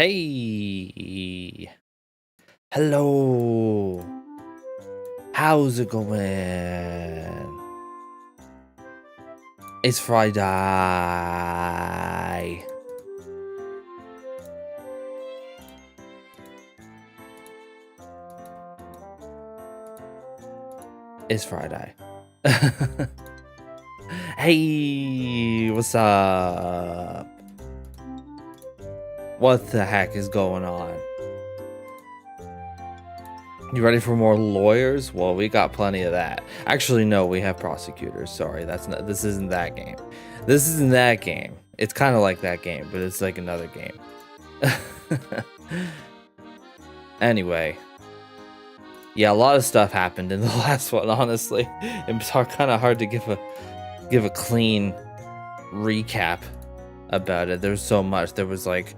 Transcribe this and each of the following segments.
Hey. Hello. How's it going? It's Friday. It's Friday. Hey, what's up? What the heck is going on? You ready for more lawyers? Well, we got plenty of that. Actually, no, we have prosecutors. Sorry, this isn't that game. This isn't that game. It's kind of like that game, but it's like another game. Anyway. Yeah, a lot of stuff happened in the last one, honestly. It's kind of hard to give a clean recap about it. There's so much. There was like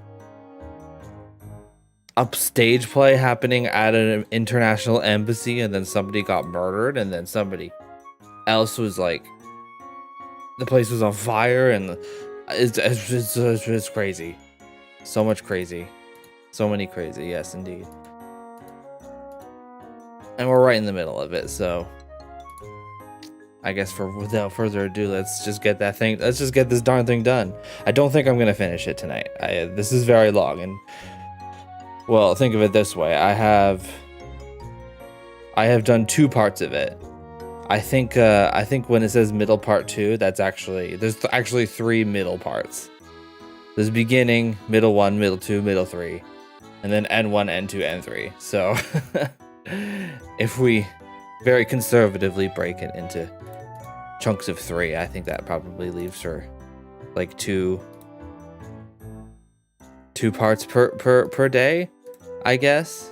upstage play happening at an international embassy, and then somebody got murdered, and then somebody else was like, the place was on fire, and it's crazy. So much crazy. So many crazy. Yes, indeed. And we're right in the middle of it, so I guess without further ado, let's just get this darn thing done. I don't think I'm gonna finish it tonight. This is very long, and well, think of it this way. I have done 2 parts of it. I think when it says middle part 2, there's actually 3 middle parts. There's beginning, middle 1, middle 2, middle 3, and then N1, N2, N3. So if we very conservatively break it into chunks of 3, I think that probably leaves for like two parts per day, I guess.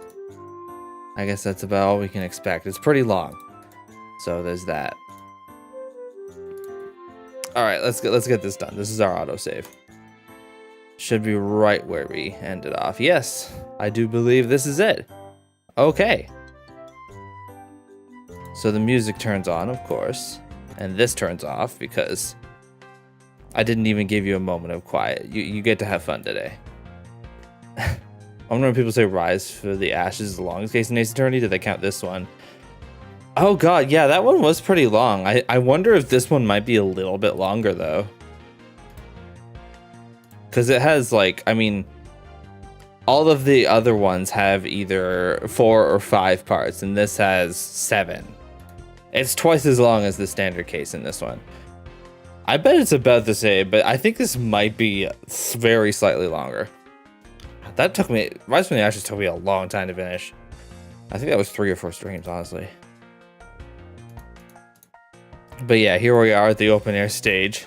I guess that's about all we can expect. It's pretty long, so there's that. All right, let's get this done. This is our autosave. Should be right where we ended off. Yes, I do believe this is it. Okay. So the music turns on, of course, and this turns off because I didn't even give you a moment of quiet. You get to have fun today. I wonder when people say rise for the ashes, the longest case in Ace Attorney, did they count this one? Oh god, yeah, that one was pretty long. I wonder if this one might be a little bit longer though. Because it has like, I mean, all of the other ones have either 4 or 5 parts, and this has 7. It's twice as long as the standard case in this one. I bet it's about the same, but I think this might be very slightly longer. Rise from the Ashes took me a long time to finish. I think that was 3 or 4 streams, honestly. But yeah, here we are at the open air stage.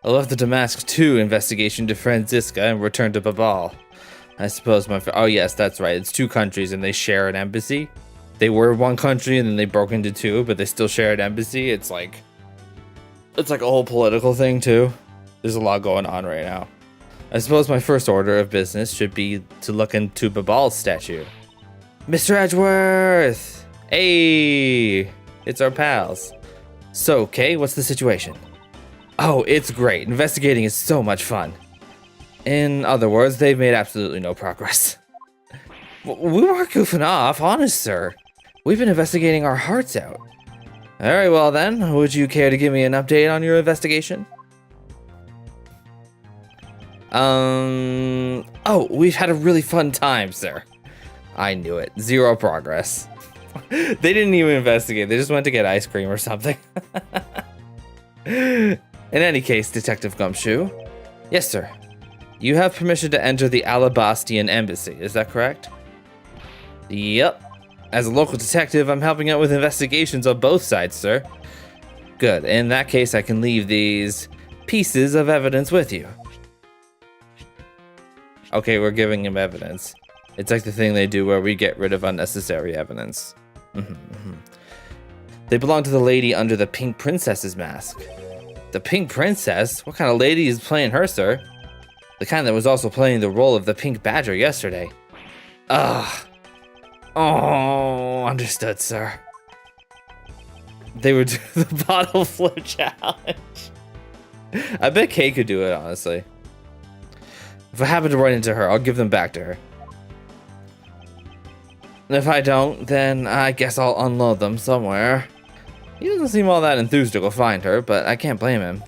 I left the Damask 2 investigation to Franziska and returned to Babal. I suppose oh yes, that's right. It's 2 countries and they share an embassy. They were 1 country and then they broke into 2, but they still share an embassy. It's like a whole political thing too. There's a lot going on right now. I suppose my first order of business should be to look into Babal's statue. Mr. Edgeworth! Hey! It's our pals. So, Kay, what's the situation? Oh, it's great. Investigating is so much fun. In other words, they've made absolutely no progress. We weren't goofing off, honest, sir. We've been investigating our hearts out. Very well then, would you care to give me an update on your investigation? Oh, we've had a really fun time, sir. I knew it. 0 progress. They didn't even investigate. They just went to get ice cream or something. In any case, Detective Gumshoe. Yes, sir. You have permission to enter the Alabastian embassy, is that correct? Yep. As a local detective, I'm helping out with investigations on both sides, sir. Good. In that case, I can leave these pieces of evidence with you. Okay, we're giving him evidence. It's like the thing they do where we get rid of unnecessary evidence. They belong to the lady under the Pink Princess's mask. The Pink Princess? What kind of lady is playing her, sir? The kind that was also playing the role of the Pink Badger yesterday. Ugh. Oh, understood, sir. They would do the bottle flip challenge. I bet Kay could do it, honestly. If I happen to run into her, I'll give them back to her. And if I don't, then I guess I'll unload them somewhere. He doesn't seem all that enthused to go find her, but I can't blame him.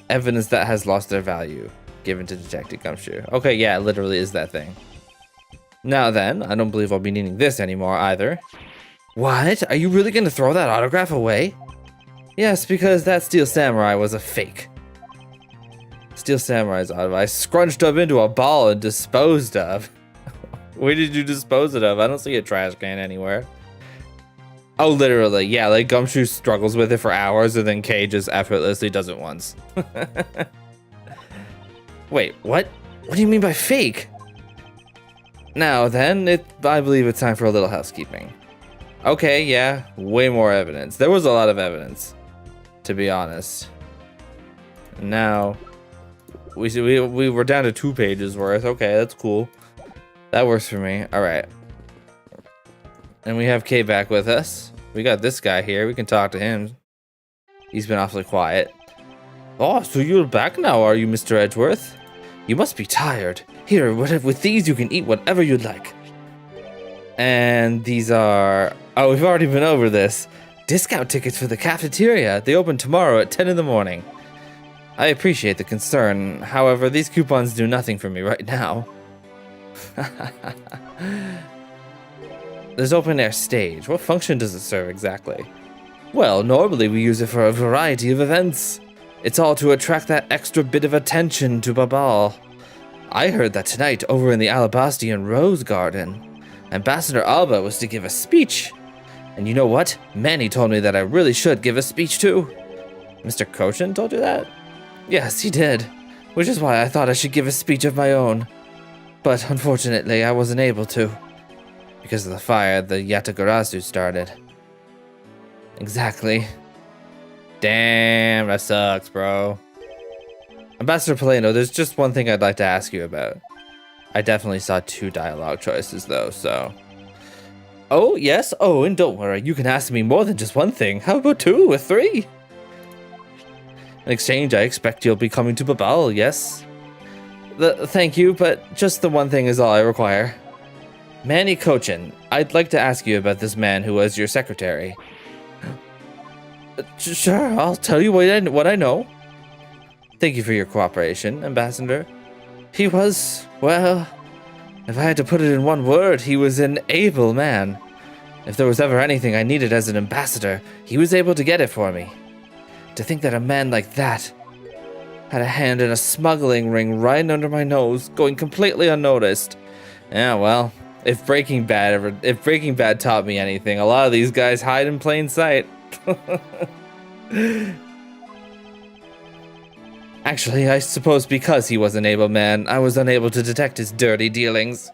Evidence that has lost their value. Given to Detective Gumshoe. Okay, yeah, it literally is that thing. Now then, I don't believe I'll be needing this anymore either. What? Are you really going to throw that autograph away? Yes, because that Steel Samurai was a fake. Steel Samurai's autograph I scrunched up into a ball and disposed of. Where did you dispose it of? I don't see a trash can anywhere. Oh, literally. Yeah, like Gumshoe struggles with it for hours and then Kay just effortlessly does it once. Wait, what? What do you mean by fake? Now then, I believe it's time for a little housekeeping. Okay, yeah, way more evidence. There was a lot of evidence, to be honest. Now, we were down to 2 pages worth. Okay, that's cool. That works for me. All right. And we have Kay back with us. We got this guy here. We can talk to him. He's been awfully quiet. Oh, so you're back now, are you, Mr. Edgeworth? You must be tired. Here, with these, you can eat whatever you'd like. And these are... Oh, we've already been over this. Discount tickets for the cafeteria. They open tomorrow at 10 in the morning. I appreciate the concern. However, these coupons do nothing for me right now. There's open air stage. What function does it serve exactly? Well, normally we use it for a variety of events. It's all to attract that extra bit of attention to Babal. I heard that tonight over in the Alabastian Rose Garden, Ambassador Alba was to give a speech. And you know what? Manny told me that I really should give a speech too. Mr. Kochin told you that? Yes, he did. Which is why I thought I should give a speech of my own. But unfortunately, I wasn't able to. Because of the fire the Yatagarasu started. Exactly. Damn, that sucks, bro. Ambassador Paleno, there's just one thing I'd like to ask you about. I definitely saw 2 dialogue choices, though, so... Oh, yes? Oh, and don't worry, you can ask me more than just one thing. How about 2 or 3? In exchange, I expect you'll be coming to Babal, yes? Thank you, but just the one thing is all I require. Manny Kochin, I'd like to ask you about this man who was your secretary. Sure, I'll tell you what I know. Thank you for your cooperation, Ambassador. He was, well, if I had to put it in one word, he was an able man. If there was ever anything I needed as an ambassador, he was able to get it for me. To think that a man like that had a hand in a smuggling ring right under my nose, going completely unnoticed. Yeah, well, if Breaking Bad taught me anything, a lot of these guys hide in plain sight. Actually, I suppose because he was an able man, I was unable to detect his dirty dealings.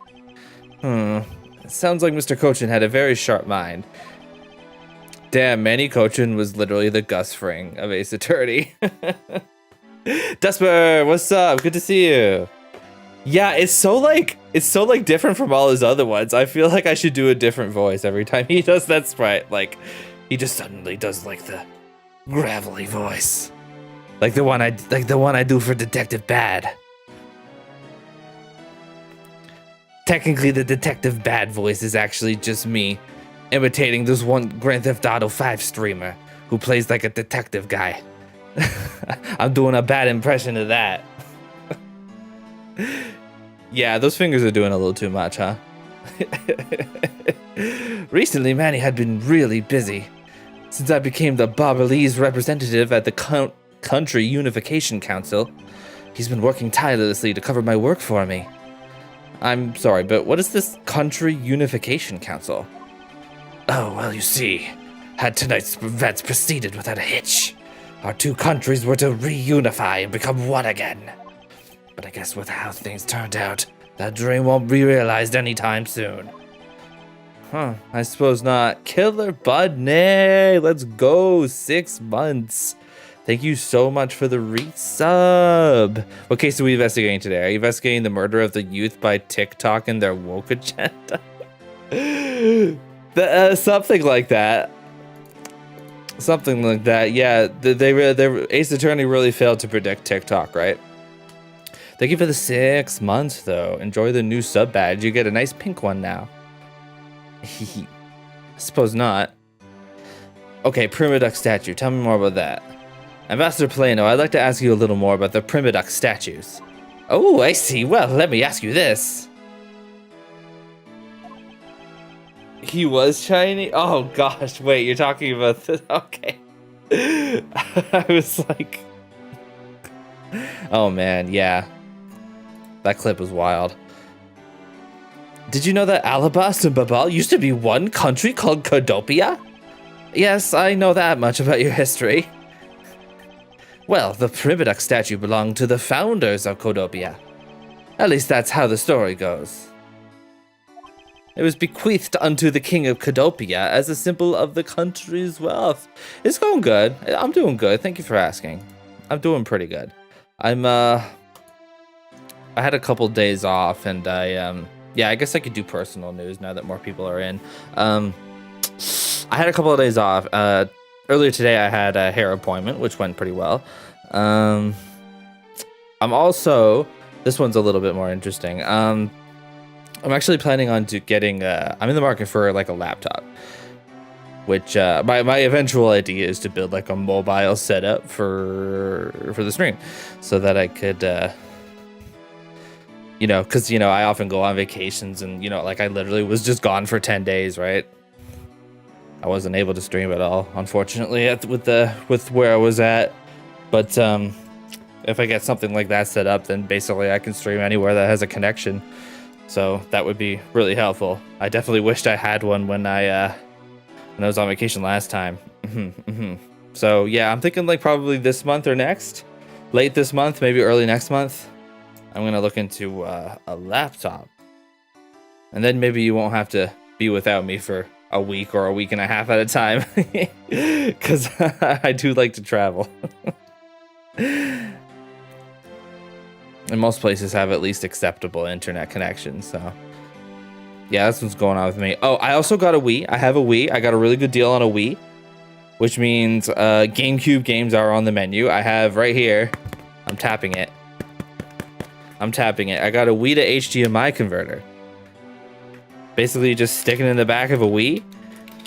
It sounds like Mr. Kochin had a very sharp mind. Damn, Manny Kochin was literally the Gus Fring of Ace Attorney. Dusper, what's up? Good to see you. Yeah, it's so different from all his other ones. I feel like I should do a different voice every time he does that sprite. Like, he just suddenly does like the gravelly voice. Like the one I do for Detective Bad. Technically, the Detective Bad voice is actually just me imitating this one Grand Theft Auto 5 streamer who plays like a detective guy. I'm doing a bad impression of that. Yeah, those fingers are doing a little too much, huh? Recently, Manny had been really busy. Since I became the Barbalese representative at the Country Unification Council, he's been working tirelessly to cover my work for me. I'm sorry, but what is this Country Unification Council? Oh, well, you see, had tonight's events proceeded without a hitch, our 2 countries were to reunify and become one again. But I guess with how things turned out, that dream won't be realized anytime soon. Huh, I suppose not. Killer Budney, let's go, 6 months. Thank you so much for the resub. What case are we investigating today? Are you investigating the murder of the youth by TikTok and their woke agenda? Something like that. Something like that. Yeah, Ace Attorney really failed to predict TikTok, right? Thank you for the 6 months, though. Enjoy the new sub badge. You get a nice pink one now. Suppose not. Okay, Primaduck statue. Tell me more about that. Ambassador Plano, I'd like to ask you a little more about the Primaduck statues. Oh, I see. Well, let me ask you this. He was Chinese? Oh, gosh. Wait, you're talking about this? Okay. I was like... Oh, man. Yeah. That clip was wild. Did you know that Alabasta and Babal used to be one country called Codopia? Yes, I know that much about your history. Well, the Primaduck statue belonged to the founders of Codopia. At least that's how the story goes. It was bequeathed unto the king of Codopia as a symbol of the country's wealth. It's going good. I'm doing good. Thank you for asking. I'm doing pretty good. I had a couple days off, and yeah, I guess I could do personal news now that more people are in. I had a couple of days off. Earlier today, I had a hair appointment, which went pretty well. I'm also, this one's a little bit more interesting. I'm actually planning on getting, I'm in the market for like a laptop, which my eventual idea is to build like a mobile setup for the stream so that I could, you know, because, you know, I often go on vacations and, you know, like I literally was just gone for 10 days, right? I wasn't able to stream at all, unfortunately, with where I was at. But if I get something like that set up, then basically I can stream anywhere that has a connection. So that would be really helpful. I definitely wished I had one when I was on vacation last time. So yeah, I'm thinking like probably this month or next, late this month, maybe early next month. I'm gonna look into a laptop, and then maybe you won't have to be without me for a week or a week and a half at a time, because I do like to travel. And most places have at least acceptable internet connections, so yeah, that's what's going on with me. Oh, I also got a Wii. I have a Wii. I got a really good deal on a Wii, which means GameCube games are on the menu. I have right here. I'm tapping it. I got a Wii to HDMI converter. Basically, just stick it in the back of a Wii,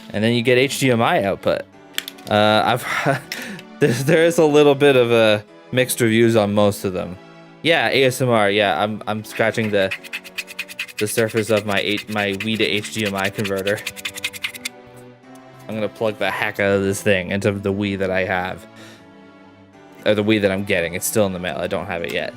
and then you get HDMI output. There's a little bit of mixed reviews on most of them. Yeah, ASMR. Yeah, I'm scratching the surface of my Wii to HDMI converter. I'm gonna plug the heck out of this thing into the Wii that I have, or the Wii that I'm getting. It's still in the mail. I don't have it yet.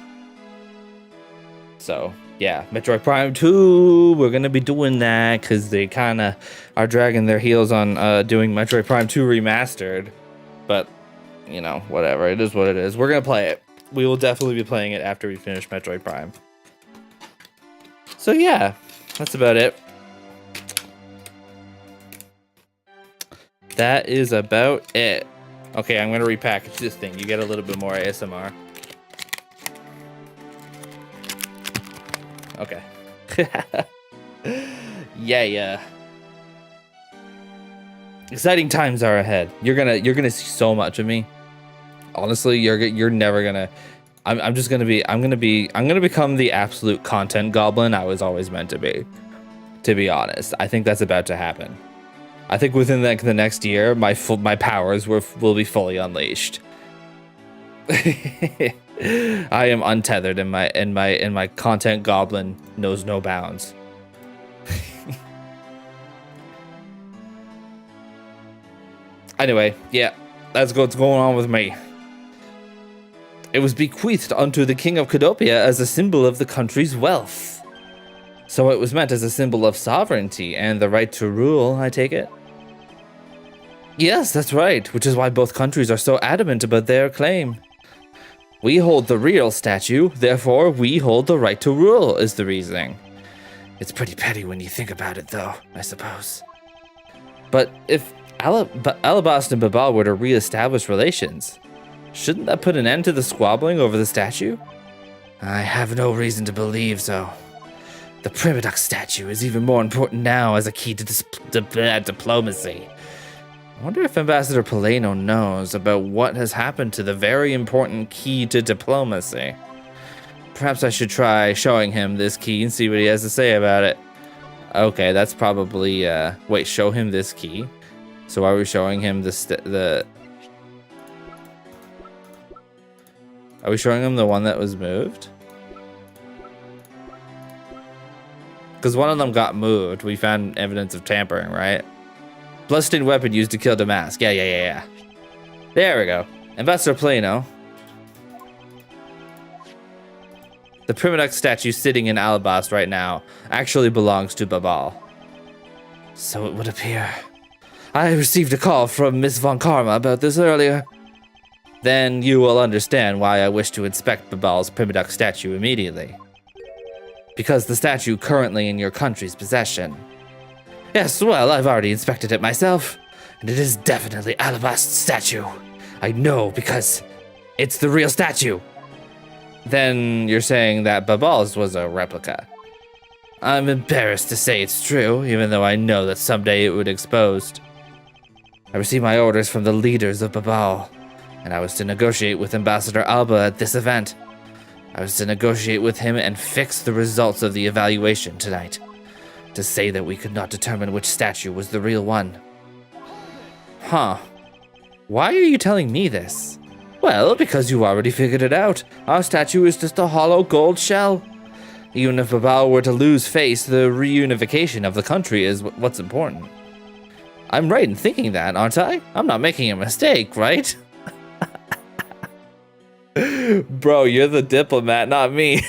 So yeah, Metroid Prime 2. We're gonna be doing that because they kind of are dragging their heels on doing Metroid Prime 2 remastered. But you know, whatever. It is what it is. We're gonna play it. We will definitely be playing it after we finish Metroid Prime. So yeah, that's about it. That is about it. Okay, I'm gonna repackage this thing. You get a little bit more ASMR. Okay. Yeah. Exciting times are ahead. You're gonna see so much of me. Honestly, you're never gonna. I'm gonna become the absolute content goblin I was always meant to be. To be honest, I think that's about to happen. I think within the next year, my powers will be fully unleashed. I am untethered, and my content goblin knows no bounds. Anyway, yeah, that's what's going on with me. It was bequeathed unto the king of Codopia as a symbol of the country's wealth. So it was meant as a symbol of sovereignty and the right to rule, I take it? Yes, that's right, which is why both countries are so adamant about their claim. We hold the real statue, therefore we hold the right to rule, is the reasoning. It's pretty petty when you think about it, though, I suppose. But if Alabasta and Babal were to re-establish relations, shouldn't that put an end to the squabbling over the statue? I have no reason to believe so. The Primaduck statue is even more important now as a key to diplomacy. I wonder if Ambassador Plano knows about what has happened to the very important key to diplomacy. Perhaps I should try showing him this key and see what he has to say about it. Okay, that's probably, wait, show him this key? So are we showing him are we showing him the one that was moved? Because one of them got moved. We found evidence of tampering, right? Bloodstained weapon used to kill Damask. Yeah. There we go. Ambassador Plano. The Primiduck statue sitting in Alabast right now actually belongs to Babal. So it would appear. I received a call from Miss Von Karma about this earlier. Then you will understand why I wish to inspect Babal's Primiduck statue immediately. Because the statue currently in your country's possession. Yes, well, I've already inspected it myself, and it is definitely Alabast's statue. I know because it's the real statue. Then you're saying that Babal's was a replica. I'm embarrassed to say it's true, even though I know that someday it would exposed. I received my orders from the leaders of Babal, and I was to negotiate with Ambassador Alba at this event. I was to negotiate with him and fix the results of the evaluation tonight. To say that we could not determine which statue was the real one. Huh. Why are you telling me this? Well, because you already figured it out. Our statue is just a hollow gold shell. Even if Babal were to lose face, the reunification of the country is what's important. I'm right in thinking that, aren't I? I'm not making a mistake, right? Bro, you're the diplomat, not me.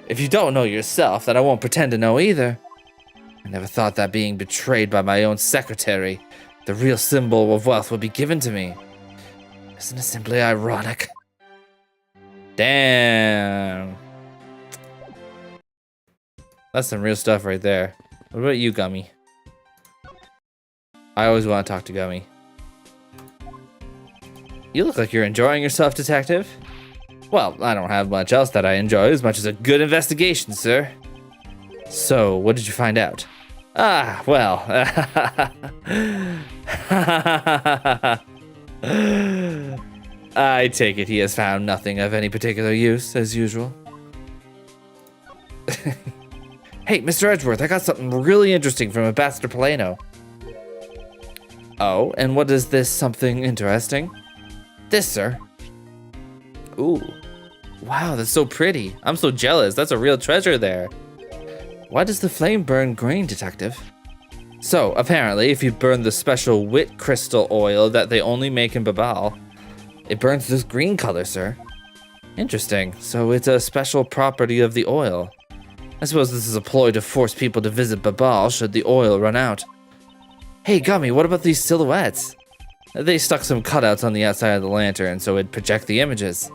If you don't know yourself, then I won't pretend to know either. I never thought that being betrayed by my own secretary, the real symbol of wealth, would be given to me. Isn't it simply ironic? Damn. That's some real stuff right there. What about you, Gummy? I always want to talk to Gummy. You look like you're enjoying yourself, Detective. Well, I don't have much else that I enjoy as much as a good investigation, sir. So, what did you find out? Ah, well. I take it he has found nothing of any particular use, as usual. Hey, Mr. Edgeworth, I got something really interesting from Ambassador Plano. Oh, and what is this something interesting? This, sir. Ooh. Wow, that's so pretty. I'm so jealous. That's a real treasure there. Why does the flame burn green, Detective? So, apparently, if you burn the special wit crystal oil that they only make in Babal, it burns this green color, sir. Interesting. So it's a special property of the oil. I suppose this is a ploy to force people to visit Babal should the oil run out. Hey, Gummy, what about these silhouettes? They stuck some cutouts on the outside of the lantern so it'd project the images.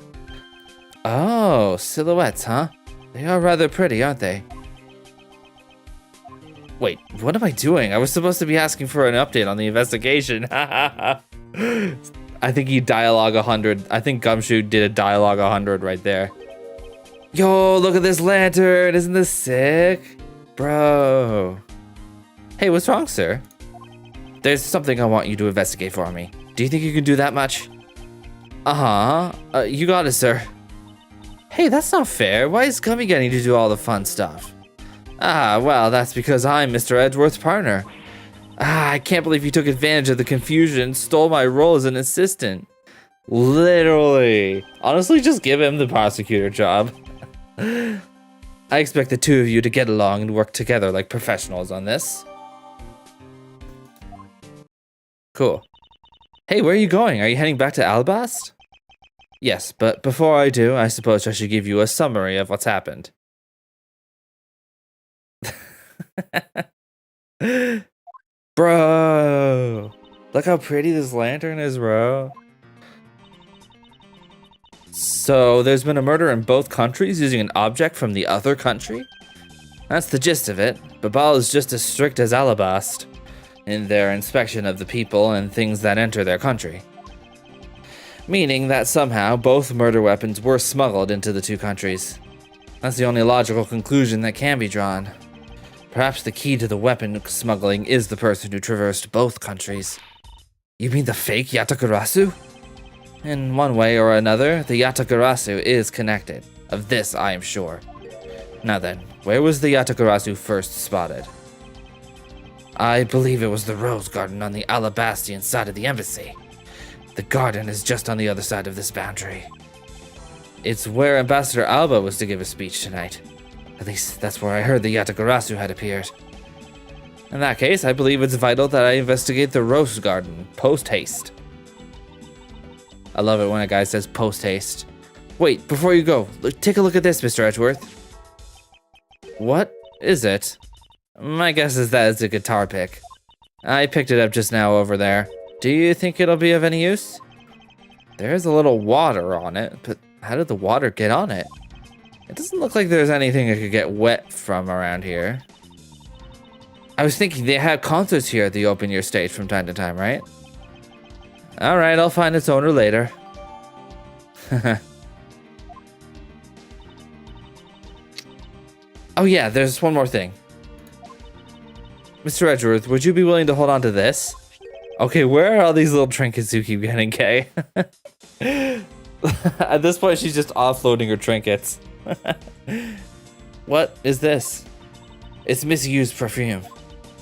Oh, silhouettes, huh? They are rather pretty, aren't they? Wait, what am I doing? I was supposed to be asking for an update on the investigation. I think he dialogue 100. I think Gumshoe did a dialogue 100 right there. Yo, look at this lantern. Isn't this sick? Bro. Hey, what's wrong, sir? There's something I want you to investigate for me. Do you think you can do that much? Uh-huh. You got it, sir. Hey, that's not fair. Why is Gummy getting to do all the fun stuff? Ah, well, that's because I'm Mr. Edgeworth's partner. Ah, I can't believe you took advantage of the confusion and stole my role as an assistant. Literally. Honestly, just give him the prosecutor job. I expect the two of you to get along and work together like professionals on this. Cool. Hey, where are you going? Are you heading back to Alabast? Yes, but before I do, I suppose I should give you a summary of what's happened. Bro, look how pretty this lantern is, bro. So there's been a murder in both countries using an object from the other country? That's the gist of it. Babal is just as strict as Alabast in their inspection of the people and things that enter their country. Meaning that somehow both murder weapons were smuggled into the two countries. That's the only logical conclusion that can be drawn. Perhaps the key to the weapon smuggling is the person who traversed both countries. You mean the fake Yatakurasu? In one way or another, the Yatagarasu is connected. Of this, I am sure. Now then, where was the Yatagarasu first spotted? I believe it was the rose garden on the Alabastian side of the embassy. The garden is just on the other side of this boundary. It's where Ambassador Alba was to give a speech tonight. At least, that's where I heard the Yatagarasu had appeared. In that case, I believe it's vital that I investigate the rose garden post-haste. I love it when a guy says post-haste. Wait, before you go, take a look at this, Mr. Edgeworth. What is it? My guess is that it's a guitar pick. I picked it up just now over there. Do you think it'll be of any use? There's a little water on it, but how did the water get on it? It doesn't look like there's anything it could get wet from around here. I was thinking they have concerts here at the open air stage from time to time, right? Alright, I'll find its owner later. Oh yeah, there's one more thing. Mr. Edgeworth, would you be willing to hold on to this? Okay, where are all these little trinkets you keep getting, Kay? At this point, she's just offloading her trinkets. What is this? It's misused perfume.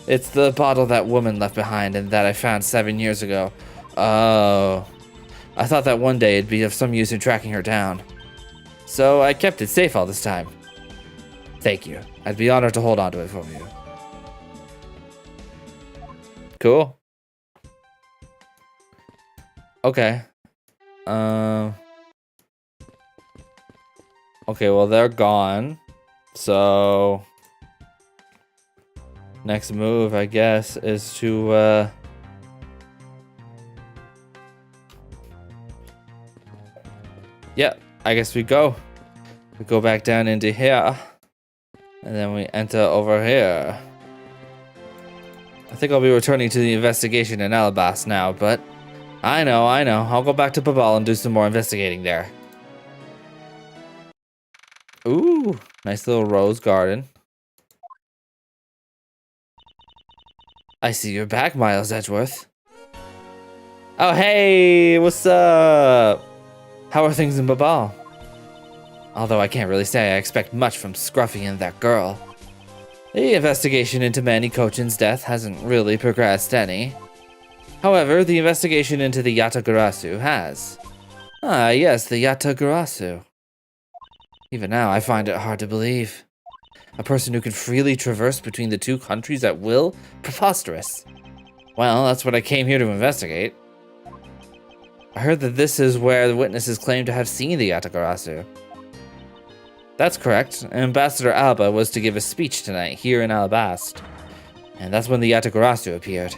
It's the bottle that woman left behind and that I found 7 years ago. Oh. I thought that one day it'd be of some use in tracking her down. So I kept it safe all this time. Thank you. I'd be honored to hold on to it for you. Cool. Okay. Okay, well, they're gone. So next move, I guess, is to yeah, I guess we go back down into here, and then we enter over here. I think I'll be returning to the investigation in Alabas now, but I know. I'll go back to Babal and do some more investigating there. Ooh, nice little rose garden. I see you're back, Miles Edgeworth. Oh, hey, what's up? How are things in Babal? Although I can't really say I expect much from Scruffy and that girl. The investigation into Manny Kochin's death hasn't really progressed any. However, the investigation into the Yatagarasu has. Ah, yes, the Yatagarasu. Even now, I find it hard to believe. A person who can freely traverse between the two countries at will? Preposterous. Well, that's what I came here to investigate. I heard that this is where the witnesses claim to have seen the Yatagarasu. That's correct. Ambassador Alba was to give a speech tonight here in Alabast. And that's when the Yatagarasu appeared.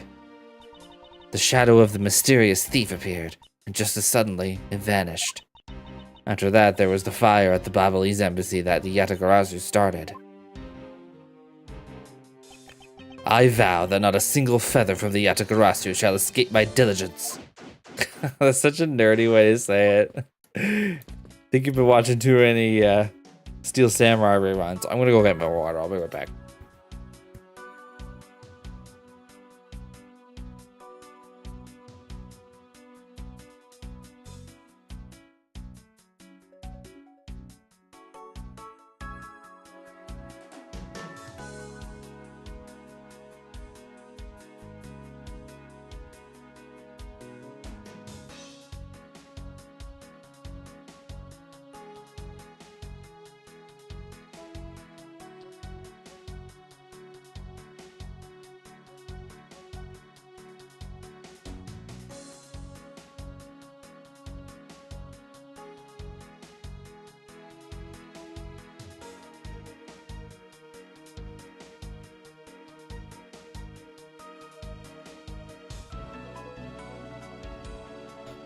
The shadow of the mysterious thief appeared, and just as suddenly, it vanished. After that, there was the fire at the Babalese embassy that the Yatagarasu started. I vow that not a single feather from the Yatagarasu shall escape my diligence. That's such a nerdy way to say it. I think you've been watching too many Steel Samurai reruns. I'm gonna go get more water. I'll be right back.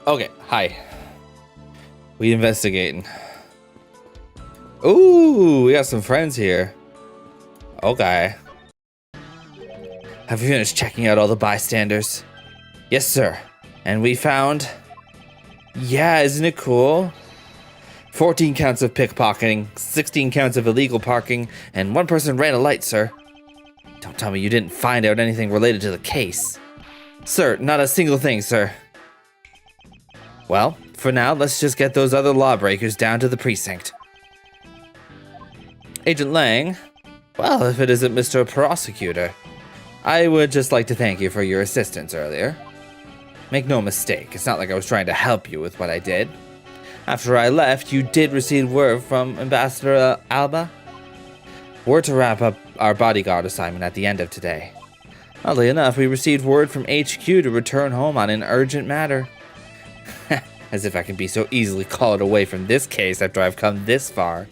Okay, hi. We investigating. Ooh, we got some friends here. Okay. Have you finished checking out all the bystanders? Yes, sir. And we found... Yeah, isn't it cool? 14 counts of pickpocketing, 16 counts of illegal parking, and one person ran a light, sir. Don't tell me you didn't find out anything related to the case. Sir, not a single thing, sir. Well, For now, let's just get those other lawbreakers down to the precinct. Agent Lang, well, if it isn't Mr. Prosecutor, I would just like to thank you for your assistance earlier. Make no mistake, it's not like I was trying to help you with what I did. After I left, you did receive word from Ambassador Alba. Word to wrap up our bodyguard assignment at the end of today. Oddly enough, we received word from HQ to return home on an urgent matter. As if I can be so easily called away from this case after I've come this far.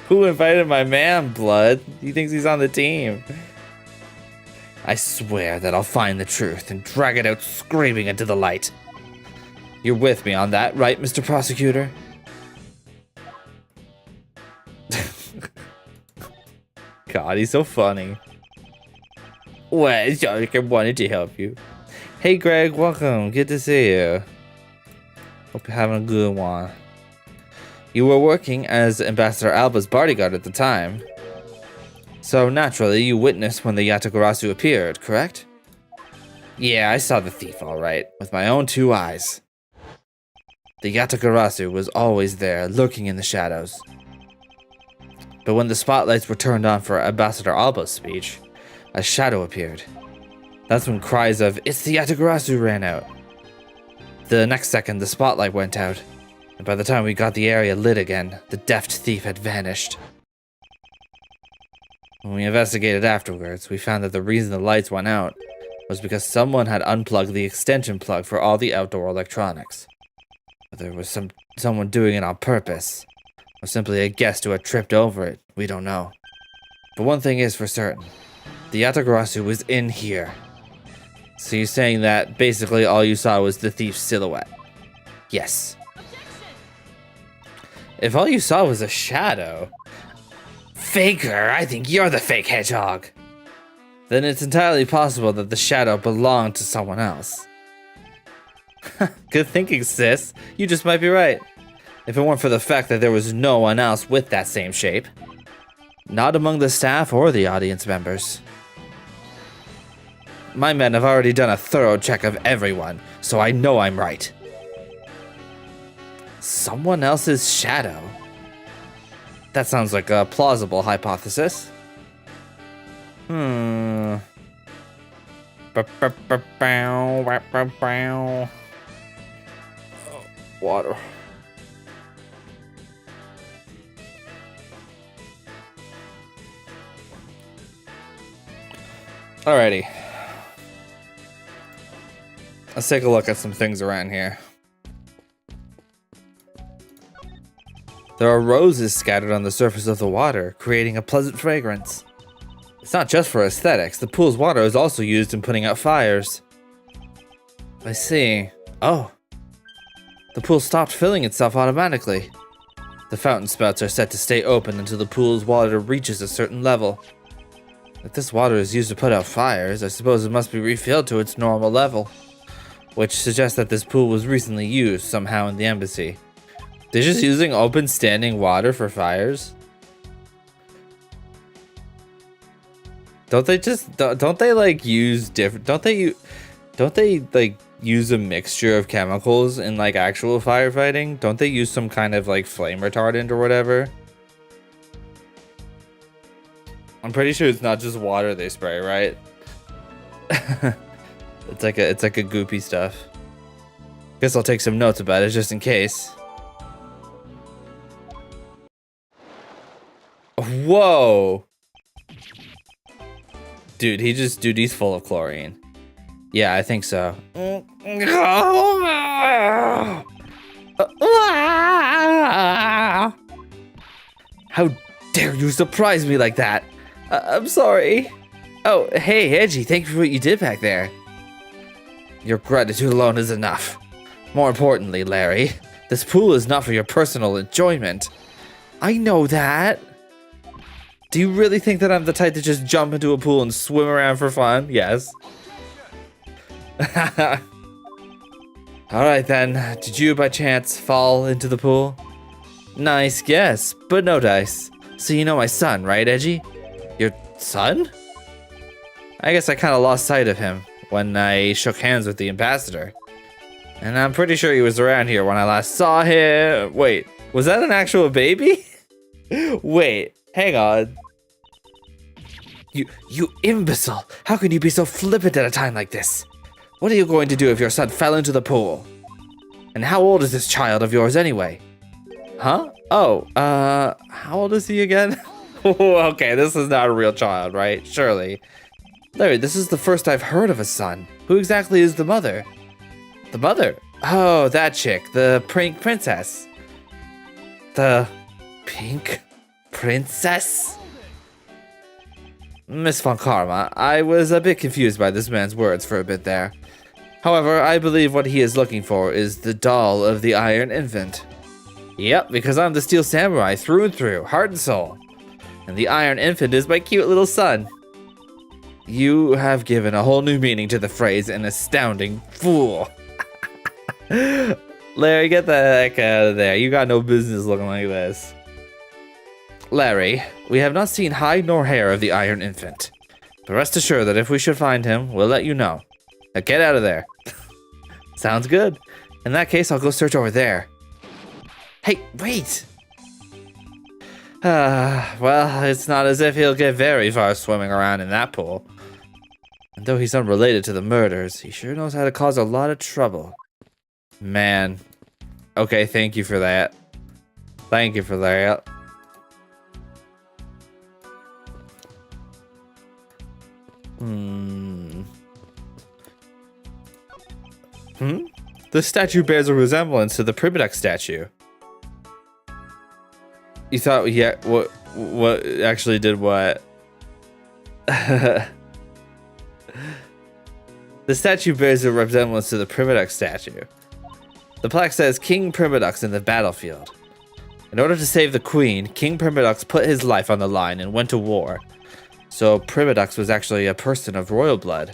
Who invited my man, Blood? He thinks he's on the team. I swear that I'll find the truth and drag it out screaming into the light. You're with me on that, right, Mr. Prosecutor? God, he's so funny. Well, I wanted to help you. Hey, Greg, welcome. Good to see you. Hope you're having a good one. You were working as Ambassador Alba's bodyguard at the time. So, naturally, you witnessed when the Yatagarasu appeared, correct? Yeah, I saw the thief all right, with my own 2 eyes. The Yatagarasu was always there, lurking in the shadows. But when the spotlights were turned on for Ambassador Alba's speech, a shadow appeared. That's when cries of, "It's the Yatagarasu," ran out. The next second, the spotlight went out, and by the time we got the area lit again, the deft thief had vanished. When we investigated afterwards, we found that the reason the lights went out was because someone had unplugged the extension plug for all the outdoor electronics. Whether it was someone doing it on purpose, or simply a guest who had tripped over it, we don't know. But one thing is for certain, the Yatagarasu was in here. So you're saying that basically all you saw was the thief's silhouette? Yes. If all you saw was a shadow... Faker, I think you're the fake hedgehog. Then it's entirely possible that the shadow belonged to someone else. Good thinking, sis. You just might be right. If it weren't for the fact that there was no one else with that same shape. Not among the staff or the audience members. My men have already done a thorough check of everyone, so I know I'm right. Someone else's shadow? That sounds like a plausible hypothesis. Oh, water. Alrighty. Let's take a look at some things around here. There are roses scattered on the surface of the water, creating a pleasant fragrance. It's not just for aesthetics. The pool's water is also used in putting out fires. I see. Oh. The pool stopped filling itself automatically. The fountain spouts are set to stay open until the pool's water reaches a certain level. If this water is used to put out fires, I suppose it must be refilled to its normal level. Which suggests that this pool was recently used somehow in the embassy. They're just using open standing water for fires? Don't they like use different, don't they like use a mixture of chemicals in like actual firefighting? Don't they use some kind of like flame retardant or whatever? I'm pretty sure it's not just water they spray, right? It's like a goopy stuff. Guess I'll take some notes about it just in case. Whoa! Dude, he's full of chlorine. Yeah, I think so. How dare you surprise me like that? I'm sorry. Oh, hey, Edgy, thank you for what you did back there. Your gratitude alone is enough. More importantly, Larry, this pool is not for your personal enjoyment. I know that. Do you really think that I'm the type to just jump into a pool and swim around for fun? Yes. Alright then, did you by chance fall into the pool? Nice guess, but no dice. So you know my son, right, Edgy? Your son? I guess I kind of lost sight of him when I shook hands with the ambassador. And I'm pretty sure he was around here when I last saw him. Wait, was that an actual baby? Wait, hang on. You imbecile! How can you be so flippant at a time like this? What are you going to do if your son fell into the pool? And how old is this child of yours anyway? Huh? Oh, how old is he again? Okay, this is not a real child, right? Surely. Larry, this is the first I've heard of a son. Who exactly is the mother? The mother? Oh, that chick, the pink princess. The pink princess? Miss Von Karma, I was a bit confused by this man's words for a bit there. However, I believe what he is looking for is the doll of the Iron Infant. Yep, because I'm the Steel Samurai through and through, heart and soul. And the Iron Infant is my cute little son. You have given a whole new meaning to the phrase, an astounding fool. Larry, get the heck out of there. You got no business looking like this. Larry, we have not seen hide nor hair of the Iron Infant. But rest assured that if we should find him, we'll let you know. Now get out of there. Sounds good. In that case, I'll go search over there. Hey, wait! Well, it's not as if he'll get very far swimming around in that pool. And though he's unrelated to the murders, he sure knows how to cause a lot of trouble. Man. Okay, thank you for that. Thank you for that. The statue bears a resemblance to the Primidex statue. You thought, yeah, what actually did what? The statue bears a resemblance to the Primidex statue. The plaque says King Primidex in the battlefield. In order to save the queen, King Primidex put his life on the line and went to war. So Primidex was actually a person of royal blood.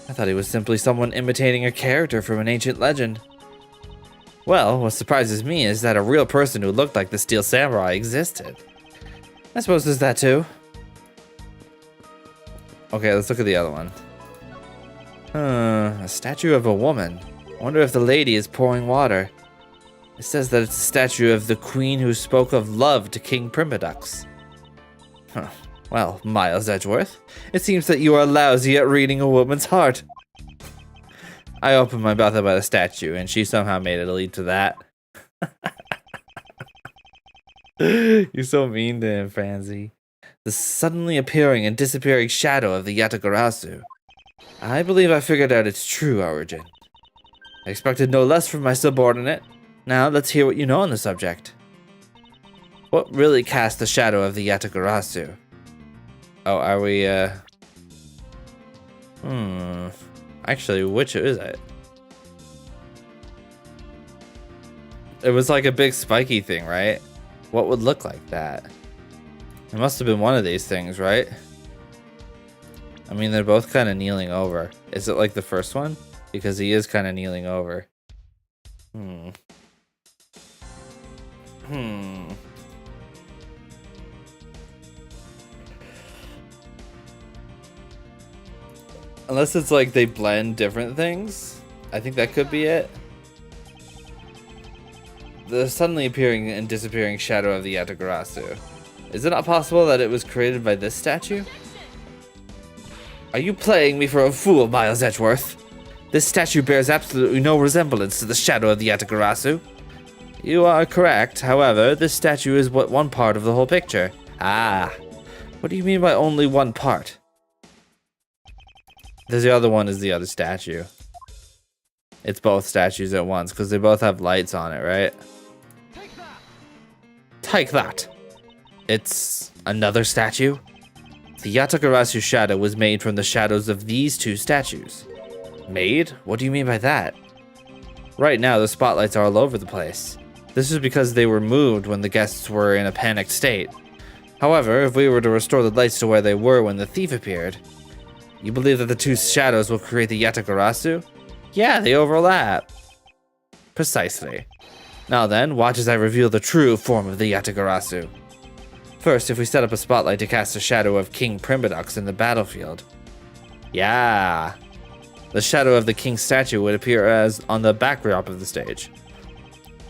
I thought he was simply someone imitating a character from an ancient legend. Well, what surprises me is that a real person who looked like the Steel Samurai existed. I suppose there's that too. Okay, let's look at the other one. A statue of a woman. I wonder if the lady is pouring water. It says that it's a statue of the queen who spoke of love to King Primidex. Huh. Well, Miles Edgeworth, it seems that you are lousy at reading a woman's heart. I opened my mouth about a statue, and she somehow made it lead to that. You're so mean to him, Franzi. The suddenly appearing and disappearing shadow of the Yatagarasu. I believe I figured out its true origin. I expected no less from my subordinate. Now, let's hear what you know on the subject. What really cast the shadow of the Yatagarasu? Oh, are we, Actually, which is it? It was like a big spiky thing, right? What would look like that? It must have been one of these things, right? I mean, they're both kind of kneeling over. Is it like the first one? Because he is kind of kneeling over. Unless it's like they blend different things. I think that could be it. The suddenly appearing and disappearing shadow of the Yatagarasu. Is it not possible that it was created by this statue? Are you playing me for a fool, Miles Edgeworth? This statue bears absolutely no resemblance to the shadow of the Yatagarasu. You are correct. However, this statue is but one part of the whole picture. Ah. What do you mean by only one part? The other one is the other statue. It's both statues at once because they both have lights on it, right? Take that! It's another statue? The Yatagarasu shadow was made from the shadows of these two statues. Made? What do you mean by that? Right now, the spotlights are all over the place. This is because they were moved when the guests were in a panicked state. However, if we were to restore the lights to where they were when the thief appeared, you believe that the two shadows will create the Yatagarasu? Yeah, they overlap. Precisely. Now then, watch as I reveal the true form of the Yatagarasu. First, if we set up a spotlight to cast a shadow of King Primidex in the battlefield. Yeah. the shadow of the king's statue would appear as on the backdrop of the stage.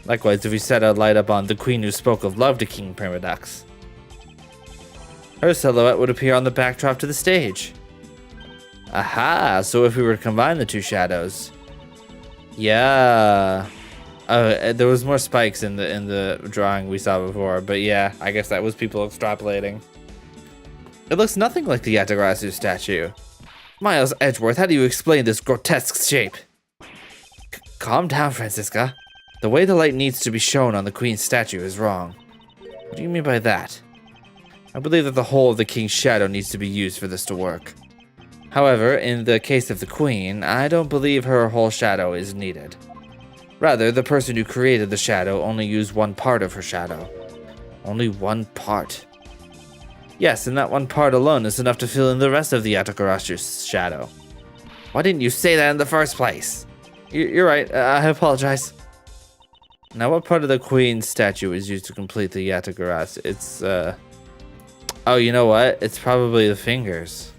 Likewise, if we set a light up on the queen who spoke of love to King Primadux, her silhouette would appear on the backdrop to the stage. Aha! So if we were to combine the two shadows, yeah. There was more spikes in the drawing we saw before, but yeah, I guess that was people extrapolating. It looks nothing like the Yatagarasu statue. Miles Edgeworth, how do you explain this grotesque shape? Calm down, Francisca. The way the light needs to be shown on the queen's statue is wrong. What do you mean by that? I believe that the whole of the king's shadow needs to be used for this to work. However, in the case of the queen, I don't believe her whole shadow is needed. Rather, the person who created the shadow only used one part of her shadow. Only one part. Yes, and that one part alone is enough to fill in the rest of the Yatagarasu's shadow. Why didn't you say that in the first place? You're right, I apologize. Now, what part of the queen's statue is used to complete the Yatagarasu? It's, oh, you know what? It's probably the fingers.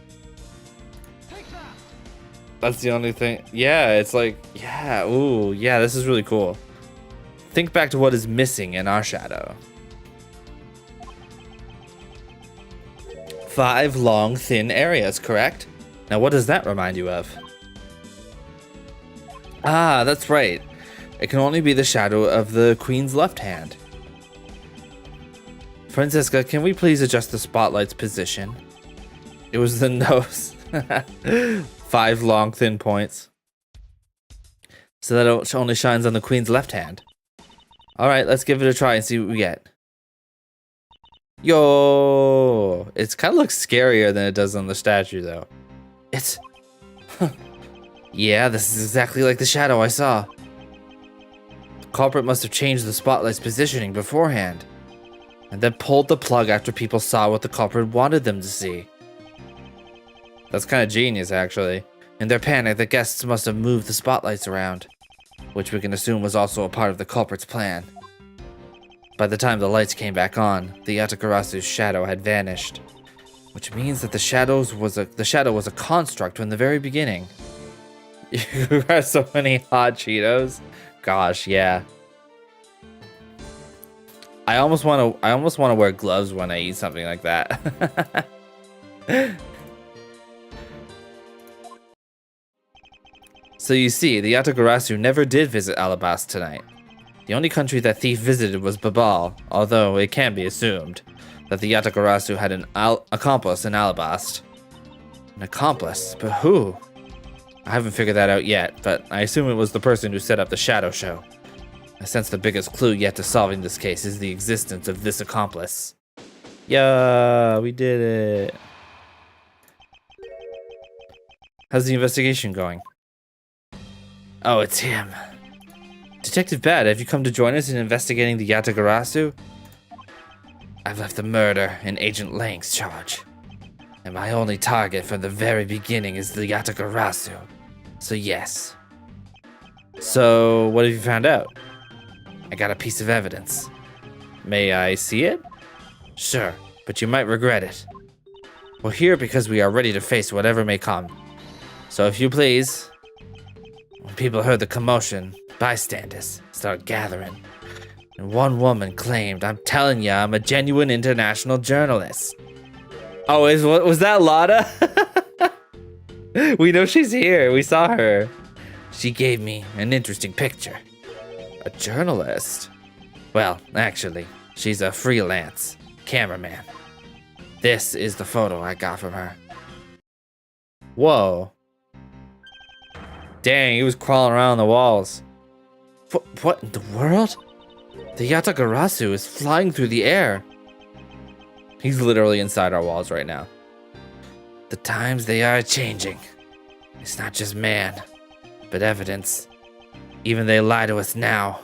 That's the only thing. Yeah, it's like, yeah, ooh, yeah, this is really cool. Think back to what is missing in our shadow. 5 long, thin areas, correct? Now, what does that remind you of? Ah, that's right. It can only be the shadow of the queen's left hand. Francisca, can we please adjust the spotlight's position? It was the nose. 5 long, thin points. So that it only shines on the queen's left hand. Alright, let's give it a try and see what we get. Yo! It kind of looks scarier than it does on the statue, though. It's... Yeah, this is exactly like the shadow I saw. The culprit must have changed the spotlight's positioning beforehand, and then pulled the plug after people saw what the culprit wanted them to see. That's kind of genius, actually. In their panic, the guests must have moved the spotlights around, which we can assume was also a part of the culprit's plan. By the time the lights came back on, the Yatagarasu's shadow had vanished, which means that the shadow was a construct from the very beginning. You have so many hot Cheetos. Gosh, yeah. I almost want to wear gloves when I eat something like that. So you see, the Yatagarasu never did visit Alabast tonight. The only country that thief visited was Babal, although it can be assumed that the Yatagarasu had an accomplice in Alabast. An accomplice? But who? I haven't figured that out yet, but I assume it was the person who set up the shadow show. I sense the biggest clue yet to solving this case is the existence of this accomplice. Yeah, we did it. How's the investigation going? Oh, it's him. Detective Bad, have you come to join us in investigating the Yatagarasu? I've left the murder in Agent Lang's charge, and my only target from the very beginning is the Yatagarasu. So yes. So, what have you found out? I got a piece of evidence. May I see it? Sure, but you might regret it. We're here because we are ready to face whatever may come. So if you please... When people heard the commotion, bystanders started gathering. And one woman claimed, I'm telling ya, I'm a genuine international journalist. Oh, was that Lada? We know she's here. We saw her. She gave me an interesting picture. A journalist? Well, actually, she's a freelance cameraman. This is the photo I got from her. Whoa. Dang, he was crawling around the walls. What in the world? The Yatagarasu is flying through the air. He's literally inside our walls right now. The times they are changing. It's not just man, but evidence. Even they lie to us now.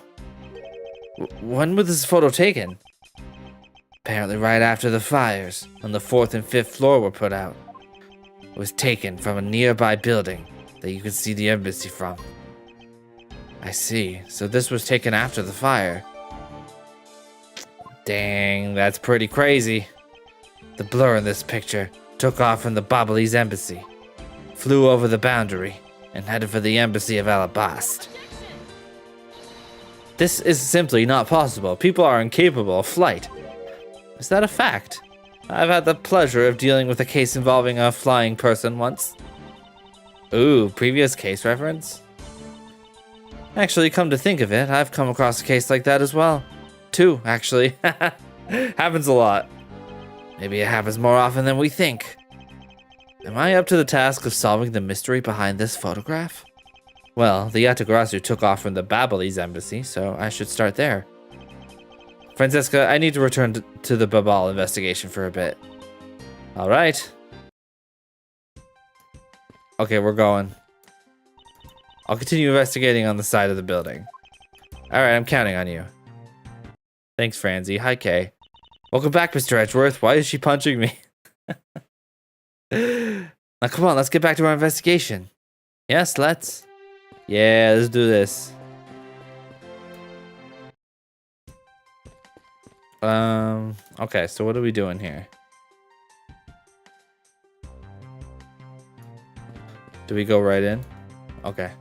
When was this photo taken? Apparently right after the fires, when the 4th and 5th floor were put out. It was taken from a nearby building that you could see the embassy from. I see. So this was taken after the fire. Dang, that's pretty crazy. The blur in this picture took off from the Babalese embassy, flew over the boundary, and headed for the embassy of Alabast. This is simply not possible. People are incapable of flight. Is that a fact? I've had the pleasure of dealing with a case involving a flying person once. Ooh, previous case reference? Actually, come to think of it, I've come across a case like that as well. Two, actually. Happens a lot. Maybe it happens more often than we think. Am I up to the task of solving the mystery behind this photograph? Well, the Yatagarasu took off from the Ablaze embassy, so I should start there. Franziska, I need to return to the Babal investigation for a bit. Alright. Okay, we're going. I'll continue investigating on the side of the building. Alright, I'm counting on you. Thanks, Franzi. Hi, Kay. Welcome back, Mr. Edgeworth. Why is she punching me? Now, come on, let's get back to our investigation. Yes, let's. Yeah, let's do this. Okay, so what are we doing here? Do we go right in? Okay.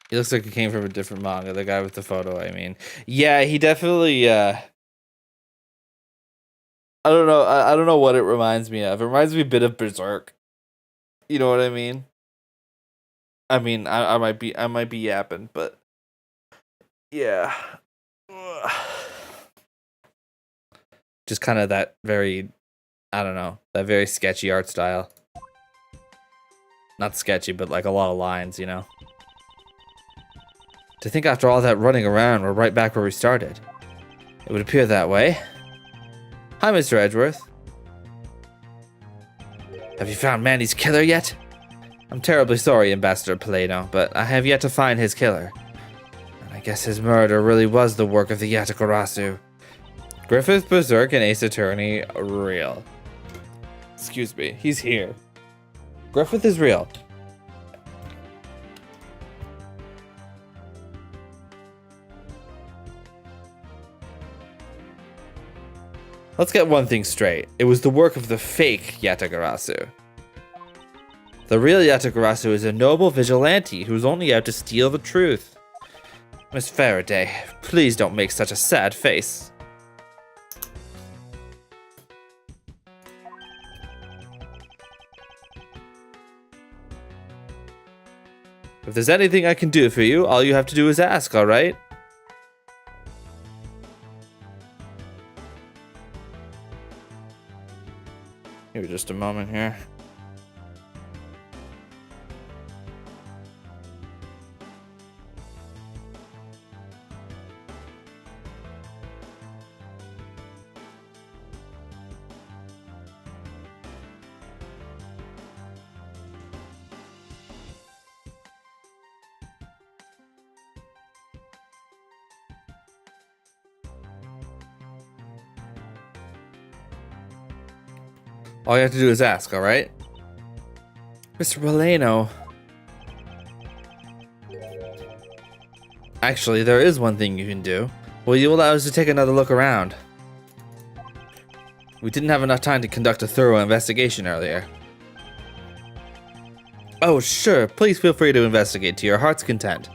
He looks like he came from a different manga, the guy with the photo, I mean. Yeah, he definitely, I don't know, I don't know what it reminds me of. It reminds me a bit of Berserk. You know what I mean? I might be yapping, but yeah. Just kind of that very, I don't know, that very sketchy art style. Not sketchy, but like a lot of lines, you know? To think after all that running around, we're right back where we started. It would appear that way. Hi, Mr. Edgeworth. Have you found Mandy's killer yet? I'm terribly sorry, Ambassador Paleno, but I have yet to find his killer. And I guess his murder really was the work of the Yatagarasu. Griffith, Berserk, and Ace Attorney are real. Excuse me, he's here. Griffith is real. Let's get one thing straight. It was the work of the fake Yatagarasu. The real Yatagarasu is a noble vigilante who's only out to steal the truth. Miss Faraday, please don't make such a sad face. If there's anything I can do for you, all you have to do is ask, alright? Give me just a moment here. All you have to do is ask, alright? Mr. Paleno. Actually, there is one thing you can do. Will you allow us to take another look around? We didn't have enough time to conduct a thorough investigation earlier. Oh, sure. Please feel free to investigate to your heart's content.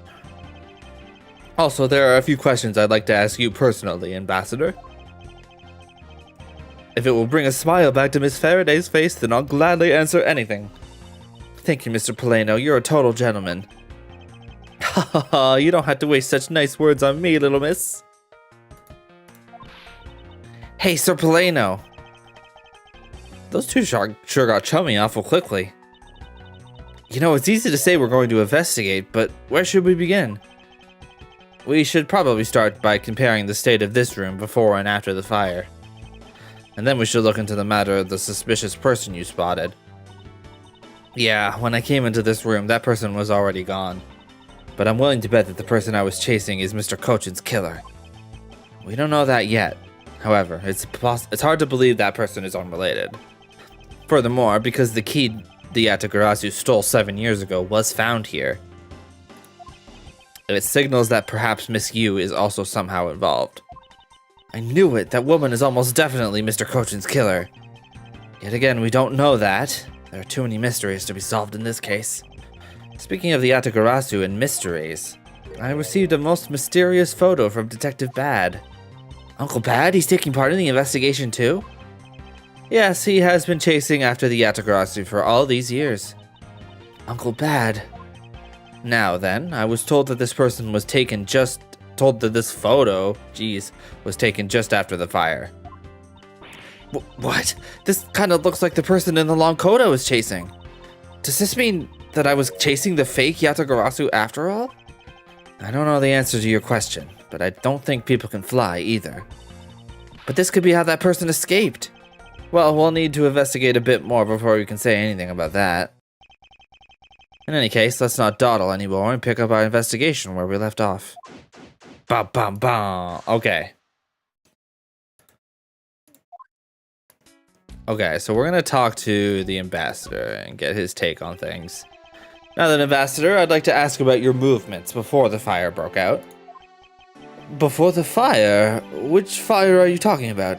Also, there are a few questions I'd like to ask you personally, Ambassador. If it will bring a smile back to Miss Faraday's face, then I'll gladly answer anything. Thank you, Mr. Paleno. You're a total gentleman. Ha ha ha, you don't have to waste such nice words on me, little miss. Hey, Sir Paleno. Those two sure got chummy awful quickly. You know, it's easy to say we're going to investigate, but where should we begin? We should probably start by comparing the state of this room before and after the fire. And then we should look into the matter of the suspicious person you spotted. Yeah, when I came into this room, that person was already gone. But I'm willing to bet that the person I was chasing is Mr. Kochin's killer. We don't know that yet. However, it's hard to believe that person is unrelated. Furthermore, because the key the Yatagarasu stole 7 years ago was found here, it signals that perhaps Miss Yu is also somehow involved. I knew it! That woman is almost definitely Mr. Kochin's killer. Yet again, we don't know that, There are too many mysteries to be solved in this case. Speaking of the Yatagarasu and mysteries, I received a most mysterious photo from Detective Bad. Uncle Bad? He's taking part in the investigation too? Yes, he has been chasing after the Yatagarasu for all these years. Uncle Bad. Now then, I was told that this person was taken told that this photo, was taken just after the fire. What? This kind of looks like the person in the long coat I was chasing. Does this mean that I was chasing the fake Yatagarasu after all? I don't know the answer to your question, but I don't think people can fly either. But this could be how that person escaped. Well, we'll need to investigate a bit more before we can say anything about that. In any case, let's not dawdle anymore and pick up our investigation where we left off. Bam, bam, bam. Okay. Okay, so we're going to talk to the ambassador and get his take on things. Now then, ambassador, I'd like to ask about your movements before the fire broke out. Before the fire? Which fire are you talking about?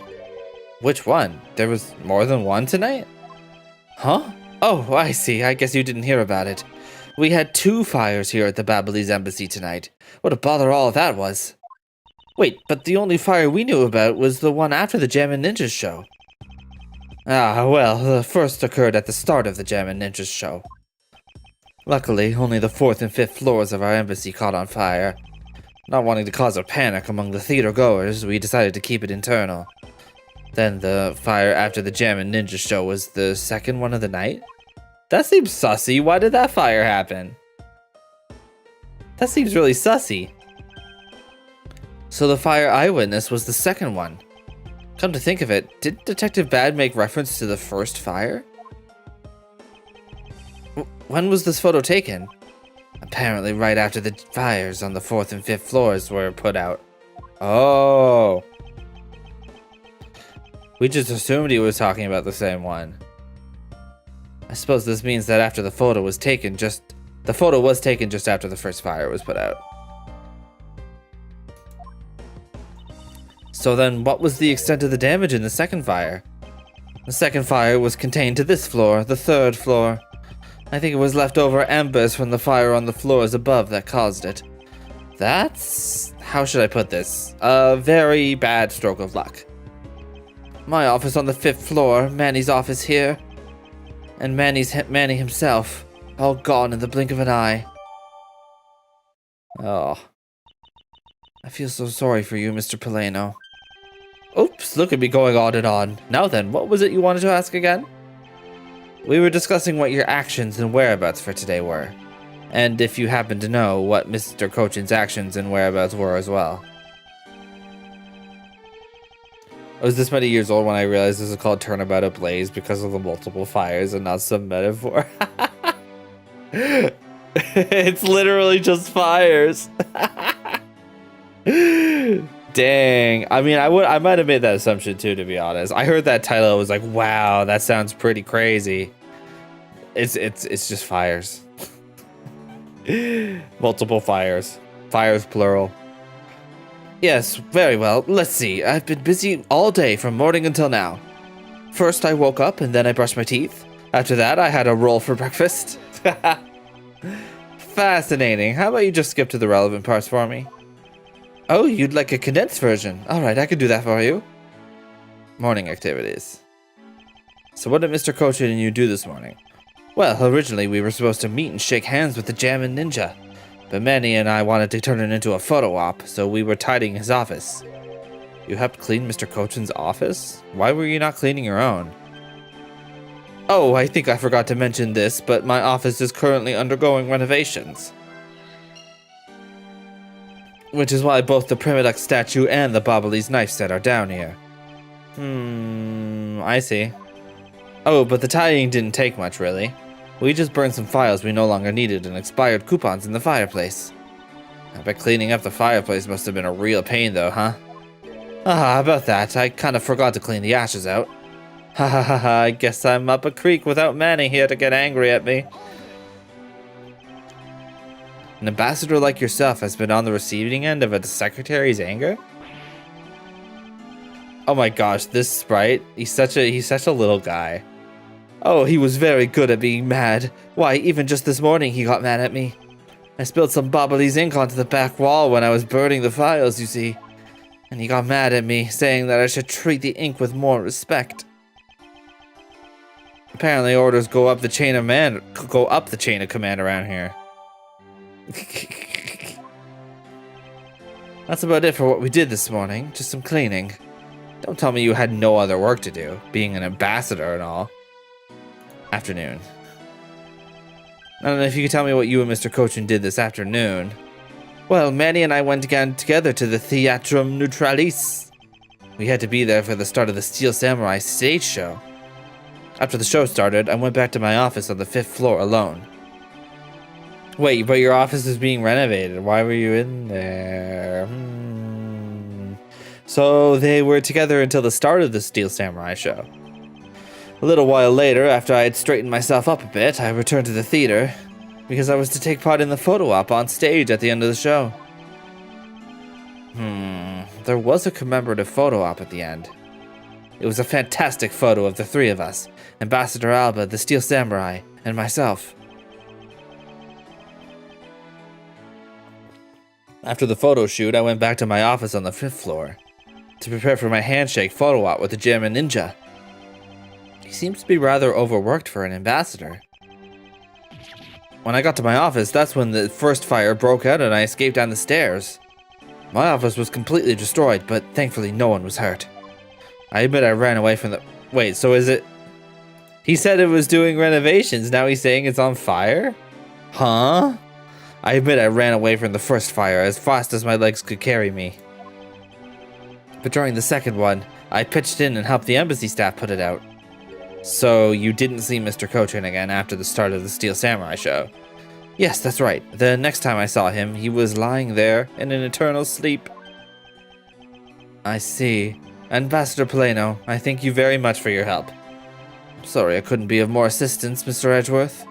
Which one? There was more than one tonight? Huh? Oh, I see. I guess you didn't hear about it. We had 2 fires here at the Ablaze embassy tonight. What a bother all of that was. Wait, but the only fire we knew about was the one after the Jam and Ninjas show. Ah, well, the first occurred at the start of the Jam and Ninjas show. Luckily, only the 4th and 5th floors of our embassy caught on fire. Not wanting to cause a panic among the theater goers, we decided to keep it internal. Then the fire after the Jam and Ninja show was the second one of the night? That seems sussy. Why did that fire happen? That seems really sussy. So the fire I witnessed was the second one. Come to think of it, did Detective Bad make reference to the first fire? When was this photo taken? Apparently right after the fires on the 4th and 5th floors were put out. Oh. We just assumed he was talking about the same one. I suppose this means that after the photo was taken just after the first fire was put out. So then what was the extent of the damage in the second fire? The second fire was contained to this floor, the 3rd floor. I think it was leftover embers from the fire on the floors above that caused it. That's... how should I put this? A very bad stroke of luck. My office on the 5th floor, Manny's office here, and Manny himself, all gone in the blink of an eye. Oh. I feel so sorry for you, Mr. Polano. Oops, look at me going on and on. Now then, what was it you wanted to ask again? We were discussing what your actions and whereabouts for today were, and if you happen to know what Mr. Cochin's actions and whereabouts were as well. I was this many years old when I realized this was called Turnabout Ablaze because of the multiple fires and not some metaphor. It's literally just fires. Dang. I mean, I might have made that assumption too, to be honest. I heard that title, I was like, wow, that sounds pretty crazy. It's just fires. Multiple fires. Fires plural. Yes, very well. Let's see. I've been busy all day from morning until now. First I woke up and then I brushed my teeth. After that I had a roll for breakfast. Fascinating. How about you just skip to the relevant parts for me? Oh, you'd like a condensed version. Alright, I can do that for you. Morning activities. So what did Mr. Cochin and you do this morning? Well, originally we were supposed to meet and shake hands with the Jammin' Ninja. But Manny and I wanted to turn it into a photo op, so we were tidying his office. You helped clean Mr. Cochin's office? Why were you not cleaning your own? Oh, I think I forgot to mention this, but my office is currently undergoing renovations. Which is why both the Primaduck statue and the Bobbly's knife set are down here. I see. Oh, but the tidying didn't take much, really. We just burned some files we no longer needed and expired coupons in the fireplace. I bet cleaning up the fireplace must have been a real pain though, huh? Ah, about that, I kind of forgot to clean the ashes out. Ha ha ha ha, I guess I'm up a creek without Manny here to get angry at me. An ambassador like yourself has been on the receiving end of a secretary's anger? Oh my gosh, this sprite, he's such a little guy. Oh, he was very good at being mad. Why, even just this morning he got mad at me. I spilled some Ablaze ink onto the back wall when I was burning the files, you see. And he got mad at me, saying that I should treat the ink with more respect. Apparently orders go up the chain of command around here. That's about it for what we did this morning, just some cleaning. Don't tell me you had no other work to do, being an ambassador and all. Afternoon. I don't know if you could tell me what you and Mr. Cochin did this afternoon. Well, Manny and I went again together to the Theatrum Neutralis. We had to be there for the start of the Steel Samurai stage show. After the show started, I went back to my office on the 5th floor alone. Wait, but your office is being renovated. Why were you in there? So they were together until the start of the Steel Samurai show. A little while later, after I had straightened myself up a bit, I returned to the theater because I was to take part in the photo op on stage at the end of the show. There was a commemorative photo op at the end. It was a fantastic photo of the three of us, Ambassador Alba, the Steel Samurai, and myself. After the photo shoot, I went back to my office on the 5th floor to prepare for my handshake photo op with the German ninja. He seems to be rather overworked for an ambassador. When I got to my office, that's when the first fire broke out and I escaped down the stairs. My office was completely destroyed, but thankfully no one was hurt. I admit I ran away from the... Wait, so is it... He said it was doing renovations, now he's saying it's on fire? Huh? I admit I ran away from the first fire as fast as my legs could carry me. But during the second one, I pitched in and helped the embassy staff put it out. So you didn't see Mr. Cochin again after the start of the Steel Samurai show? Yes, that's right. The next time I saw him, he was lying there in an eternal sleep. I see. Ambassador Polano, I thank you very much for your help. Sorry I couldn't be of more assistance, Mr. Edgeworth.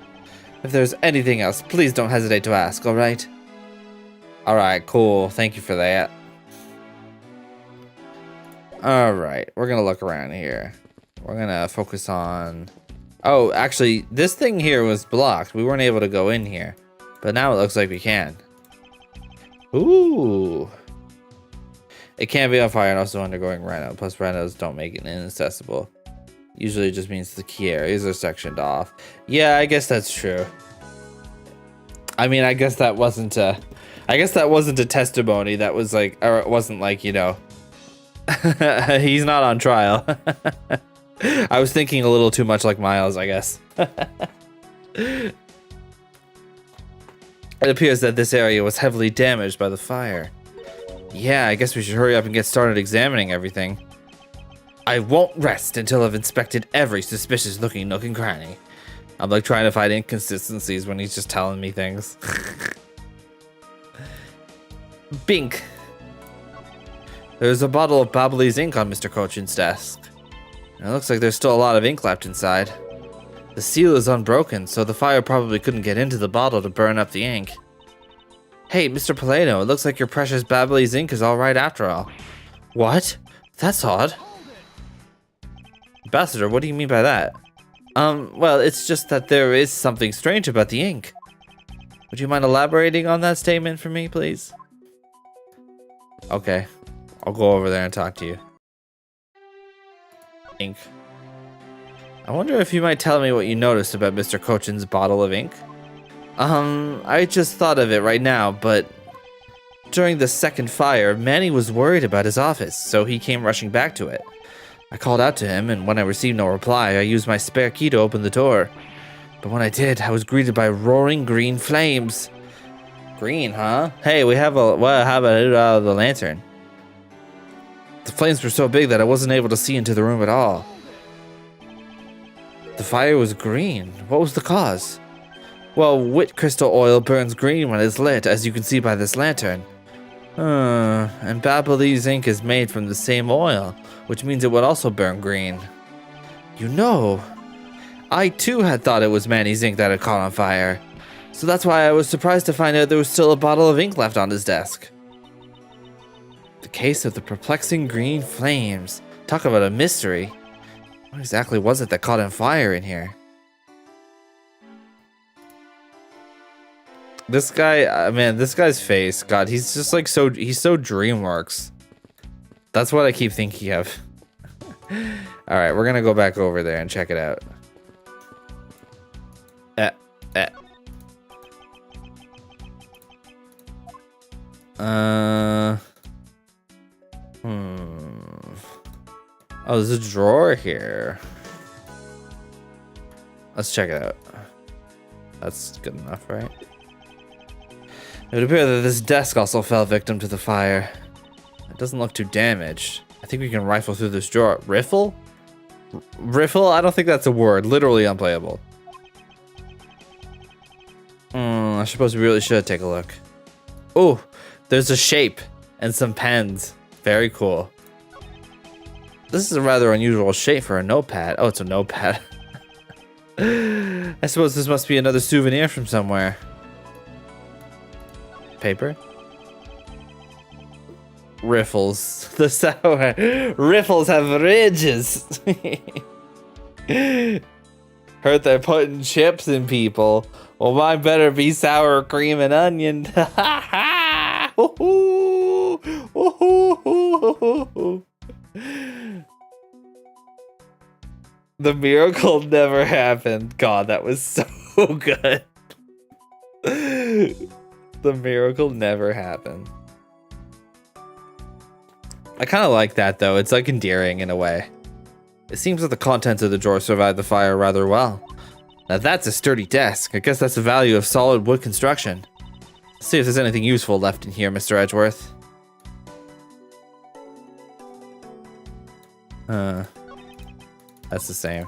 If there's anything else, please don't hesitate to ask, alright? Alright, cool. Thank you for that. Alright, we're gonna look around here. We're gonna focus on... Oh, actually, this thing here was blocked. We weren't able to go in here. But now it looks like we can. Ooh. It can be on fire and also undergoing reno. Plus, renos don't make it inaccessible. Usually it just means the key areas are sectioned off. Yeah, I guess that's true. I mean, I guess that wasn't a testimony. That was like, or it wasn't like, you know, he's not on trial. I was thinking a little too much like Miles, I guess. It appears that this area was heavily damaged by the fire. Yeah, I guess we should hurry up and get started examining everything. I won't rest until I've inspected every suspicious looking nook and cranny. I'm like trying to find inconsistencies when he's just telling me things. Bink. There's a bottle of Ablaze ink on Mr. Cochin's desk. It looks like there's still a lot of ink left inside. The seal is unbroken, so the fire probably couldn't get into the bottle to burn up the ink. Hey, Mr. Polano, it looks like your precious Ablaze ink is alright after all. What? That's odd. Ambassador, what do you mean by that? Well, it's just that there is something strange about the ink. Would you mind elaborating on that statement for me, please? Okay. I'll go over there and talk to you. Ink. I wonder if you might tell me what you noticed about Mr. Cochin's bottle of ink? I just thought of it right now, but during the second fire, Manny was worried about his office, so he came rushing back to it. I called out to him, and when I received no reply, I used my spare key to open the door. But when I did, I was greeted by roaring green flames. Green, huh? Hey, we have a... Well, how about the lantern? The flames were so big that I wasn't able to see into the room at all. The fire was green. What was the cause? Well, wit crystal oil burns green when it's lit, as you can see by this lantern. And Ablaze ink is made from the same oil, which means it would also burn green. You know, I too had thought it was Manny's ink that had caught on fire. So that's why I was surprised to find out there was still a bottle of ink left on his desk. The case of the perplexing green flames. Talk about a mystery. What exactly was it that caught on fire in here? This guy, man, this guy's face. God, he's just like he's so DreamWorks. That's what I keep thinking of. All right, we're gonna go back over there and check it out. Oh, there's a drawer here. Let's check it out. That's good enough, right? It would appear that this desk also fell victim to the fire. It doesn't look too damaged. I think we can rifle through this drawer. Riffle? Riffle? I don't think that's a word. Literally unplayable. I suppose we really should take a look. Oh, there's a shape and some pens. Very cool. This is a rather unusual shape for a notepad. Oh, it's a notepad. I suppose this must be another souvenir from somewhere. Paper? Riffles. The sour. Riffles have ridges. Heard they're putting chips in people. Well, mine better be sour cream and onion. The miracle never happened. God, that was so good. The miracle never happened. I kind of like that, though. It's like endearing in a way. It seems that the contents of the drawer survived the fire rather well. Now that's a sturdy desk. I guess that's the value of solid wood construction. Let's see if there's anything useful left in here, Mr. Edgeworth. That's the same.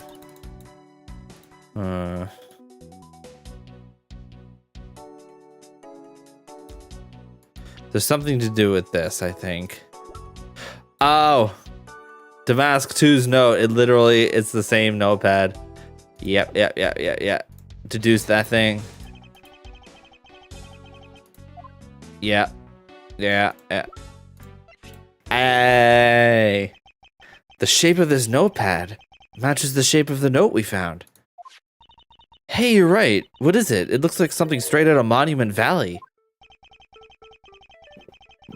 There's something to do with this, I think. Oh! Damask 2's note. It's the same notepad. Yep. Deduce that thing. Yeah. Hey! The shape of this notepad matches the shape of the note we found. Hey, you're right. What is it? It looks like something straight out of Monument Valley.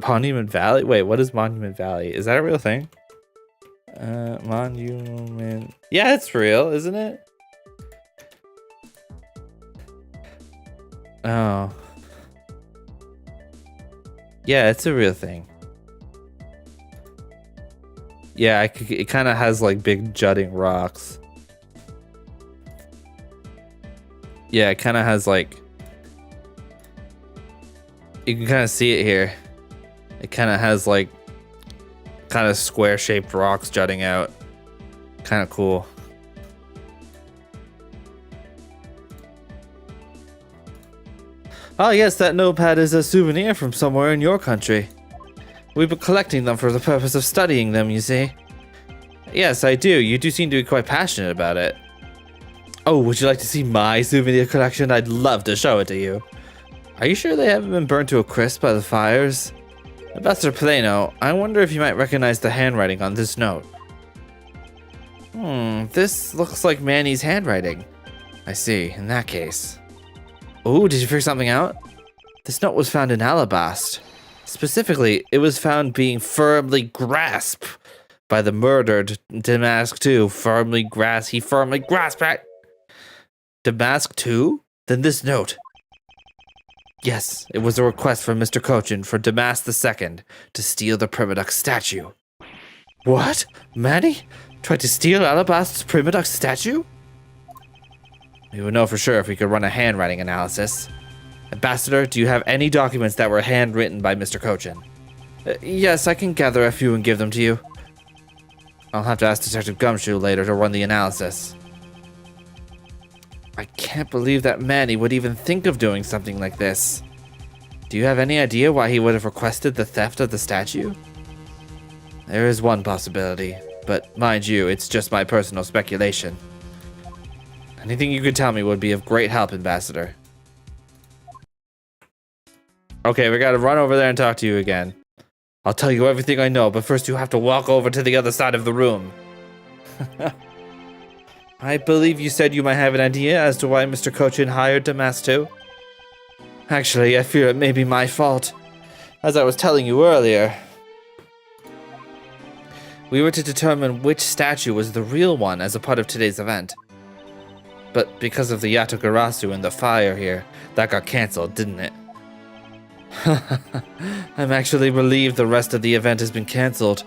Monument Valley? Wait, what is Monument Valley? Is that a real thing? Monument... Yeah, it's real, isn't it? Oh. Yeah, it's a real thing. Yeah, it kind of has like big jutting rocks. Yeah, it kind of has like... You can kind of see it here. It kind of has like kind of square shaped rocks jutting out. Kind of cool. Oh yes, that notepad is a souvenir from somewhere in your country. We've been collecting them for the purpose of studying them, you see. Yes, I do. You do seem to be quite passionate about it. Oh, would you like to see my souvenir collection? I'd love to show it to you. Are you sure they haven't been burnt to a crisp by the fires? Ambassador Plano, I wonder if you might recognize the handwriting on this note. This looks like Manny's handwriting. I see, in that case. Oh, did you figure something out? This note was found in Alabast. Specifically, it was found being firmly grasped by the murdered Damask 2. He firmly grasped at Damask 2? Then this note. Yes, it was a request from Mr. Cochin for Damask II to steal the Primadux statue. What? Manny? Tried to steal Alabast's Primadux statue? We would know for sure if we could run a handwriting analysis. Ambassador, do you have any documents that were handwritten by Mr. Cochin? Yes, I can gather a few and give them to you. I'll have to ask Detective Gumshoe later to run the analysis. I can't believe that Manny would even think of doing something like this. Do you have any idea why he would have requested the theft of the statue? There is one possibility, but mind you, it's just my personal speculation. Anything you could tell me would be of great help, Ambassador. Okay, we gotta run over there and talk to you again. I'll tell you everything I know, but first you have to walk over to the other side of the room. I believe you said you might have an idea as to why Mr. Cochin hired Damask 2. Actually, I fear it may be my fault. As I was telling you earlier, we were to determine which statue was the real one as a part of today's event. But because of the Yatagarasu and the fire here, that got cancelled, didn't it? I'm actually relieved the rest of the event has been cancelled.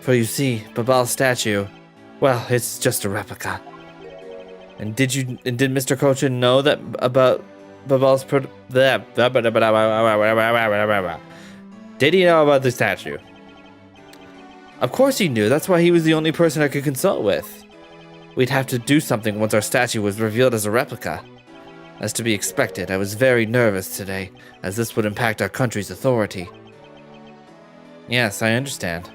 For you see, Babal's statue, well, it's just a replica. And did Mr. Kochin know that about Babal's Did he know about the statue? Of course he knew, that's why he was the only person I could consult with. We'd have to do something once our statue was revealed as a replica. As to be expected, I was very nervous today, as this would impact our country's authority. Yes, I understand.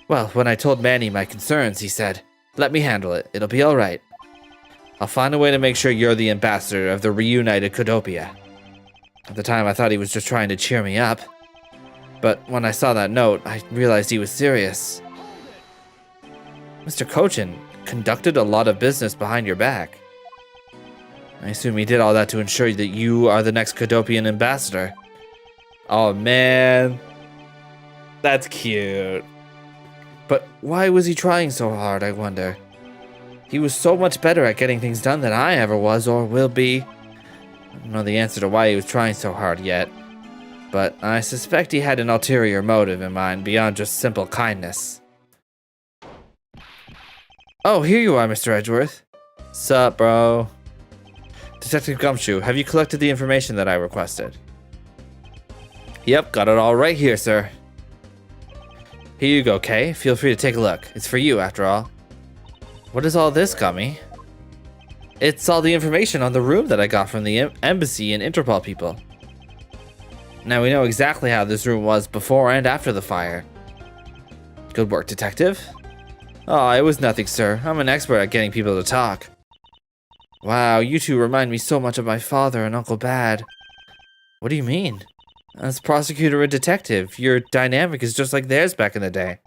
Well, when I told Manny my concerns, he said, "Let me handle it, it'll be alright. I'll find a way to make sure you're the ambassador of the reunited Kodopia." At the time, I thought he was just trying to cheer me up. But when I saw that note, I realized he was serious. Mr. Kochin conducted a lot of business behind your back. I assume he did all that to ensure that you are the next Kodopian ambassador. Oh man, that's cute. But why was he trying so hard, I wonder? He was so much better at getting things done than I ever was or will be. I don't know the answer to why he was trying so hard yet, but I suspect he had an ulterior motive in mind beyond just simple kindness. Oh, here you are, Mr. Edgeworth. Sup, bro? Detective Gumshoe, have you collected the information that I requested? Yep, got it all right here, sir. Here you go, Kay. Feel free to take a look. It's for you, after all. What is all this, Gummy? It's all the information on the room that I got from the embassy and Interpol people. Now we know exactly how this room was before and after the fire. Good work, Detective. Oh, it was nothing, sir. I'm an expert at getting people to talk. Wow, you two remind me so much of my father and Uncle Bad. What do you mean? As prosecutor and detective, your dynamic is just like theirs back in the day.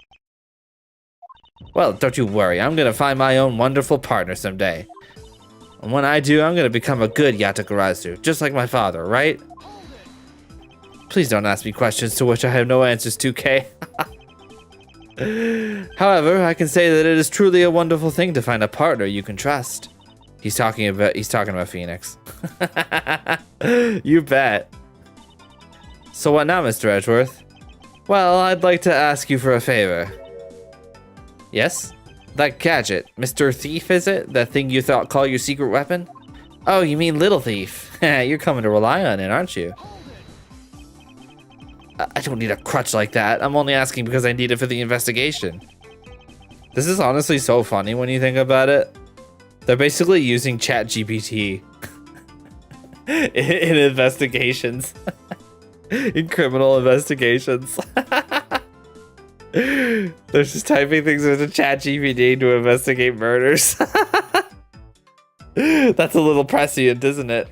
Well, don't you worry. I'm gonna find my own wonderful partner someday. And when I do, I'm gonna become a good Yatagarasu, just like my father, right? Please don't ask me questions to which I have no answers to, Kay. However, I can say that it is truly a wonderful thing to find a partner you can trust. He's talking about Phoenix. You bet. So what now, Mr. Edgeworth? Well, I'd like to ask you for a favor. Yes? That gadget, Mr. Thief, is it? That thing you thought call your secret weapon? Oh, you mean Little Thief. You're coming to rely on it, aren't you? I don't need a crutch like that. I'm only asking because I need it for the investigation. This is honestly so funny when you think about it. They're basically using ChatGPT in investigations. In criminal investigations. They're just typing things into ChatGPT to investigate murders. That's a little prescient, isn't it?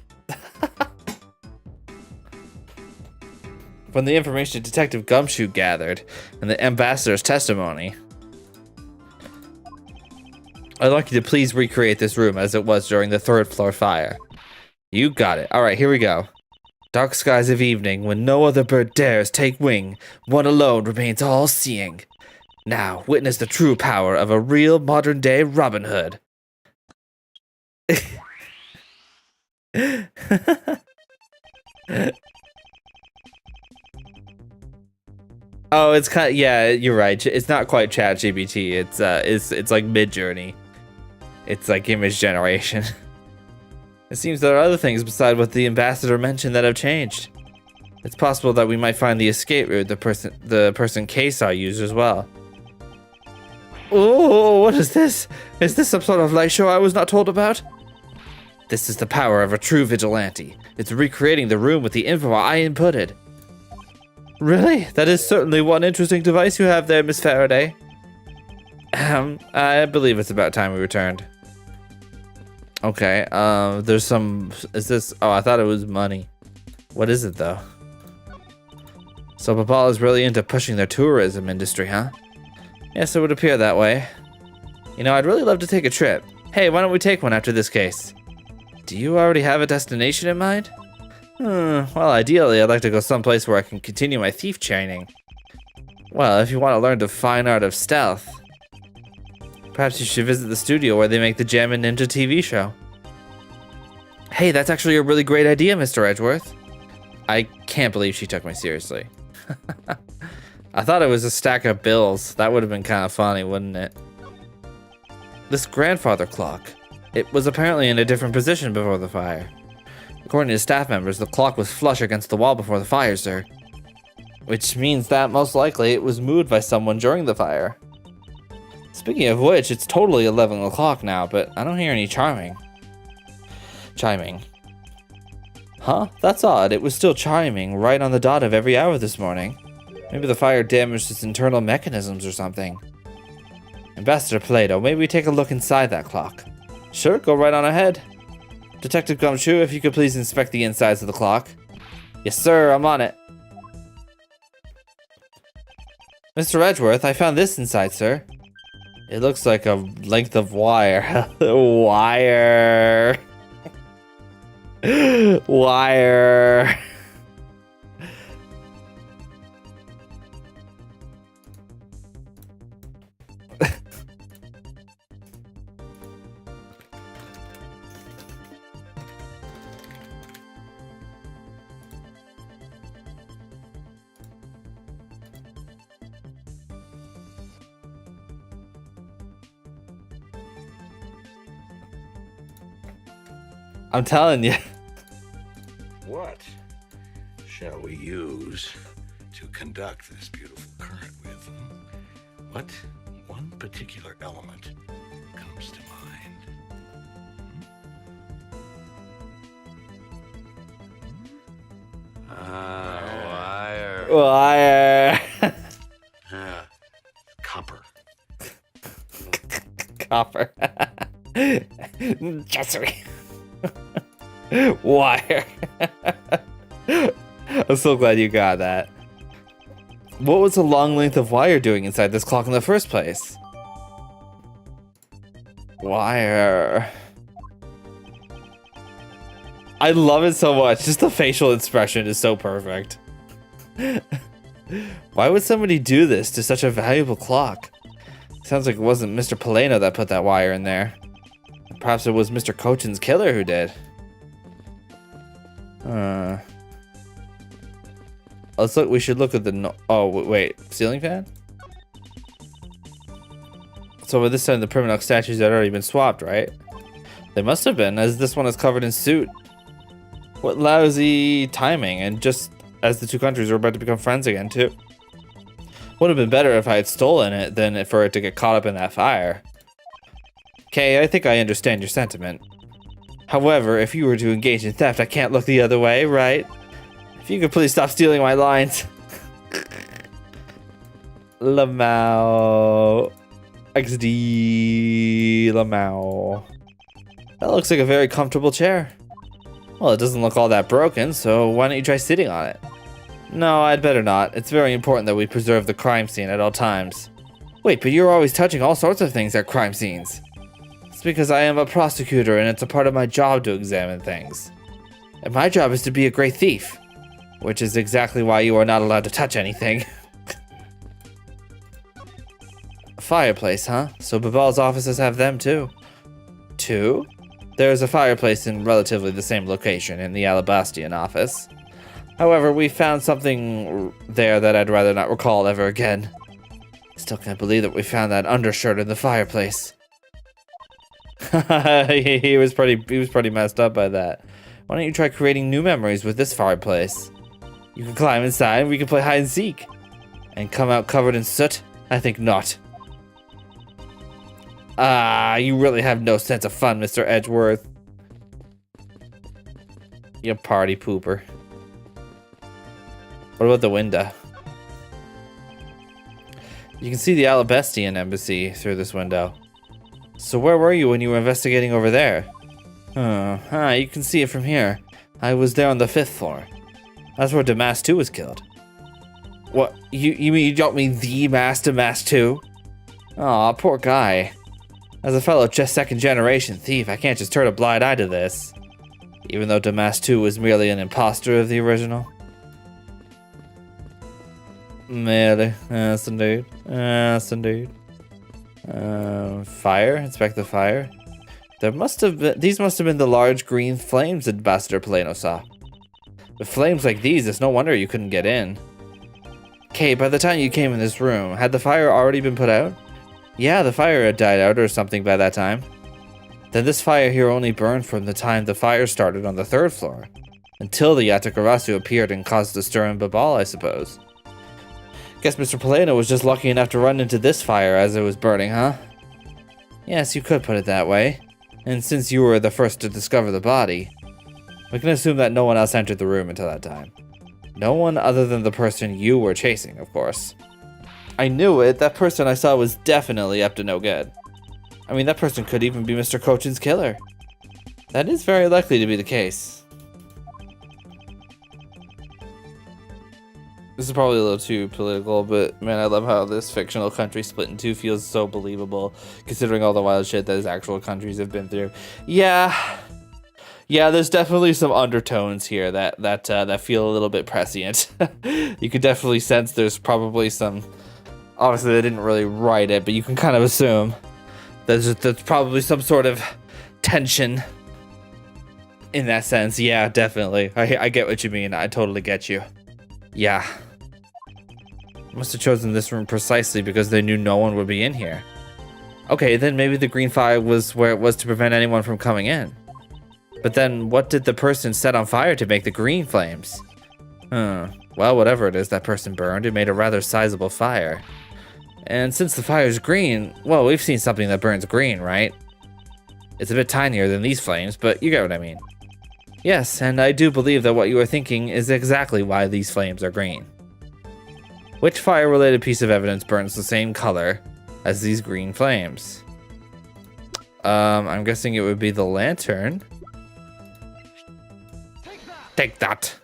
When the information Detective Gumshoe gathered and the ambassador's testimony, I'd like you to please recreate this room as it was during the third floor fire. You got it. Alright, here we go. Dark skies of evening, when no other bird dares take wing, one alone remains all-seeing. Now, witness the true power of a real modern-day Robin Hood. Oh, it's kind of, yeah, you're right. It's not quite ChatGPT. It's like Mid-Journey. It's like image generation. It seems there are other things beside what the ambassador mentioned that have changed. It's possible that we might find the escape route the person K saw use as well. Oh, what is this? Is this some sort of light show I was not told about? This is the power of a true vigilante. It's recreating the room with the info I inputted. Really? That is certainly one interesting device you have there, Miss Faraday. I believe it's about time we returned. Okay, there's some, is this, oh, I thought it was money. What is it, though? So Babal is really into pushing their tourism industry, huh? Yes, it would appear that way. You know, I'd really love to take a trip. Hey, why don't we take one after this case? Do you already have a destination in mind? Well, ideally, I'd like to go someplace where I can continue my thief training. Well, if you want to learn the fine art of stealth, perhaps you should visit the studio where they make the Gem and Ninja TV show. Hey, that's actually a really great idea, Mr. Edgeworth. I can't believe she took me seriously. I thought it was a stack of bills. That would have been kind of funny, wouldn't it? This grandfather clock. It was apparently in a different position before the fire. According to staff members, the clock was flush against the wall before the fire, sir. Which means that most likely it was moved by someone during the fire. Speaking of which, it's totally 11 o'clock now, but I don't hear any chiming. Huh? That's odd. It was still chiming right on the dot of every hour this morning. Maybe the fire damaged its internal mechanisms or something. Ambassador Plato, maybe we take a look inside that clock. Sure, go right on ahead. Detective Gumshoe, if you could please inspect the insides of the clock. Yes, sir, I'm on it. Mr. Edgeworth, I found this inside, sir. It looks like a length of wire. Wire. Wire. I'm telling you. What shall we use to conduct this beautiful current with? What one particular element comes to mind? Wire. Wire. Copper. Copper. Jesse. Wire. I'm so glad you got that. What was the long length of wire doing inside this clock in the first place? Wire. I love it so much. Just the facial expression is so perfect. Why would somebody do this to such a valuable clock? Sounds like it wasn't Mr. Polano that put that wire in there. Perhaps it was Mr. Cochin's killer who did. Let's look. We should look at the. Oh wait, ceiling fan. So by this time, the Priminox statues had already been swapped, right? They must have been, as this one is covered in soot. What lousy timing! And just as the two countries were about to become friends again, too. Would have been better if I had stolen it than for it to get caught up in that fire. Okay, I think I understand your sentiment. However, if you were to engage in theft, I can't look the other way, right? If you could please stop stealing my lines. Lamau. XD. Lamau. That looks like a very comfortable chair. Well, it doesn't look all that broken, so why don't you try sitting on it? No, I'd better not. It's very important that we preserve the crime scene at all times. Wait, but you're always touching all sorts of things at crime scenes. It's because I am a prosecutor and it's a part of my job to examine things. And my job is to be a great thief. Which is exactly why you are not allowed to touch anything. A fireplace, huh? So Babal's offices have them too. Two? There is a fireplace in relatively the same location in the Alabastian office. However, we found something there that I'd rather not recall ever again. Still can't believe that we found that undershirt in the fireplace. he was pretty messed up by that. Why don't you try creating new memories with this fireplace? You can climb inside and we can play hide and seek. And come out covered in soot? I think not. Ah, you really have no sense of fun, Mr. Edgeworth. You party pooper. What about the window? You can see the Alabastian embassy through this window. So where were you when you were investigating over there? You can see it from here. I was there on the 5th floor. That's where Damas 2 was killed. What? You mean you don't mean the Damas 2? Aw, poor guy. As a fellow just second generation thief, I can't just turn a blind eye to this. even though Damask 2 was merely an imposter of the original. Merely. Yes, indeed. Yes, indeed. Fire? Inspect the fire. These must have been the large green flames Ambassador Paleno saw. With flames like these, it's no wonder you couldn't get in. Kay, by the time you came in this room, had the fire already been put out? Yeah, the fire had died out or something by that time. Then this fire here only burned from the time the fire started on the 3rd floor, until the Yatakarasu appeared and caused a stir in Babal, I suppose. Guess Mr. Paleno was just lucky enough to run into this fire as it was burning, huh? Yes, you could put it that way. And since you were the first to discover the body, we can assume that no one else entered the room until that time. No one other than the person you were chasing, of course. I knew it. That person I saw was definitely up to no good. I mean, that person could even be Mr. Cochin's killer. That is very likely to be the case. This is probably a little too political, but man, I love how this fictional country split in two feels so believable, considering all the wild shit that his actual countries have been through. Yeah, there's definitely some undertones here that feel a little bit prescient. You could definitely sense there's probably some. Obviously, they didn't really write it, but you can kind of assume there's probably some sort of tension in that sense. Yeah, definitely. I get what you mean. I totally get you. Yeah. Must have chosen this room precisely because they knew no one would be in here. Okay, then maybe the green fire was where it was to prevent anyone from coming in. But then what did the person set on fire to make the green flames? Well, whatever it is that person burned, it made a rather sizable fire. And since the fire's green, well, we've seen something that burns green, right? It's a bit tinier than these flames, but you get what I mean. Yes, and I do believe that what you are thinking is exactly why these flames are green. Which fire-related piece of evidence burns the same color as these green flames? I'm guessing it would be the lantern. Take that!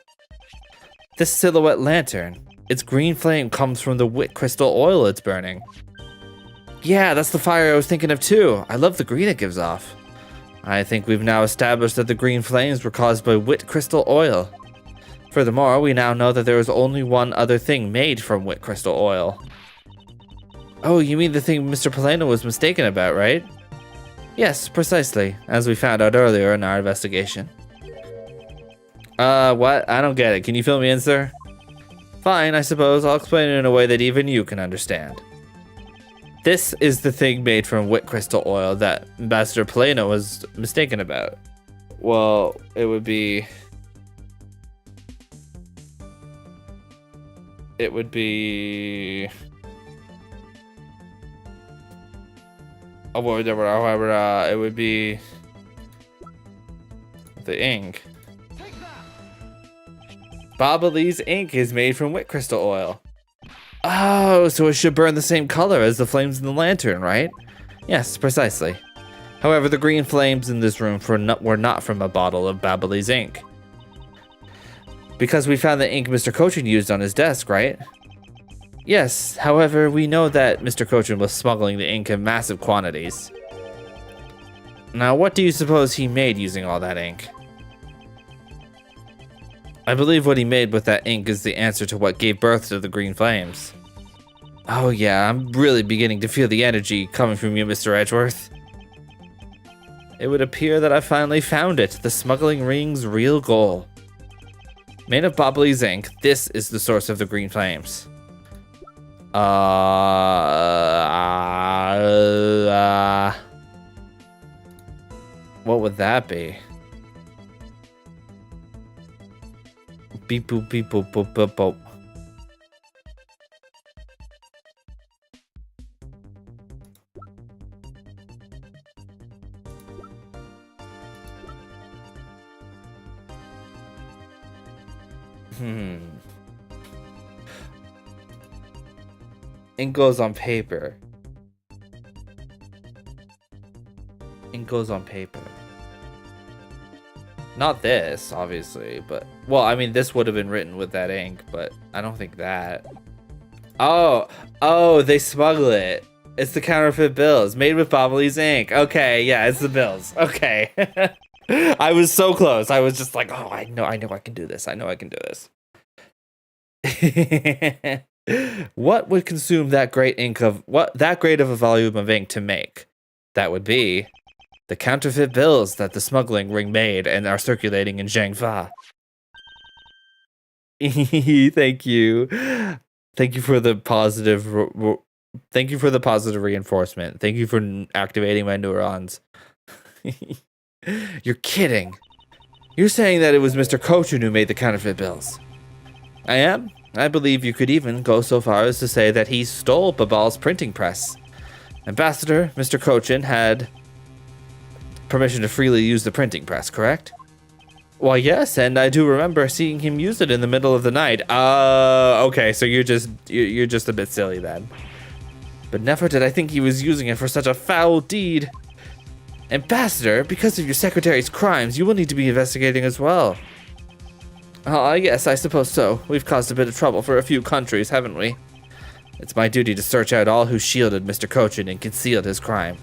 This silhouette lantern. Its green flame comes from the wit crystal oil it's burning. Yeah, that's the fire I was thinking of too. I love the green it gives off. I think we've now established that the green flames were caused by wit crystal oil. Furthermore, we now know that there is only one other thing made from wit crystal oil. Oh, you mean the thing Mr. Paleno was mistaken about, right? Yes, precisely, as we found out earlier in our investigation. What? I don't get it. Can you fill me in, sir? Fine, I suppose. I'll explain it in a way that even you can understand. This is the thing made from wit crystal oil that Ambassador Paleno was mistaken about. Well, it would be... It would be... it would be... the ink. Ablaze ink is made from wit crystal oil. Oh, so it should burn the same color as the flames in the lantern, right? Yes, precisely. However, the green flames in this room were not from a bottle of Ablaze ink. Because we found the ink Mr. Cochin used on his desk, right? Yes, however, we know that Mr. Cochin was smuggling the ink in massive quantities. Now, what do you suppose he made using all that ink? I believe what he made with that ink is the answer to what gave birth to the green flames. Oh yeah, I'm really beginning to feel the energy coming from you, Mr. Edgeworth. It would appear that I finally found it, the smuggling ring's real goal. Made of Ablaze ink, this is the source of the green flames. What would that be? Beep boop beep boop boop boop boop. Ink goes on paper. Ink goes on paper. Not this, obviously, but... Well, I mean, this would have been written with that ink, but I don't think that. Oh, they smuggle it. It's the counterfeit bills, made with Ablaze ink. Okay, yeah, it's the bills. Okay. I was so close. I was just like, oh, I know I can do this. I know I can do this. What would consume that great of a volume of ink to make? That would be the counterfeit bills that the smuggling ring made and are circulating in Zhangfa. Thank you. Thank you for the positive. Thank you for the positive reinforcement. Thank you for activating my neurons. You're kidding. You're saying that it was Mr. Kochin who made the counterfeit bills. I am. I believe you could even go so far as to say that he stole Babal's printing press. Ambassador, Mr. Kochin had permission to freely use the printing press, correct? Well, yes, and I do remember seeing him use it in the middle of the night. Okay, so you're just a bit silly then. But never did I think he was using it for such a foul deed. Ambassador, because of your secretary's crimes, you will need to be investigating as well. Yes, I suppose so. We've caused a bit of trouble for a few countries, haven't we? It's my duty to search out all who shielded Mr. Kochin and concealed his crime.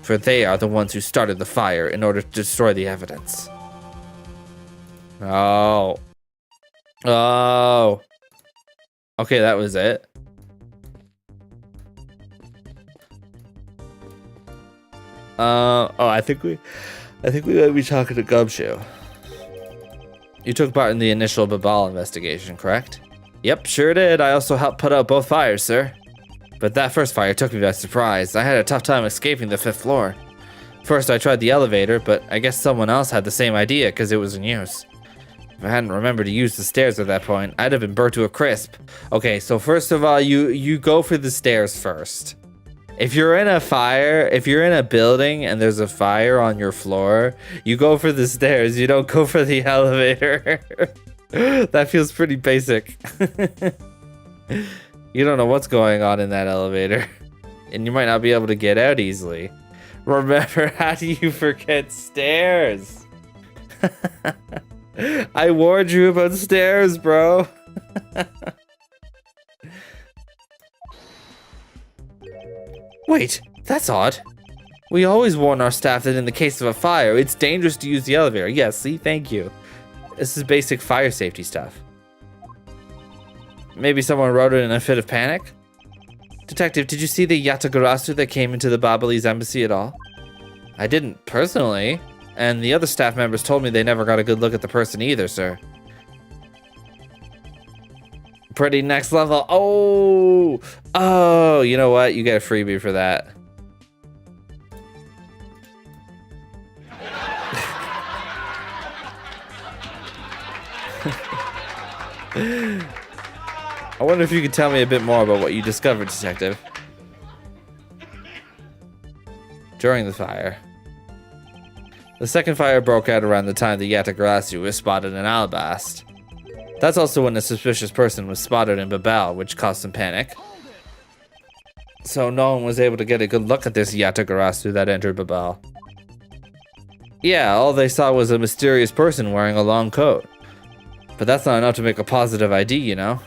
For they are the ones who started the fire in order to destroy the evidence. Oh. Okay, that was it. I think we might be talking to Gumshoe. You took part in the initial Babal investigation, correct? Yep, sure did. I also helped put out both fires, sir. But that first fire took me by surprise. I had a tough time escaping the 5th floor. First, I tried the elevator, but I guess someone else had the same idea because it was in use. If I hadn't remembered to use the stairs at that point, I'd have been burnt to a crisp. Okay, so first of all, you go for the stairs first. If you're in a building and there's a fire on your floor, you go for the stairs, you don't go for the elevator. That feels pretty basic. You don't know what's going on in that elevator, and you might not be able to get out easily. Remember, how do you forget stairs? I warned you about stairs, bro. Wait, that's odd. We always warn our staff that in the case of a fire, it's dangerous to use the elevator. Yes, see, thank you. This is basic fire safety stuff. Maybe someone wrote it in a fit of panic? Detective, did you see the Yatagarasu that came into the Babalese embassy at all? I didn't, personally. And the other staff members told me they never got a good look at the person either, sir. Pretty next level. Oh, you know what? You get a freebie for that. I wonder if you could tell me a bit more about what you discovered, Detective. During the fire. The second fire broke out around the time the Yatagarasu was spotted in Alabast. That's also when a suspicious person was spotted in Babal, which caused some panic. So no one was able to get a good look at this Yatagarasu that entered Babal. Yeah, all they saw was a mysterious person wearing a long coat. But that's not enough to make a positive ID, you know?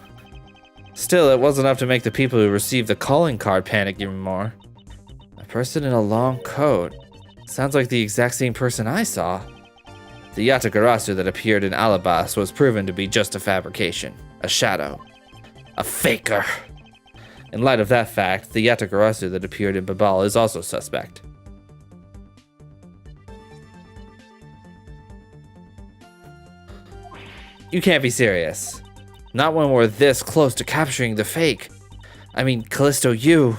Still, it was enough to make the people who received the calling card panic even more. A person in a long coat. Sounds like the exact same person I saw. The Yatagarasu that appeared in Alabas was proven to be just a fabrication, a shadow, a faker. In light of that fact, the Yatagarasu that appeared in Babal is also suspect. You can't be serious. Not when we're this close to capturing the fake. I mean, Callisto, you.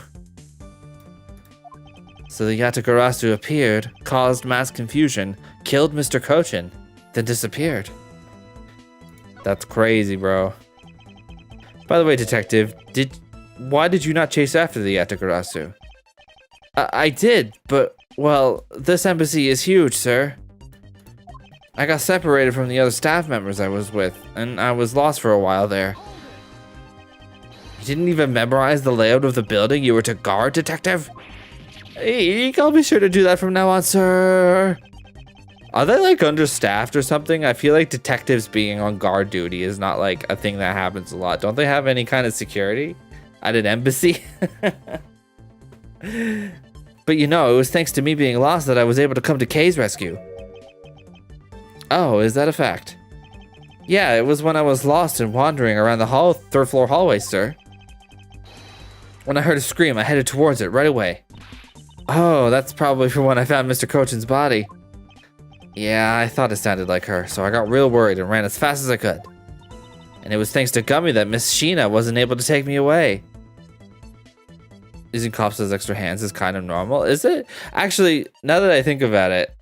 So the Yatagarasu appeared, caused mass confusion, killed Mr. Kochin, then disappeared. That's crazy, bro. By the way, Detective, why did you not chase after the Yatagarasu? I did, but, well, this embassy is huge, sir. I got separated from the other staff members I was with, and I was lost for a while there. You didn't even memorize the layout of the building you were to guard, Detective? Hey, I'll be sure to do that from now on, sir. Are they, like, understaffed or something? I feel like detectives being on guard duty is not, like, a thing that happens a lot. Don't they have any kind of security at an embassy? But, you know, it was thanks to me being lost that I was able to come to Kay's rescue. Oh, is that a fact? Yeah, it was when I was lost and wandering around the third floor hallway, sir. When I heard a scream, I headed towards it right away. Oh, that's probably for when I found Mr. Cochin's body. Yeah, I thought it sounded like her, so I got real worried and ran as fast as I could. And it was thanks to Gummy that Miss Sheena wasn't able to take me away. Using cops as extra hands is kind of normal, is it? Actually, now that I think about it,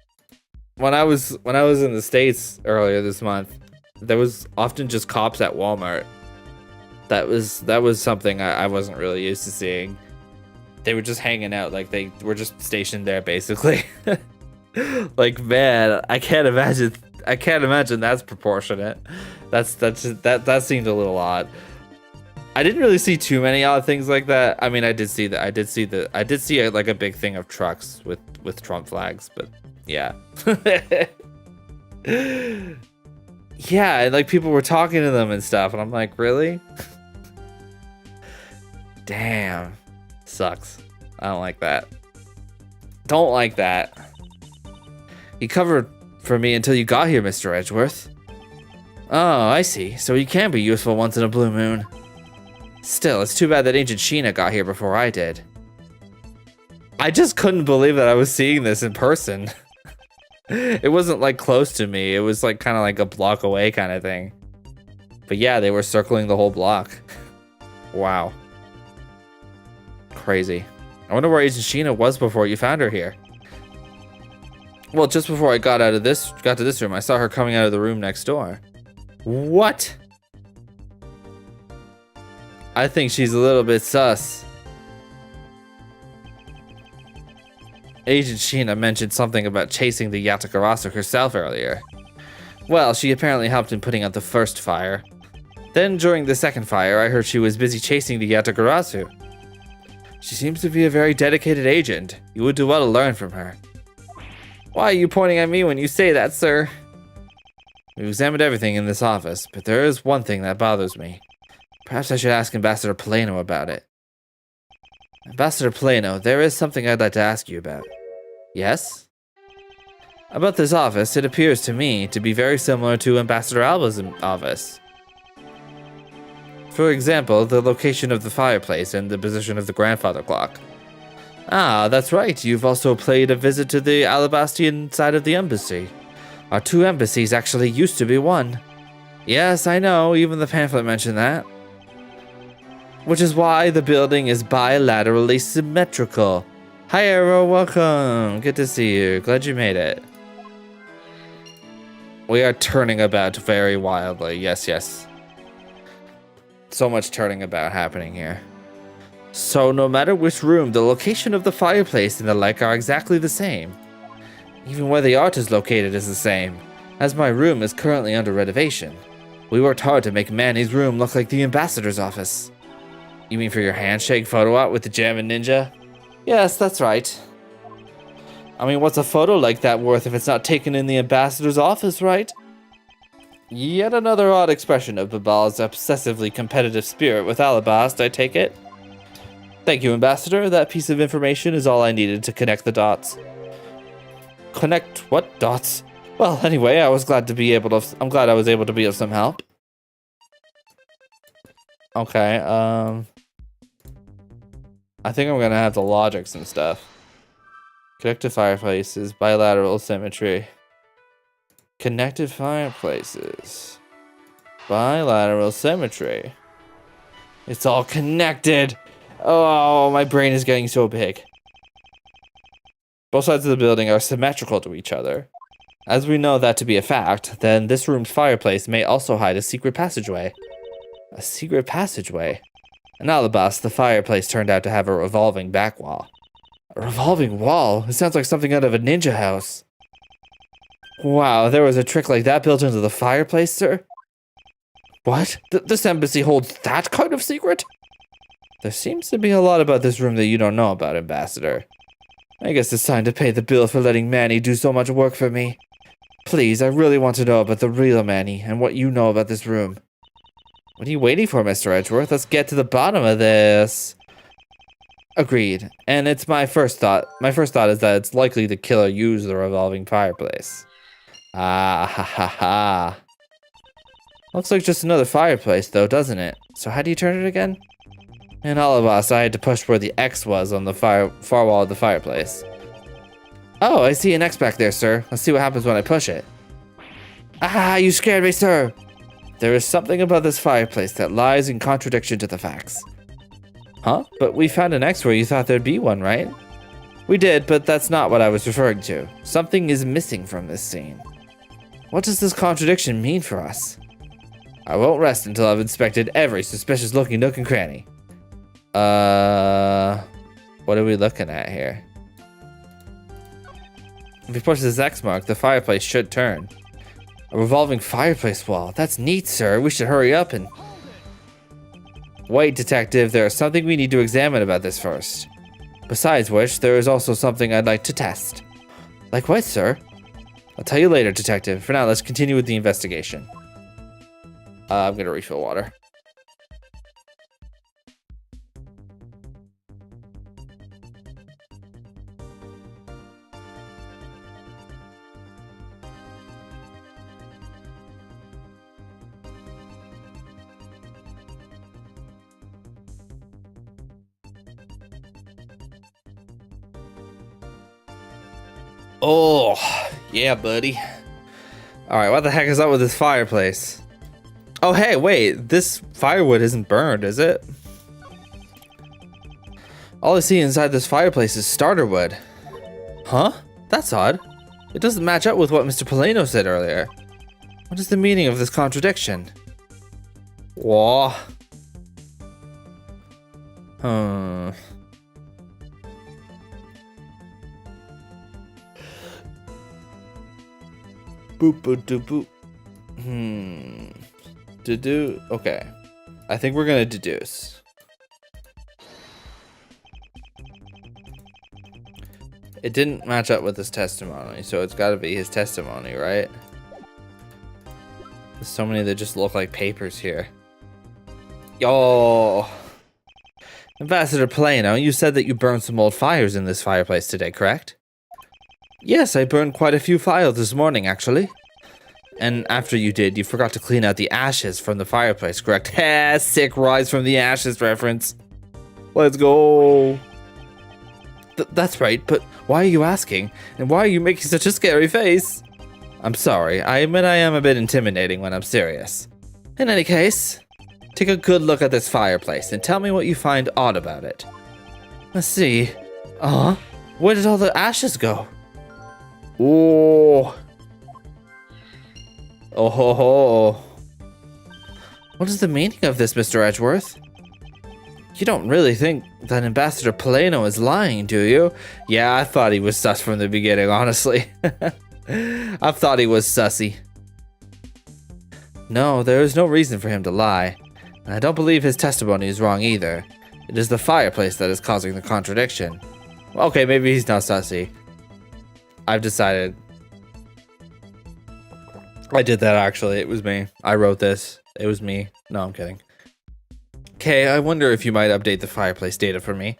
when I was in the States earlier this month, there was often just cops at Walmart. That was something I wasn't really used to seeing. They were just hanging out, like they were just stationed there basically. Like, man, I can't imagine that's proportionate. That seemed a little odd. I didn't really see too many odd things like that. I mean, I did see like a big thing of trucks with Trump flags, but yeah. Yeah, and like people were talking to them and stuff, and I'm like, really? Damn. Sucks. I don't like that. Don't like that. You covered for me until you got here, Mr. Edgeworth. Oh, I see. So you can be useful once in a blue moon. Still, it's too bad that Agent Sheena got here before I did. I just couldn't believe that I was seeing this in person. It wasn't like close to me. It was like kind of like a block away kind of thing. But yeah, they were circling the whole block. Wow. Crazy. I wonder where Agent Sheena was before you found her here. Well, just before I got to this room, I saw her coming out of the room next door. What? I think she's a little bit sus. Agent Sheena mentioned something about chasing the Yatagarasu herself earlier. Well, she apparently helped in putting out the first fire. Then during the second fire, I heard she was busy chasing the Yatagarasu. She seems to be a very dedicated agent. You would do well to learn from her. Why are you pointing at me when you say that, sir? We've examined everything in this office, but there is one thing that bothers me. Perhaps I should ask Ambassador Plano about it. Ambassador Plano, there is something I'd like to ask you about. Yes? About this office, it appears to me to be very similar to Ambassador Alba's office. For example, the location of the fireplace and the position of the grandfather clock. Ah, that's right. You've also paid a visit to the Alabastian side of the embassy. Our two embassies actually used to be one. Yes, I know. Even the pamphlet mentioned that. Which is why the building is bilaterally symmetrical. Hi, Arrow. Welcome. Good to see you. Glad you made it. We are turning about very wildly. Yes, yes. So much turning about happening here. So no matter which room, the location of the fireplace and the like are exactly the same. Even where the art is located is the same, as my room is currently under renovation. We worked hard to make Manny's room look like the ambassador's office. You mean for your handshake photo op with the Jammin' Ninja? Yes, that's right. I mean, what's a photo like that worth if it's not taken in the ambassador's office, right? Yet another odd expression of Babal's obsessively competitive spirit with Alabast, I take it. Thank you, Ambassador. That piece of information is all I needed to connect the dots. Connect what dots? Well, anyway, I'm glad I was able to be of some help. Okay, I think I'm gonna have the logics and stuff. Connected fireplaces, bilateral symmetry. Connected fireplaces. Bilateral symmetry. It's all connected! Oh, my brain is getting so big. Both sides of the building are symmetrical to each other. As we know that to be a fact, then this room's fireplace may also hide a secret passageway. A secret passageway? In Alabast, the fireplace turned out to have a revolving back wall. A revolving wall? It sounds like something out of a ninja house. Wow, there was a trick like that built into the fireplace, sir? What? This embassy holds that kind of secret? There seems to be a lot about this room that you don't know about, Ambassador. I guess it's time to pay the bill for letting Manny do so much work for me. Please, I really want to know about the real Manny and what you know about this room. What are you waiting for, Mr. Edgeworth? Let's get to the bottom of this. Agreed. And it's my first thought. My first thought is that it's likely the killer used the revolving fireplace. Ah, ha ha ha. Looks like just another fireplace, though, doesn't it? So how do you turn it again? In all of us, I had to push where the X was on the far wall of the fireplace. Oh, I see an X back there, sir. Let's see what happens when I push it. Ah, you scared me, sir. There is something about this fireplace that lies in contradiction to the facts. Huh? But we found an X where you thought there'd be one, right? We did, but that's not what I was referring to. Something is missing from this scene. What does this contradiction mean for us? I won't rest until I've inspected every suspicious-looking nook and cranny. What are we looking at here? If we push this X mark, the fireplace should turn. A revolving fireplace wall. That's neat, sir. We should hurry up and... Wait, detective. There is something we need to examine about this first. Besides which, there is also something I'd like to test. Like what, sir? I'll tell you later, detective. For now, let's continue with the investigation. I'm gonna refill water. Oh, yeah, buddy. Alright, what the heck is up with this fireplace? Oh, hey, wait. This firewood isn't burned, is it? All I see inside this fireplace is starter wood. Huh? That's odd. It doesn't match up with what Mr. Polano said earlier. What is the meaning of this contradiction? Whoa. Boop boop doop boop. Okay. I think we're gonna deduce. It didn't match up with his testimony, so it's gotta be his testimony, right? There's so many that just look like papers here. Yo! Ambassador Polano, you said that you burned some old fires in this fireplace today, correct? Yes, I burned quite a few files this morning, actually. And after you did, you forgot to clean out the ashes from the fireplace, correct? Ha! Sick rise from the ashes reference. Let's go! That's right, but why are you asking? And why are you making such a scary face? I'm sorry, I admit I am a bit intimidating when I'm serious. In any case, take a good look at this fireplace and tell me what you find odd about it. Let's see. Where did all the ashes go? Oh. Oh ho ho. What is the meaning of this, Mr. Edgeworth? You don't really think that Ambassador Polano is lying, do you? Yeah, I thought he was sus from the beginning, honestly. I thought he was sussy. No, there is no reason for him to lie. And I don't believe his testimony is wrong either. It is the fireplace that is causing the contradiction. Okay, maybe he's not sussy. I've decided. I did that actually. It was me. I wrote this. It was me. No, I'm kidding. Okay, I wonder if you might update the fireplace data for me.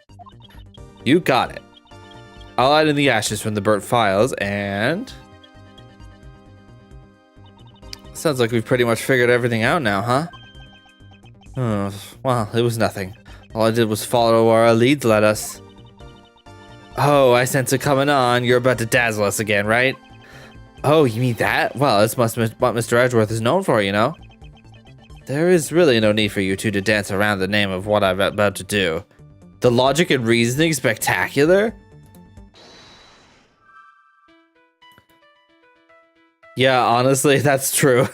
You got it. I'll add in the ashes from the burnt files and... Sounds like we've pretty much figured everything out now, huh? Well, it was nothing. All I did was follow where our leads led us. Oh, I sense it coming on. You're about to dazzle us again, right? Oh, you mean that? Well, this must be what Mr. Edgeworth is known for, you know? There is really no need for you two to dance around the name of what I'm about to do. The logic and reasoning spectacular? Yeah, honestly, that's true.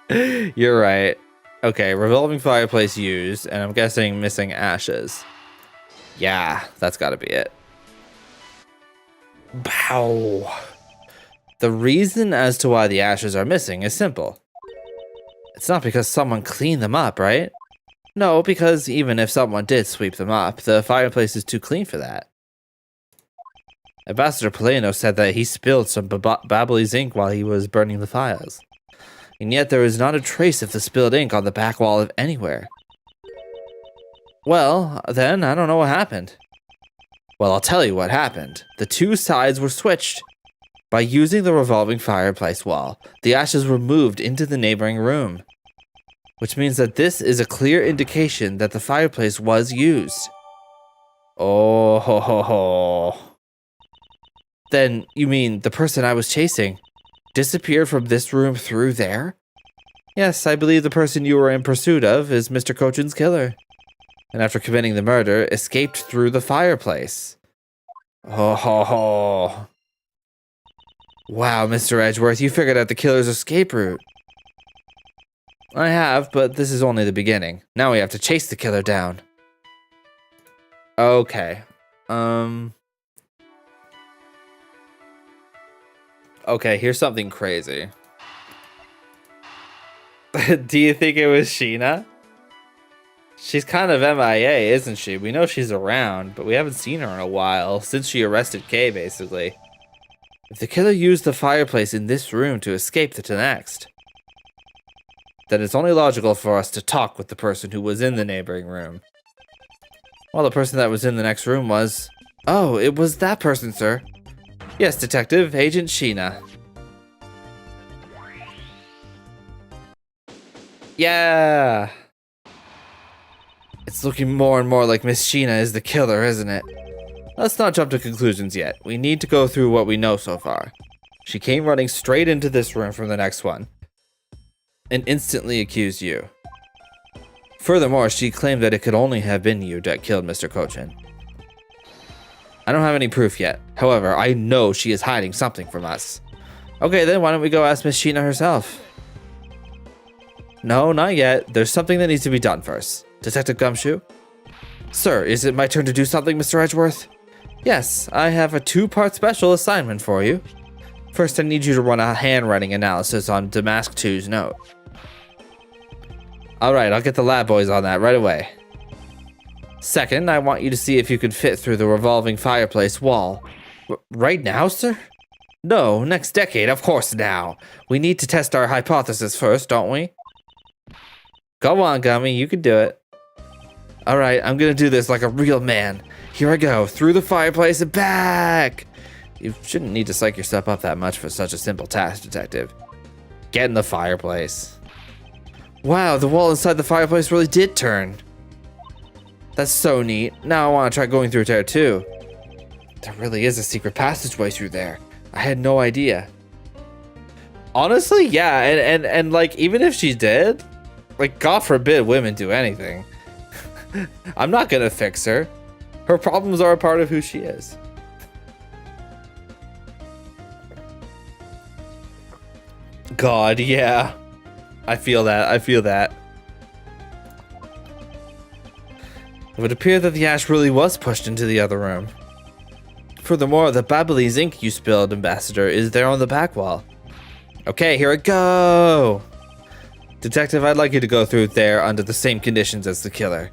You're right. Okay, revolving fireplace used, and I'm guessing missing ashes. Yeah, that's gotta be it. Bow. The reason as to why the ashes are missing is simple. It's not because someone cleaned them up, right? No, because even if someone did sweep them up, the fireplace is too clean for that. Ambassador Polano said that he spilled some Ablaze ink while he was burning the files. And yet there is not a trace of the spilled ink on the back wall of anywhere. Well, then, I don't know what happened. Well, I'll tell you what happened. The two sides were switched. By using the revolving fireplace wall, the ashes were moved into the neighboring room, which means that this is a clear indication that the fireplace was used. Oh ho ho ho. Then, you mean the person I was chasing disappeared from this room through there? Yes, I believe the person you were in pursuit of is Mr. Cochin's killer. And after committing the murder, escaped through the fireplace. Ho ho ho. Wow, Mr. Edgeworth, you figured out the killer's escape route. I have, but this is only the beginning. Now we have to chase the killer down. Okay. Okay, here's something crazy. Do you think it was Sheena? She's kind of MIA, isn't she? We know she's around, but we haven't seen her in a while, since she arrested Kay, basically. If the killer used the fireplace in this room to escape to the next, then it's only logical for us to talk with the person who was in the neighboring room. Well, the person that was in the next room was... Oh, it was that person, sir. Yes, Detective, Agent Sheena. Yeah! It's looking more and more like Miss Sheena is the killer, isn't it? Let's not jump to conclusions yet. We need to go through what we know so far. She came running straight into this room from the next one, and instantly accused you. Furthermore, she claimed that it could only have been you that killed Mr. Cochin. I don't have any proof yet. However, I know she is hiding something from us. Okay, then why don't we go ask Miss Sheena herself? No, not yet. There's something that needs to be done first. Detective Gumshoe? Sir, is it my turn to do something, Mr. Edgeworth? Yes, I have a two-part special assignment for you. First, I need you to run a handwriting analysis on Damask 2's note. Alright, I'll get the lab boys on that right away. Second, I want you to see if you can fit through the revolving fireplace wall. Right now, sir? No, next decade, of course now. We need to test our hypothesis first, don't we? Go on, Gummy, you can do it. Alright, I'm gonna do this like a real man. Here I go, through the fireplace and back! You shouldn't need to psych yourself up that much for such a simple task, Detective. Get in the fireplace. Wow, the wall inside the fireplace really did turn. That's so neat. Now I want to try going through there too. There really is a secret passageway through there. I had no idea. Honestly, yeah, and like, even if she did, like, God forbid women do anything. I'm not gonna fix her. Her problems are a part of who she is. God, yeah. I feel that. I feel that. It would appear that the ash really was pushed into the other room. Furthermore, the Ablaze ink you spilled, Ambassador, is there on the back wall. Okay, here I go! Detective, I'd like you to go through there under the same conditions as the killer.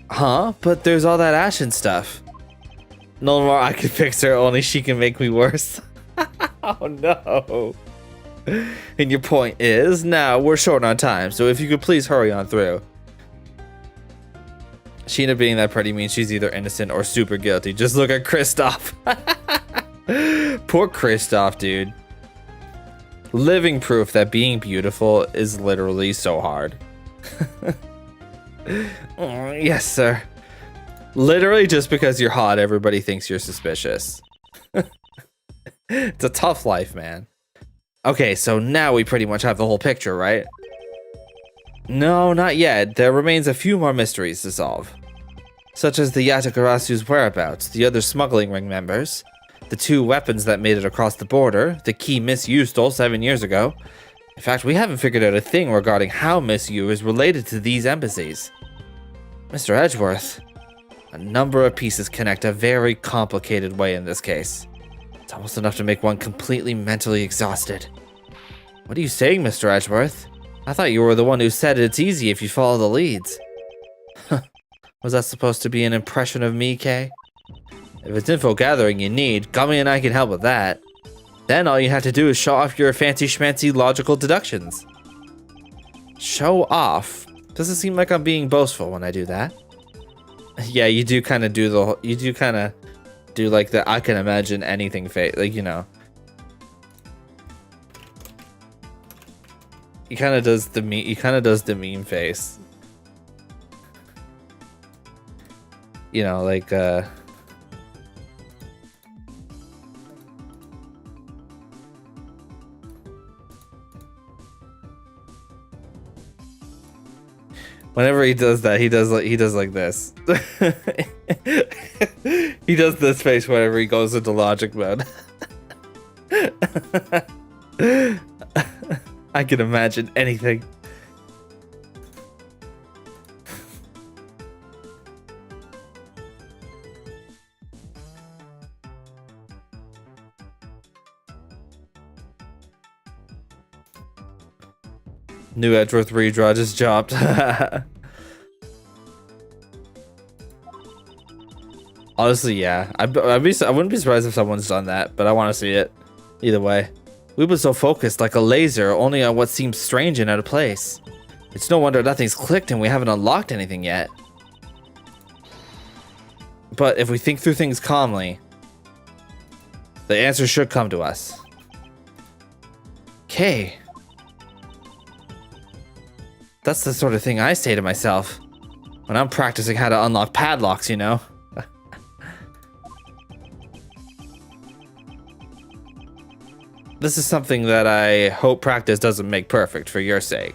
Huh? But there's all that ash and stuff. No more I can fix her, only she can make me worse. Oh no. And your point is, now we're short on time, so if you could please hurry on through. Sheena being that pretty means she's either innocent or super guilty. Just look at Kristoff. Poor Kristoff, dude. Living proof that being beautiful is literally so hard. Oh, yes, sir. Literally just because you're hot, everybody thinks you're suspicious. It's a tough life, man. Okay, so now we pretty much have the whole picture, right? No, not yet. There remains a few more mysteries to solve. Such as the Yatakarasu's whereabouts, the other smuggling ring members, the two weapons that made it across the border, the key Miss Yu stole 7 years ago. In fact, we haven't figured out a thing regarding how Miss Yu is related to these embassies. Mr. Edgeworth, a number of pieces connect a very complicated way in this case. It's almost enough to make one completely mentally exhausted. What are you saying, Mr. Edgeworth? I thought you were the one who said it's easy if you follow the leads. Was that supposed to be an impression of me, Kay? If it's info gathering you need, Gummy and I can help with that. Then all you have to do is show off your fancy schmancy logical deductions. Show off? Doesn't seem like I'm being boastful when I do that. Yeah, you do kind of do like the I can imagine anything face, like, you know. He kind of does the meme face. You know, like whenever he does that, he does like this. He does this face whenever he goes into logic mode. I can imagine anything. New Edgeworth redraw just dropped. Honestly, yeah. I wouldn't be surprised if someone's done that, but I want to see it. Either way. We've been so focused like a laser only on what seems strange and out of place. It's no wonder nothing's clicked and we haven't unlocked anything yet. But if we think through things calmly, the answer should come to us. Okay. That's the sort of thing I say to myself when I'm practicing how to unlock padlocks, you know? This is something that I hope practice doesn't make perfect for your sake.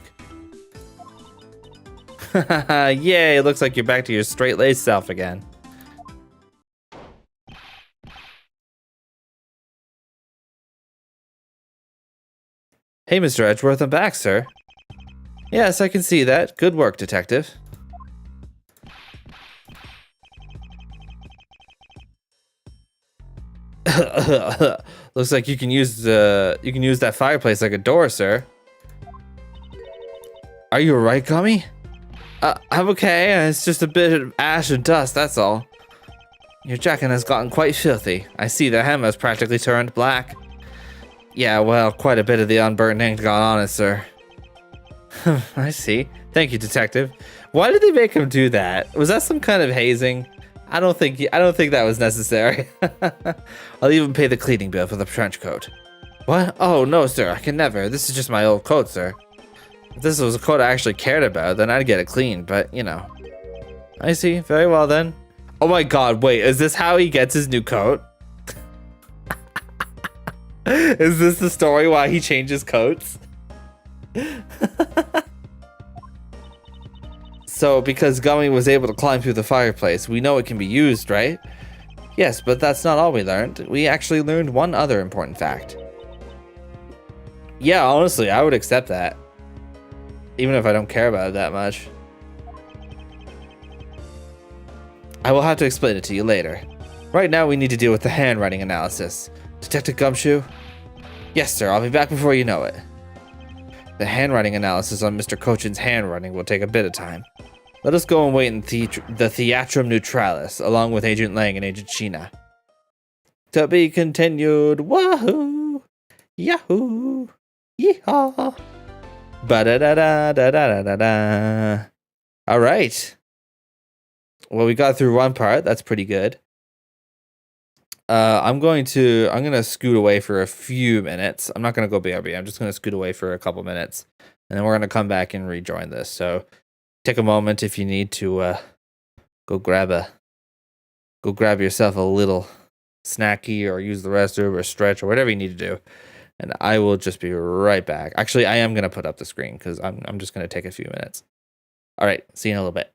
Yay, it looks like you're back to your straight-laced self again. Hey, Mr. Edgeworth, I'm back, sir. Yes, I can see that. Good work, detective. Looks like you can use that fireplace like a door, sir. Are you alright, Gummy? I'm okay. It's just a bit of ash and dust, that's all. Your jacket has gotten quite filthy. I see the hem has practically turned black. Yeah, well, quite a bit of the unburnt ink got on it, sir. I see. Thank you, detective. Why did they make him do that? Was that some kind of hazing? I don't think that was necessary. I'll even pay the cleaning bill for the trench coat. What? Oh, no, sir. I can never. This is just my old coat, sir. If this was a coat I actually cared about, then I'd get it cleaned, but, you know. I see. Very well, then. Oh my god, wait. Is this how he gets his new coat? Is this the story why he changes coats? So, because Gummy was able to climb through the fireplace, we know it can be used, right? Yes, but that's not all we learned. We actually learned one other important fact. Yeah, honestly, I would accept that. Even if I don't care about it that much. I will have to explain it to you later. Right now, we need to deal with the handwriting analysis. Detective Gumshoe? Yes, sir, I'll be back before you know it. The handwriting analysis on Mr. Cochin's handwriting will take a bit of time. Let us go and wait in the Theatrum Neutralis, along with Agent Lang and Agent Sheena. To be continued. Wahoo! Yahoo! Yeehaw! Ba-da-da-da-da-da-da-da. All right. Well, we got through one part. That's pretty good. I'm gonna scoot away for a few minutes. I'm not gonna go BRB. I'm just gonna scoot away for a couple minutes, and then we're gonna come back and rejoin this. So take a moment if you need to go grab yourself a little snacky or use the restroom or stretch or whatever you need to do. And I will just be right back. Actually, I am gonna put up the screen because I'm just gonna take a few minutes. All right, see you in a little bit.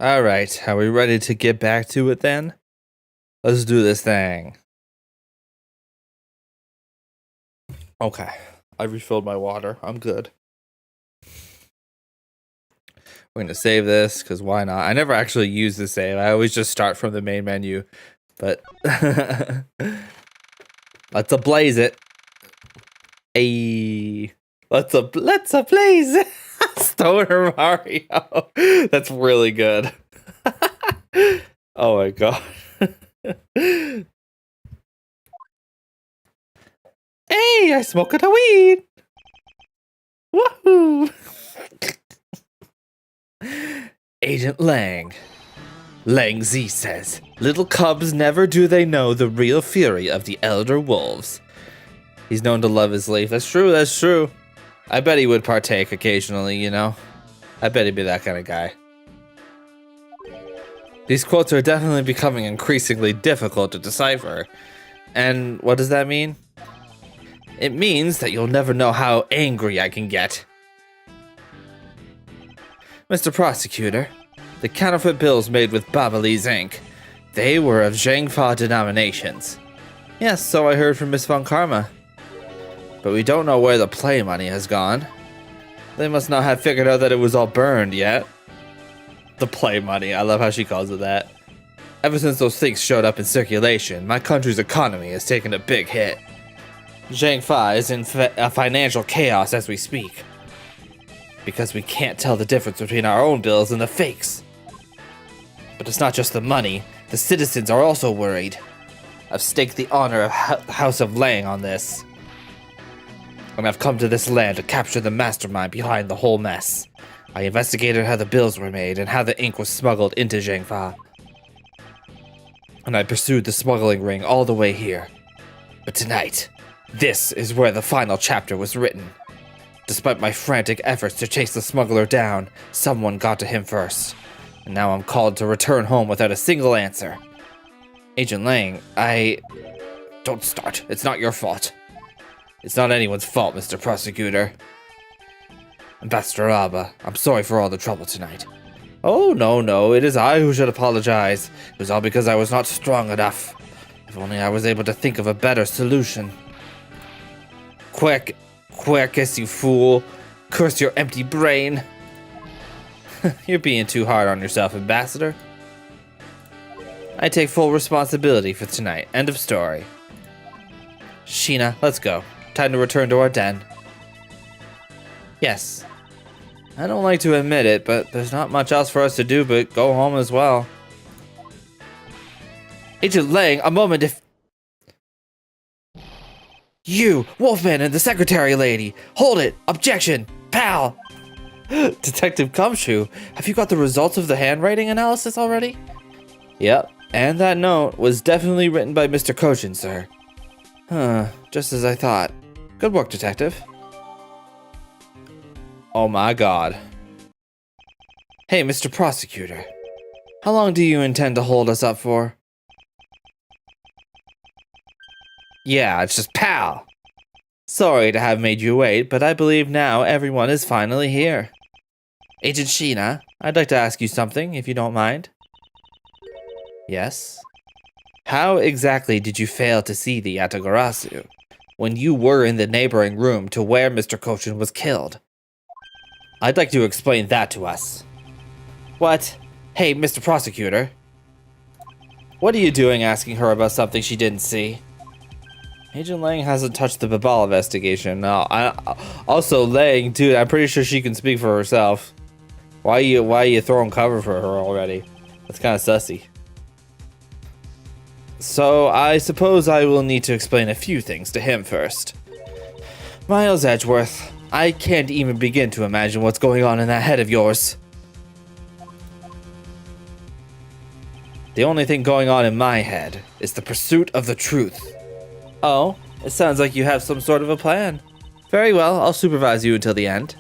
Alright, are we ready to get back to it then? Let's do this thing. Okay, I refilled my water. I'm good. We're gonna save this, because why not? I never actually use the save. I always just start from the main menu. But let's ablaze it. Hey, let's ablaze it. Stoner Mario. That's really good. Oh my god. Hey, I smoke a weed. Woohoo. Agent Lang. Lang Z says, little cubs never do they know the real fury of the elder wolves. He's known to love his leaf. That's true, that's true. I bet he would partake occasionally, you know? I bet he'd be that kind of guy. These quotes are definitely becoming increasingly difficult to decipher. And what does that mean? It means that you'll never know how angry I can get. Mr. Prosecutor, the counterfeit bills made with Ablaze ink, they were of Zhangfa denominations. Yes, so I heard from Miss Von Karma. But we don't know where the play money has gone. They must not have figured out that it was all burned yet. The play money, I love how she calls it that. Ever since those things showed up in circulation, my country's economy has taken a big hit. Zhangfa is in a financial chaos as we speak. Because we can't tell the difference between our own bills and the fakes. But it's not just the money, the citizens are also worried. I've staked the honor of the House of Lang on this. And I've come to this land to capture the mastermind behind the whole mess. I investigated how the bills were made and how the ink was smuggled into Zhangfa. And I pursued the smuggling ring all the way here. But tonight, this is where the final chapter was written. Despite my frantic efforts to chase the smuggler down, someone got to him first. And now I'm called to return home without a single answer. Agent Lang, Don't start. It's not your fault. It's not anyone's fault, Mr. Prosecutor. Ambassador Alba, I'm sorry for all the trouble tonight. Oh, no, it is I who should apologize. It was all because I was not strong enough. If only I was able to think of a better solution. Quercus, you fool. Curse your empty brain. You're being too hard on yourself, Ambassador. I take full responsibility for tonight. End of story. Sheena, let's go. Time to return to our den. Yes. I don't like to admit it, but there's not much else for us to do but go home as well. Agent Lang, a moment if... You, Wolfman and the secretary lady! Hold it! Objection! Pal! Detective Gumshoe, have you got the results of the handwriting analysis already? Yep, and that note was definitely written by Mr. Kojin, sir. Just as I thought. Good work, Detective. Oh my god. Hey, Mr. Prosecutor. How long do you intend to hold us up for? Yeah, it's just pal. Sorry to have made you wait, but I believe now everyone is finally here. Agent Sheena, I'd like to ask you something, if you don't mind. Yes? How exactly did you fail to see the Yatagarasu when you were in the neighboring room to where Mr. Kojin was killed? I'd like to explain that to us. What? Hey, Mr. Prosecutor. What are you doing asking her about something she didn't see? Agent Lang hasn't touched the Babal investigation. No, also Lang, dude, I'm pretty sure she can speak for herself. Why are you throwing cover for her already? That's kind of sussy. So, I suppose I will need to explain a few things to him first. Miles Edgeworth, I can't even begin to imagine what's going on in that head of yours. The only thing going on in my head is the pursuit of the truth. Oh, it sounds like you have some sort of a plan. Very well, I'll supervise you until the end.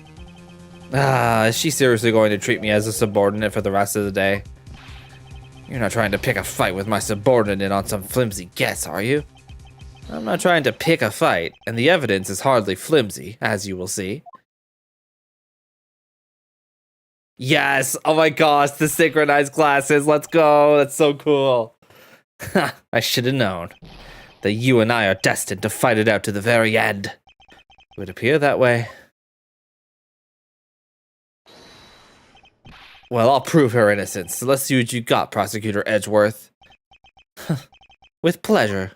Is she seriously going to treat me as a subordinate for the rest of the day? You're not trying to pick a fight with my subordinate on some flimsy guess, are you? I'm not trying to pick a fight, and the evidence is hardly flimsy, as you will see. Yes! Oh my gosh, the synchronized glasses. Let's go. That's so cool. I should have known that you and I are destined to fight it out to the very end. It would appear that way. Well, I'll prove her innocence. So let's see what you got, Prosecutor Edgeworth. With pleasure.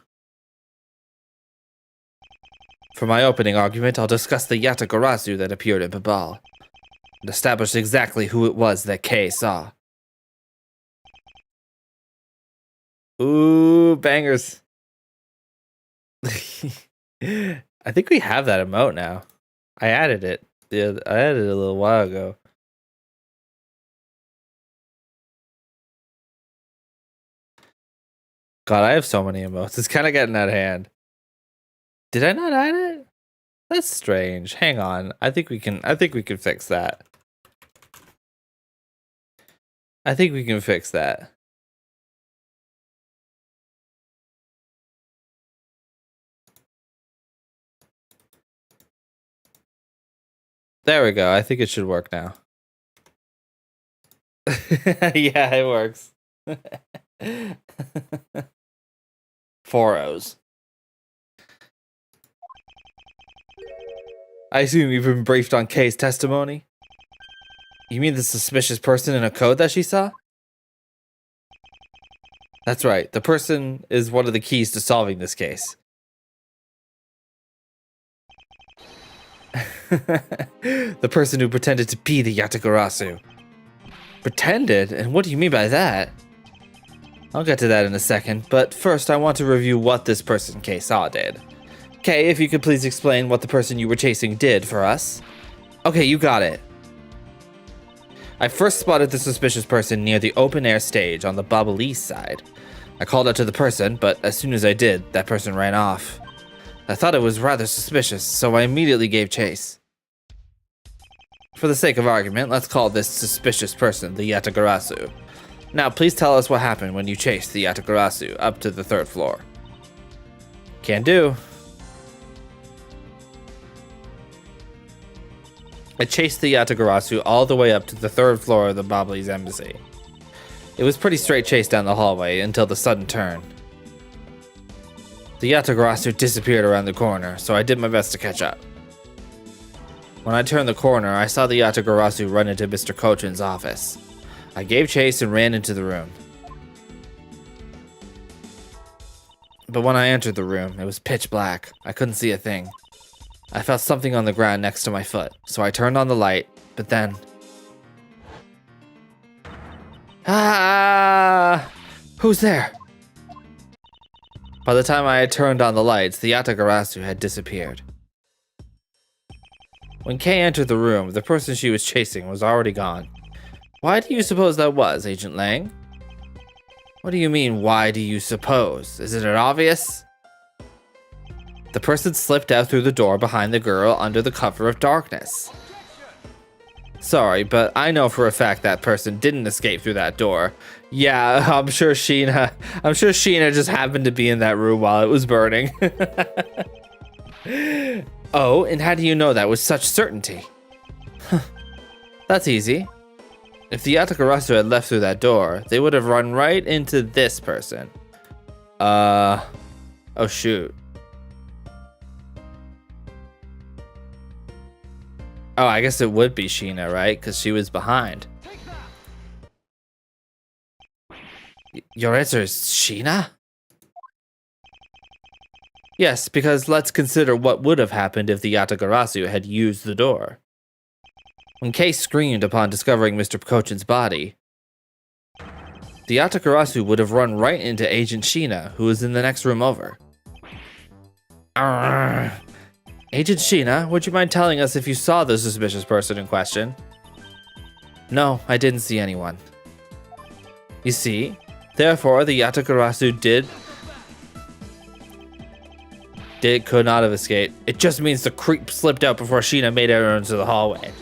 For my opening argument, I'll discuss the Yatagarasu that appeared in Babal, and establish exactly who it was that Kay saw. Ooh, bangers. I think we have that emote now. I added it. Yeah, I added it a little while ago. God, I have so many emotes. It's kind of getting out of hand. Did I not add it? That's strange. Hang on. I think we can fix that. I think we can fix that. There we go. I think it should work now. Yeah, it works. 4 O's. I assume you've been briefed on Kay's testimony? You mean the suspicious person in a code that she saw? That's right. The person is one of the keys to solving this case. The person who pretended to be the Yatagarasu. Pretended? And what do you mean by that? I'll get to that in a second, but first I want to review what this person Kay saw did. Kay, if you could please explain what the person you were chasing did for us. Okay, you got it. I first spotted the suspicious person near the open-air stage on the Ablaze side. I called out to the person, but as soon as I did, that person ran off. I thought it was rather suspicious, so I immediately gave chase. For the sake of argument, let's call this suspicious person the Yatagarasu. Now, please tell us what happened when you chased the Yatagarasu up to the 3rd floor. Can do. I chased the Yatagarasu all the way up to the 3rd floor of the Ablaze embassy. It was pretty straight chase down the hallway until the sudden turn. The Yatagarasu disappeared around the corner, so I did my best to catch up. When I turned the corner, I saw the Yatagarasu run into Mr. Kochin's office. I gave chase and ran into the room. But when I entered the room, it was pitch black. I couldn't see a thing. I felt something on the ground next to my foot, so I turned on the light, but then... Ah! Who's there? By the time I had turned on the lights, the Yatagarasu had disappeared. When Kay entered the room, the person she was chasing was already gone. Why do you suppose that was, Agent Lang? What do you mean, why do you suppose? Isn't it obvious? The person slipped out through the door behind the girl under the cover of darkness. Sorry, but I know for a fact that person didn't escape through that door. Yeah, I'm sure Sheena just happened to be in that room while it was burning. Oh, and how do you know that with such certainty? That's easy. If the Yatagarasu had left through that door, they would have run right into this person. Oh shoot. Oh, I guess it would be Sheena, right? Because she was behind. Your answer is Sheena? Yes, because let's consider what would have happened if the Yatagarasu had used the door. When Kay screamed upon discovering Mr. Kochin's body, the Yatagarasu would have run right into Agent Sheena, who was in the next room over. Arrgh. Agent Sheena, would you mind telling us if you saw the suspicious person in question? No, I didn't see anyone. You see, therefore the Yatagarasu could not have escaped. It just means the creep slipped out before Sheena made it into the hallway.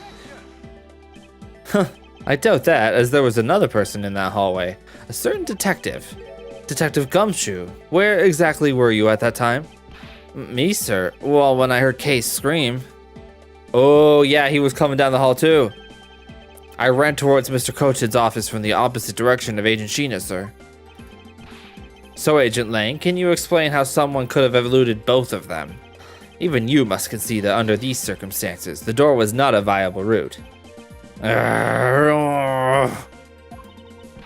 Huh, I doubt that, as there was another person in that hallway. A certain detective. Detective Gumshoe. Where exactly were you at that time? Me, sir? Well, when I heard Kay scream. Oh, yeah, he was coming down the hall too. I ran towards Mr. Cochid's office from the opposite direction of Agent Sheena, sir. So, Agent Lang, can you explain how someone could have eluded both of them? Even you must concede that under these circumstances, the door was not a viable route.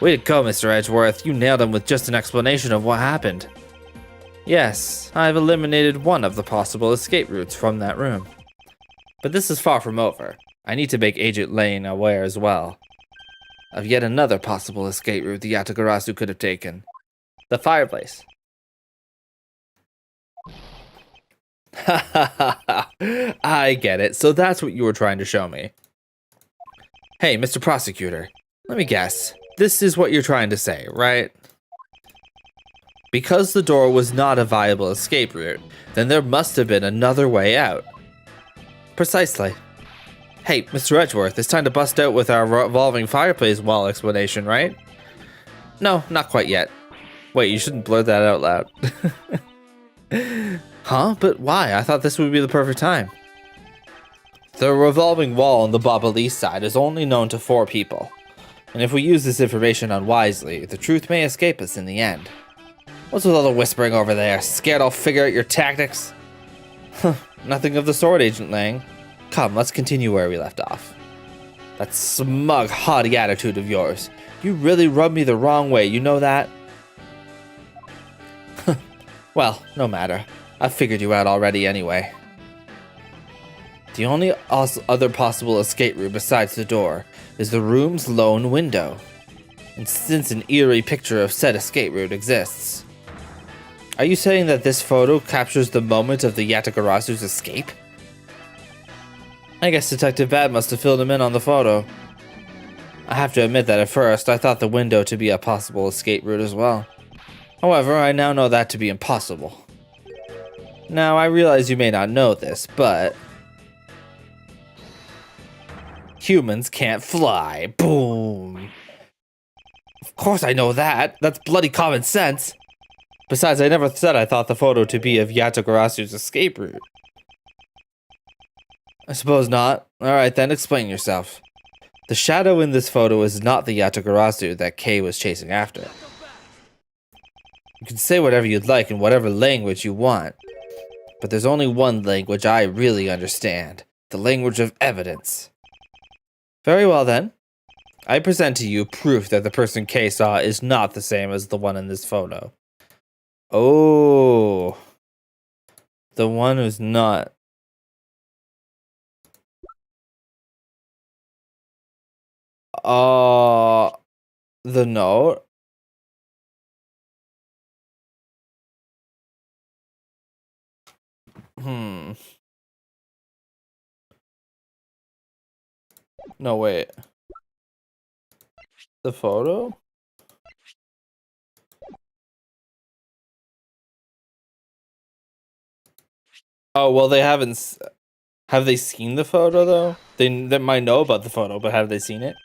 Way to go, Mr. Edgeworth. You nailed him with just an explanation of what happened. Yes, I've eliminated one of the possible escape routes from that room. But this is far from over. I need to make Agent Lane aware as well of yet another possible escape route the Yatagarasu could have taken. The fireplace. Ha ha ha ha. I get it. So that's what you were trying to show me. Hey, Mr. Prosecutor, let me guess. This is what you're trying to say, right? Because the door was not a viable escape route, then there must have been another way out. Precisely. Hey, Mr. Edgeworth, it's time to bust out with our revolving fireplace wall explanation, right? No, not quite yet. Wait, you shouldn't blurt that out loud. Huh? But why? I thought this would be the perfect time. The revolving wall on the Ablaze side is only known to 4 people. And if we use this information unwisely, the truth may escape us in the end. What's with all the whispering over there? Scared I'll figure out your tactics? Nothing of the sort, Agent Lang. Come, let's continue where we left off. That smug, haughty attitude of yours. You really rubbed me the wrong way, you know that? Well, no matter. I've figured you out already anyway. The only other possible escape route besides the door is the room's lone window. And since an eerie picture of said escape route exists. Are you saying that this photo captures the moment of the Yatagarasu's escape? I guess Detective Bad must have filled him in on the photo. I have to admit that at first I thought the window to be a possible escape route as well. However, I now know that to be impossible. Now, I realize you may not know this, but humans can't fly. Boom. Of course I know that. That's bloody common sense. Besides, I never said I thought the photo to be of Yatagarasu's escape route. I suppose not. Alright then, explain yourself. The shadow in this photo is not the Yatagarasu that Kay was chasing after. You can say whatever you'd like in whatever language you want. But there's only one language I really understand. The language of evidence. Very well then. I present to you proof that the person Kay saw is not the same as the one in this photo. Oh. The one who's not. The note? No, wait. The photo? Oh, well, they haven't. Have they seen the photo, though? They might know about the photo, but have they seen it?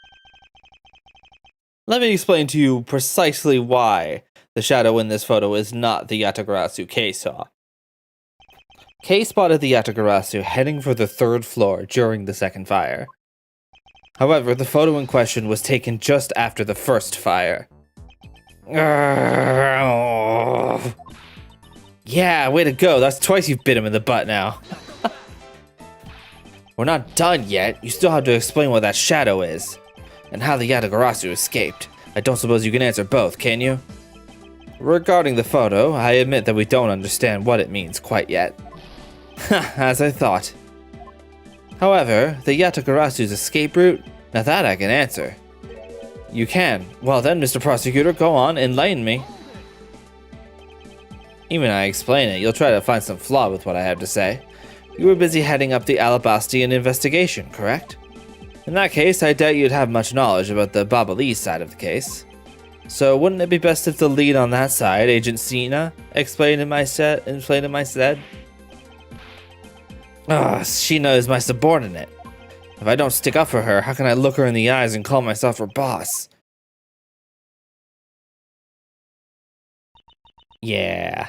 Let me explain to you precisely why the shadow in this photo is not the Yatagarasu Kay saw. Kay spotted the Yatagarasu heading for the 3rd floor during the second fire. However, the photo in question was taken just after the first fire. Yeah, way to go. That's twice you've bit him in the butt now. We're not done yet. You still have to explain what that shadow is. And how the Yatagarasu escaped. I don't suppose you can answer both, can you? Regarding the photo, I admit that we don't understand what it means quite yet. As I thought. However, the Yatagarasu's escape route? Now that I can answer. You can. Well then, Mr. Prosecutor, go on, enlighten me. Even I explain it, you'll try to find some flaw with what I have to say. You were busy heading up the Alabastian investigation, correct? In that case, I doubt you'd have much knowledge about the Ablaze side of the case. So wouldn't it be best if the lead on that side, Agent Sheena, explained in my stead? Sheena is my subordinate. If I don't stick up for her, how can I look her in the eyes and call myself her boss? Yeah.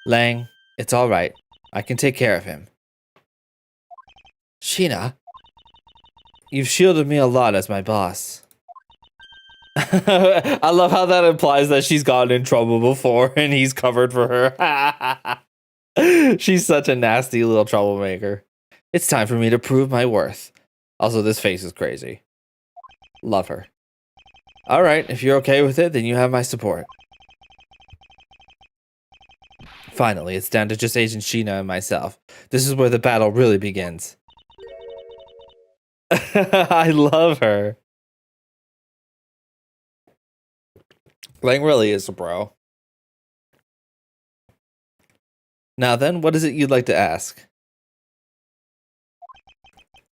Lang, it's alright. I can take care of him. Sheena? You've shielded me a lot as my boss. I love how that implies that she's gotten in trouble before and he's covered for her. She's such a nasty little troublemaker. It's time for me to prove my worth. Also, this face is crazy. Love her. Alright, if you're okay with it, then you have my support. Finally, it's down to just Agent Sheena and myself. This is where the battle really begins. I love her. Lang really is a bro. Now then, what is it you'd like to ask?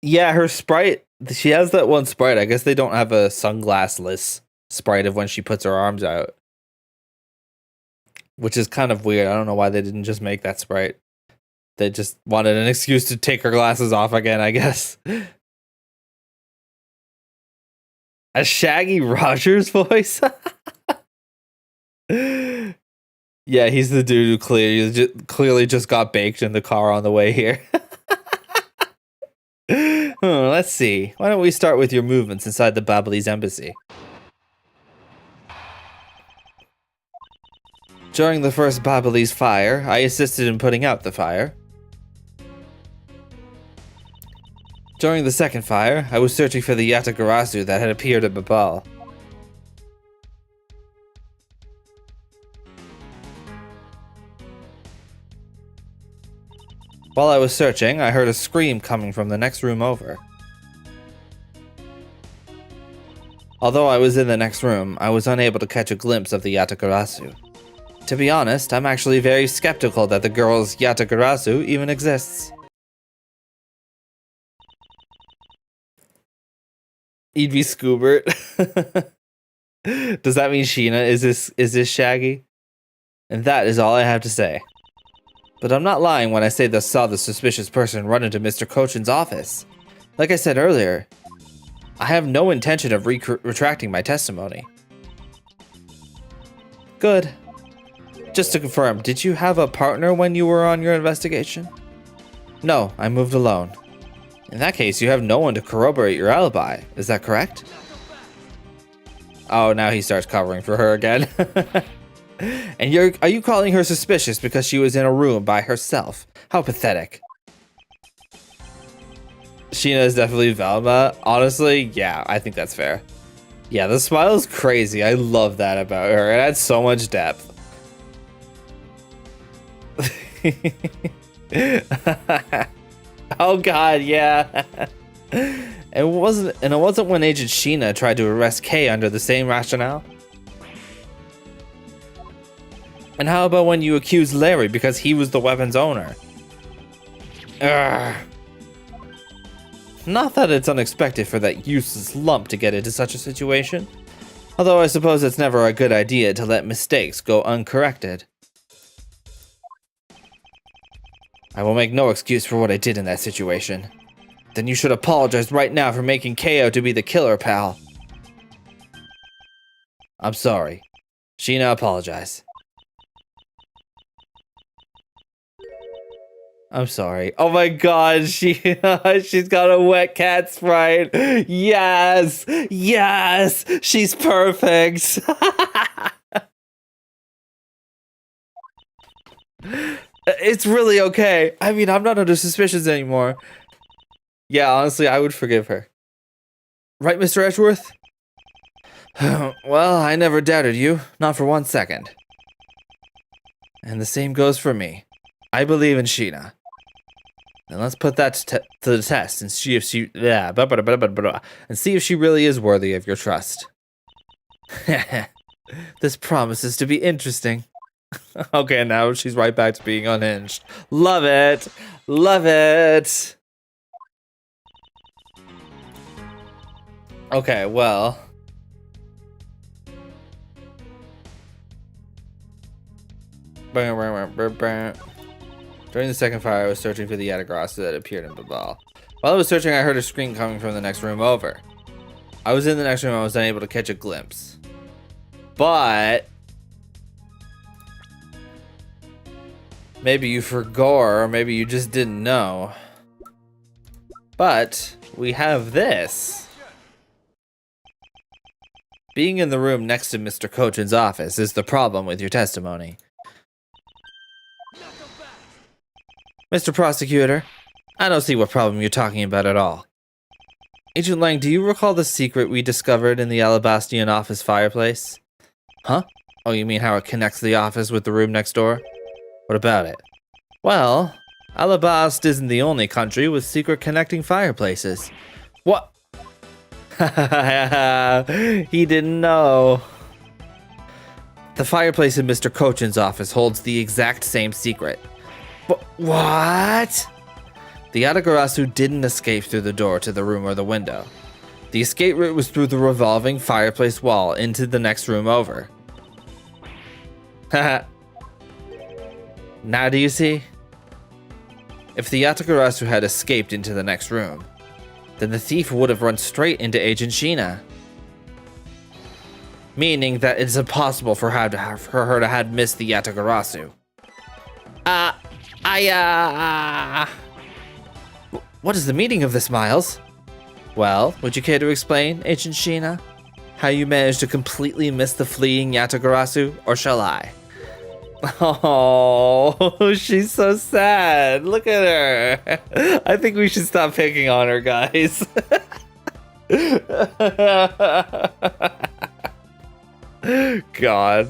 Yeah, her sprite, she has that one sprite. I guess they don't have a sunglassless sprite of when she puts her arms out. Which is kind of weird. I don't know why they didn't just make that sprite. They just wanted an excuse to take her glasses off again, I guess. A Shaggy Rogers voice? Yeah, he's the dude who clearly just got baked in the car on the way here. Let's see. Why don't we start with your movements inside the Ablaze embassy? During the first Ablaze fire, I assisted in putting out the fire. During the second fire, I was searching for the Yatagarasu that had appeared at Babal. While I was searching, I heard a scream coming from the next room over. Although I was in the next room, I was unable to catch a glimpse of the Yatagarasu. To be honest, I'm actually very skeptical that the girl's Yatagarasu even exists. He'd be Scoobert. Does that mean Sheena is this Shaggy? And that is all I have to say. But I'm not lying when I say that I saw the suspicious person run into Mr. Cochin's office. Like I said earlier, I have no intention of retracting my testimony. Good. Just to confirm, did you have a partner when you were on your investigation? No, I moved alone. In that case, you have no one to corroborate your alibi. Is that correct? Oh, now he starts covering for her again. And are you calling her suspicious because she was in a room by herself? How pathetic. Sheena is definitely Velma. Honestly, yeah, I think that's fair. Yeah, the smile is crazy. I love that about her. It adds so much depth. Oh god, yeah. It wasn't when Agent Sheena tried to arrest Kay under the same rationale. And how about when you accused Larry because he was the weapon's owner? Urgh. Not that it's unexpected for that useless lump to get into such a situation. Although I suppose it's never a good idea to let mistakes go uncorrected. I will make no excuse for what I did in that situation. Then you should apologize right now for making K.O. to be the killer, pal. I'm sorry. Sheena, apologize. I'm sorry. Oh my god, she's got a wet cat sprite. Yes! Yes! She's perfect! It's really okay. I mean, I'm not under suspicions anymore. Yeah, honestly, I would forgive her. Right, Mr. Edgeworth? Well, I never doubted you. Not for 1 second. And the same goes for me. I believe in Sheena. And let's put that to the test and see if she and see if she really is worthy of your trust. This promises to be interesting. Okay, now she's right back to being unhinged. Love it. Love it. Okay, well. During the second fire, I was searching for the Yatagarasu that appeared in Babal. While I was searching, I heard a scream coming from the next room over. I was in the next room, I was unable to catch a glimpse. But maybe you forgot, or maybe you just didn't know. But we have this. Being in the room next to Mr. Kochin's office is the problem with your testimony. Mr. Prosecutor, I don't see what problem you're talking about at all. Agent Lang, do you recall the secret we discovered in the Alabastian office fireplace? Huh? Oh, you mean how it connects the office with the room next door? What about it? Well, Alabast isn't the only country with secret connecting fireplaces. What? He didn't know. The fireplace in Mr. Kochin's office holds the exact same secret. What? The Yatagarasu didn't escape through the door to the room or the window. The escape route was through the revolving fireplace wall into the next room over. Haha. Now do you see? If the Yatagarasu had escaped into the next room, then the thief would have run straight into Agent Sheena. Meaning that it's impossible for her to have missed the Yatagarasu. What is the meaning of this, Miles? Well, would you care to explain, Agent Sheena? How you managed to completely miss the fleeing Yatagarasu, or shall I? Oh, she's so sad. Look at her. I think we should stop picking on her, guys. God.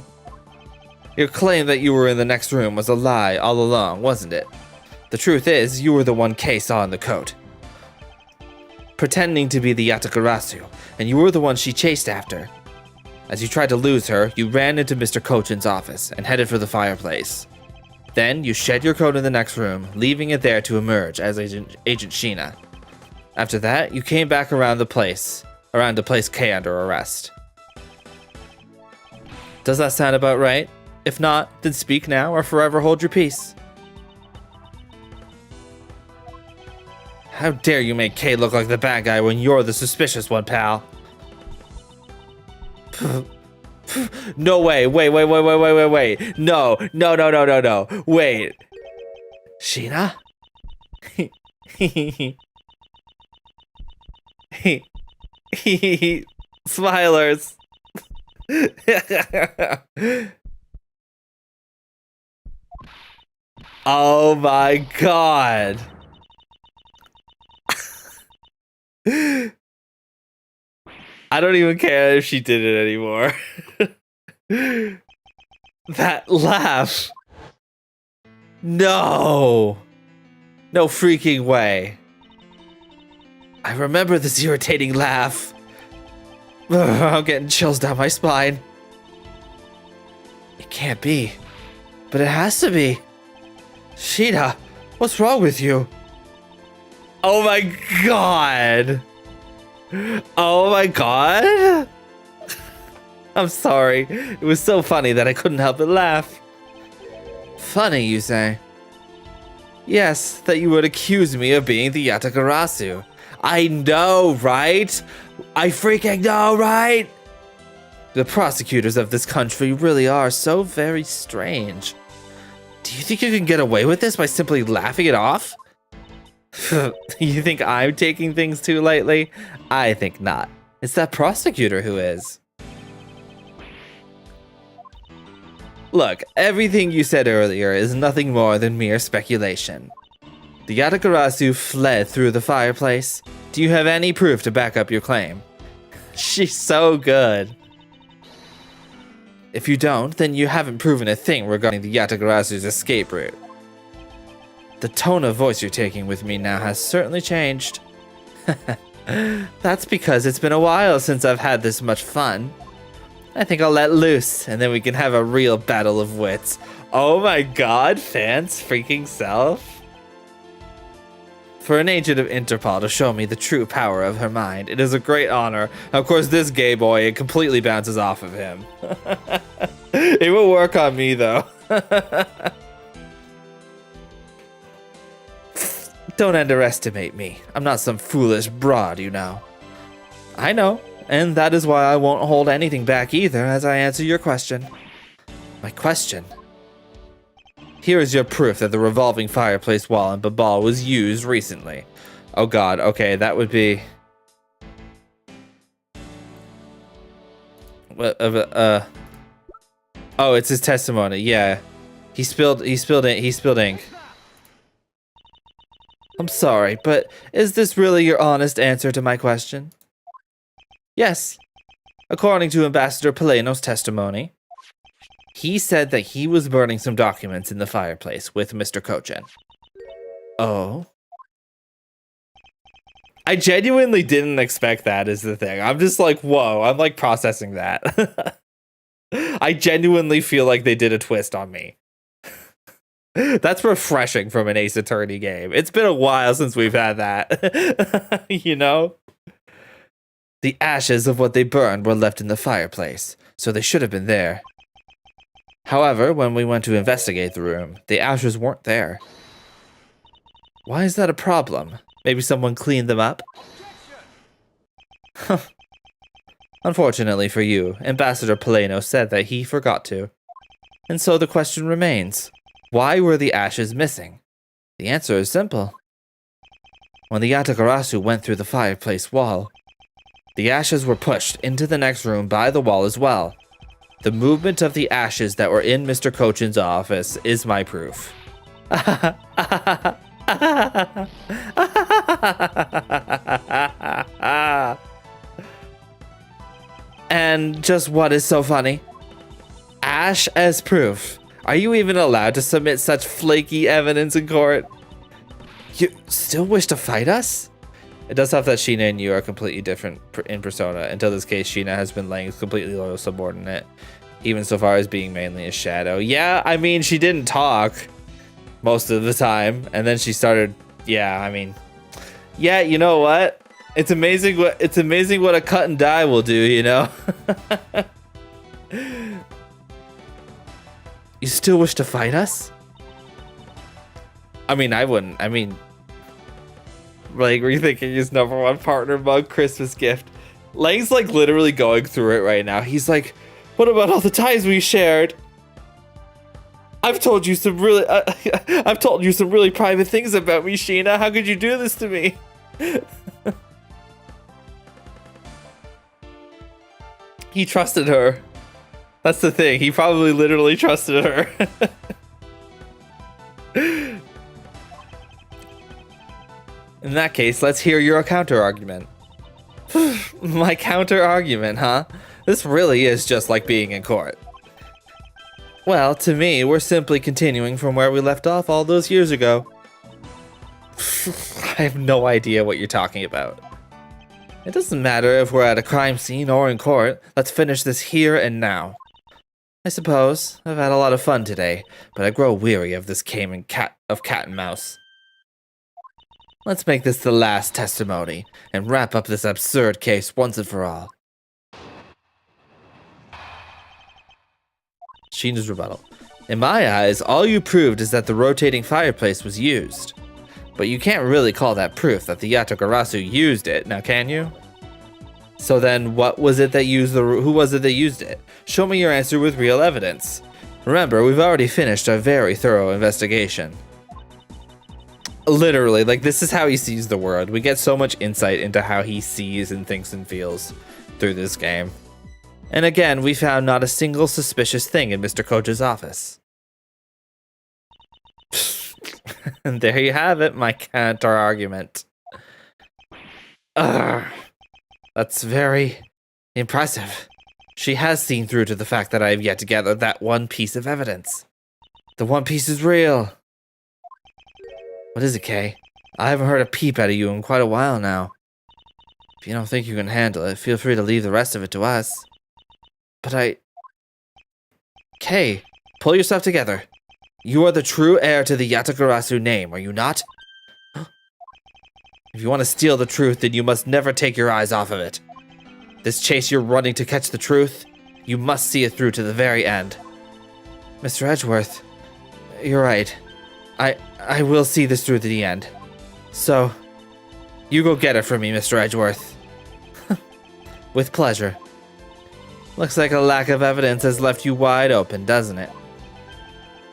Your claim that you were in the next room was a lie all along, wasn't it? The truth is, you were the one Kay saw in the coat, pretending to be the Yatagarasu, and you were the one she chased after. As you tried to lose her, you ran into Mr. Kochin's office and headed for the fireplace. Then, you shed your coat in the next room, leaving it there to emerge as Agent Sheena. After that, you came back around to place Kay under arrest. Does that sound about right? If not, then speak now or forever hold your peace. How dare you make Kay look like the bad guy when you're the suspicious one, pal? No way, wait. No. Wait. Sheena? Smilers. Oh my god. I don't even care if she did it anymore. That laugh. No. No freaking way. I remember this irritating laugh. I'm getting chills down my spine. It can't be. But it has to be. Sheena, what's wrong with you? Oh my god. Oh my god. I'm sorry. It was so funny that I couldn't help but laugh. Funny, you say? Yes, that you would accuse me of being the Yatagarasu. I know, right? I freaking know, right? The prosecutors of this country really are so very strange. Do you think you can get away with this by simply laughing it off? You think I'm taking things too lightly? I think not. It's that prosecutor who is. Look, everything you said earlier is nothing more than mere speculation. The Yatagarasu fled through the fireplace. Do you have any proof to back up your claim? She's so good. If you don't, then you haven't proven a thing regarding the Yatagarasu's escape route. The tone of voice you're taking with me now has certainly changed. That's because it's been a while since I've had this much fun. I think I'll let loose, and then we can have a real battle of wits. Oh my god, Fan's freaking self. For an agent of Interpol to show me the true power of her mind, it is a great honor. Of course, this gay boy, it completely bounces off of him. It will work on me, though. Don't underestimate me. I'm not some foolish broad, you know. I know, and that is why I won't hold anything back either as I answer your question. My question? Here is your proof that the revolving fireplace wall in Babal was used recently. Oh god, okay, that would be... Oh, it's his testimony, yeah. He spilled ink. I'm sorry, but is this really your honest answer to my question? Yes. According to Ambassador Paleno's testimony, he said that he was burning some documents in the fireplace with Mr. Kochen. Oh? I genuinely didn't expect that is the thing. I'm just like, whoa, I'm like processing that. I genuinely feel like they did a twist on me. That's refreshing from an Ace Attorney game. It's been a while since we've had that. You know? The ashes of what they burned were left in the fireplace, so they should have been there. However, when we went to investigate the room, the ashes weren't there. Why is that a problem? Maybe someone cleaned them up? Unfortunately for you, Ambassador Paleno said that he forgot to. And so the question remains, why were the ashes missing? The answer is simple. When the Yatagarasu went through the fireplace wall, the ashes were pushed into the next room by the wall as well. The movement of the ashes that were in Mr. Kochen's office is my proof. And just what is so funny? Ash as proof. Are you even allowed to submit such flaky evidence in court? You still wish to fight us? It does help that Sheena and you are completely different in persona. Until this case, Sheena has been Lang's completely loyal subordinate, even so far as being mainly a shadow. Yeah, I mean, she didn't talk most of the time, and then she started. Yeah, I mean, yeah, you know what? It's amazing what a cut and dye will do. You know. You still wish to fight us? I mean, I wouldn't. I mean, like, rethinking his #1 partner mug Christmas gift. Lang's like literally going through it right now. He's like, what about all the times we shared? I've told you some really private things about me, Sheena. How could you do this to me? He trusted her. That's the thing. He probably literally trusted her. In that case, let's hear your counter-argument. My counter-argument, huh? This really is just like being in court. Well, to me, we're simply continuing from where we left off all those years ago. I have no idea what you're talking about. It doesn't matter if we're at a crime scene or in court. Let's finish this here and now. I suppose. I've had a lot of fun today, but I grow weary of this game of cat and mouse. Let's make this the last testimony and wrap up this absurd case once and for all. Sheena's rebuttal. In my eyes, all you proved is that the rotating fireplace was used. But you can't really call that proof that the Yatagarasu used it, now can you? So then, who was it that used it? Show me your answer with real evidence. Remember, we've already finished a very thorough investigation. Literally, like, this is how he sees the world. We get so much insight into how he sees and thinks and feels through this game. And again, we found not a single suspicious thing in Mr. Kochen's office. And there you have it, my counter-argument. That's very impressive. She has seen through to the fact that I have yet to gather that one piece of evidence. The one piece is real. What is it, Kay? I haven't heard a peep out of you in quite a while now. If you don't think you can handle it, feel free to leave the rest of it to us. But Kay, pull yourself together. You are the true heir to the Yatagarasu name, are you not? If you want to steal the truth, then you must never take your eyes off of it. This chase you're running to catch the truth, you must see it through to the very end. Mr. Edgeworth, you're right. I will see this through to the end. So, you go get it for me, Mr. Edgeworth. With pleasure. Looks like a lack of evidence has left you wide open, doesn't it?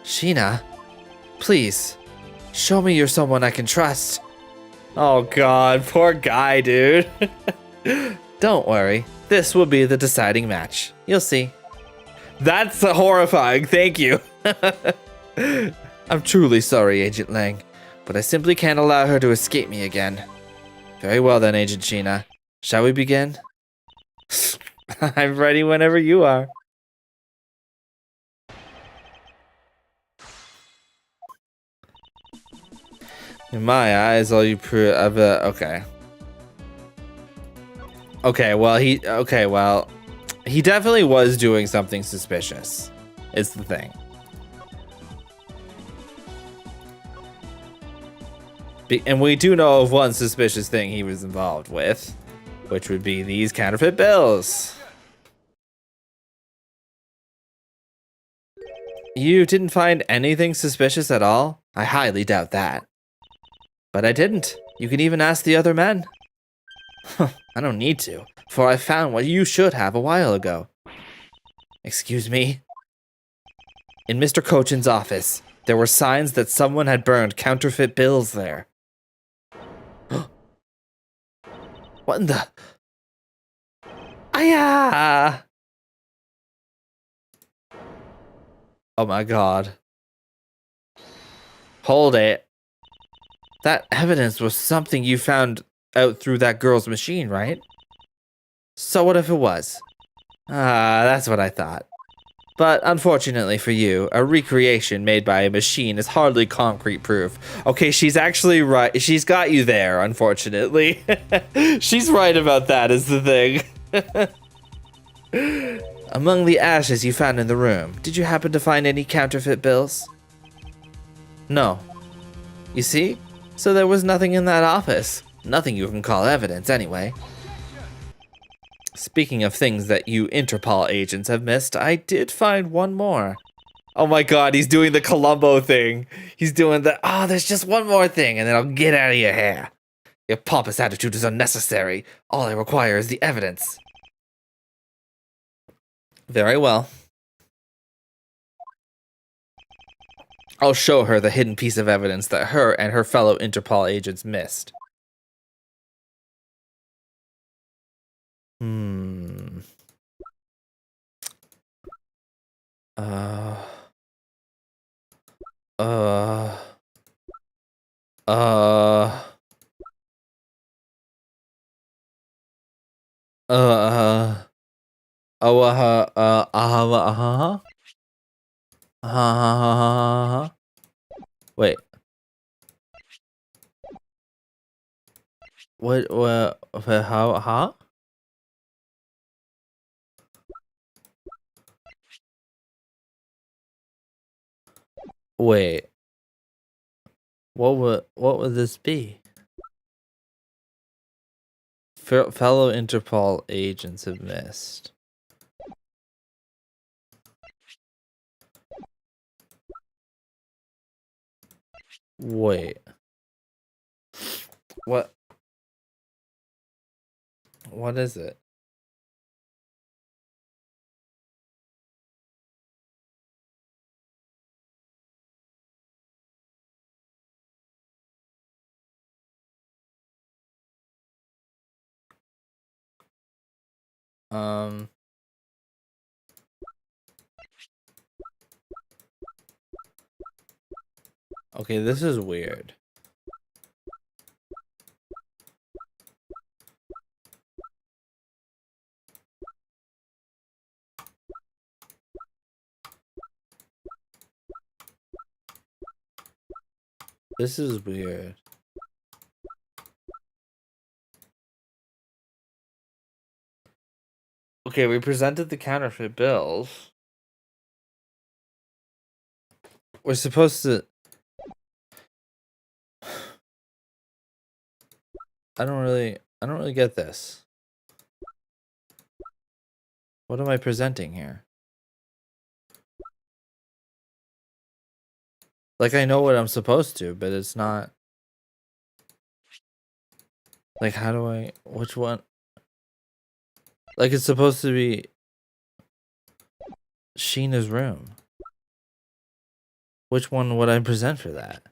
Sheena, please, show me you're someone I can trust. Oh god, poor guy, dude. Don't worry. This will be the deciding match. You'll see. That's horrifying. Thank you. I'm truly sorry, Agent Lang, but I simply can't allow her to escape me again. Very well then, Agent Sheena. Shall we begin? I'm ready whenever you are. In my eyes, all you prove. Okay. Okay, well, he definitely was doing something suspicious. Is the thing. And we do know of one suspicious thing he was involved with, which would be these counterfeit bills. You didn't find anything suspicious at all? I highly doubt that. But I didn't. You can even ask the other men. I don't need to, for I found what you should have a while ago. Excuse me? In Mr. Cochin's office, there were signs that someone had burned counterfeit bills there. What in the... Aya! Oh my god. Hold it. That evidence was something you found out through that girl's machine, right? So what if it was? Ah, that's what I thought. But unfortunately for you, a recreation made by a machine is hardly concrete proof. Okay, she's actually right. She's got you there, unfortunately. She's right about that, is the thing. Among the ashes you found in the room, did you happen to find any counterfeit bills? No. You see? So there was nothing in that office. Nothing you can call evidence, anyway. Speaking of things that you Interpol agents have missed, I did find one more. Oh my god, he's doing the Columbo thing. He's doing the, there's just one more thing, and then I'll get out of your hair. Your pompous attitude is unnecessary. All I require is the evidence. Very well. I'll show her the hidden piece of evidence that her and her fellow Interpol agents missed. Wait. How? Wait. What would this be? Fellow Interpol agents have missed. Wait. What? What is it? Okay, this is weird. This is weird. Okay, we presented the counterfeit bills. We're supposed to... I don't really get this. What am I presenting here? Like, I know what I'm supposed to, but it's not... Like, how do I... Which one? Like, it's supposed to be... Sheena's room. Which one would I present for that?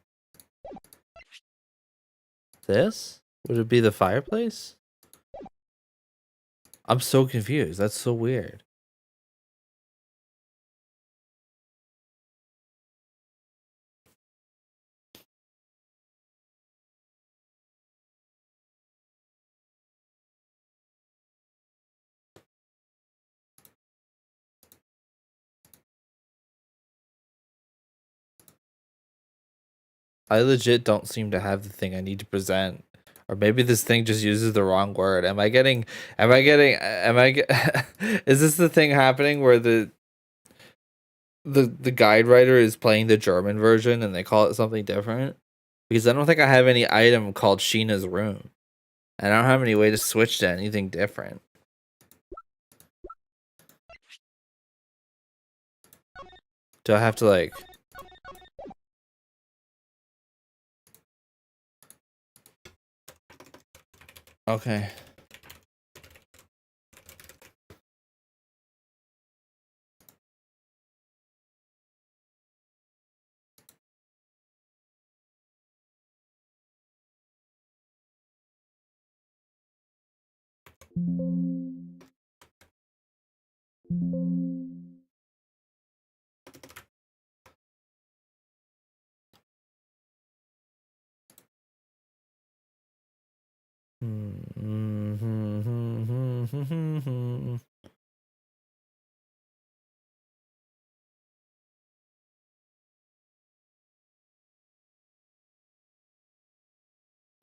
This? Would it be the fireplace? I'm so confused. That's so weird. I legit don't seem to have the thing I need to present. Or maybe this thing just uses the wrong word. Is this the thing happening where the guide writer is playing the German version and they call it something different? Because I don't think I have any item called Sheena's room. And I don't have any way to switch to anything different. Do I have to like... Okay.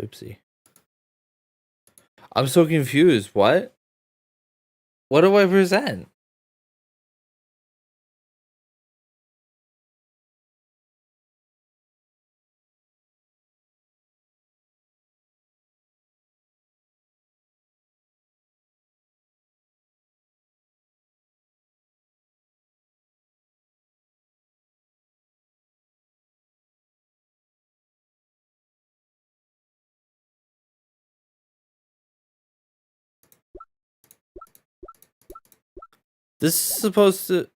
Oopsie. I'm so confused. What? What do I present? This is supposed to...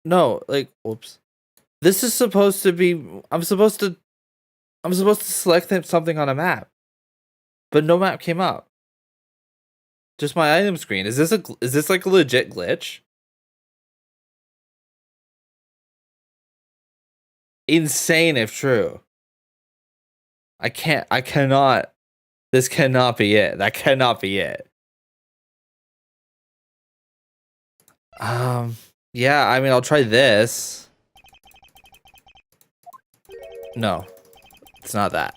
No, like, whoops. This is supposed to be... I'm supposed to select something on a map. But no map came up. Just my item screen. Is this like a legit glitch? Insane if true. I cannot. This cannot be it. That cannot be it. Yeah, I mean, I'll try this. No, it's not that.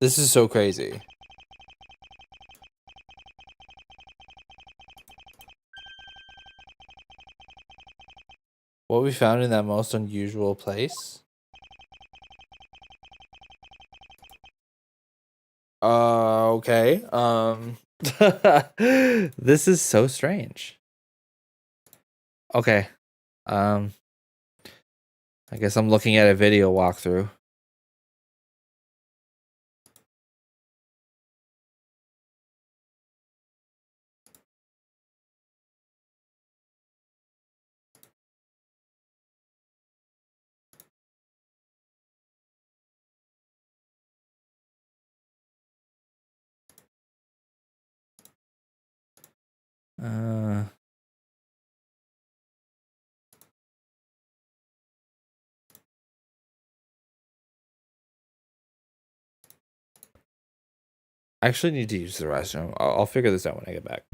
This is so crazy. What we found in that most unusual place? Okay. This is so strange. Okay. I guess I'm looking at a video walkthrough. I actually need to use the restroom. I'll figure this out when I get back.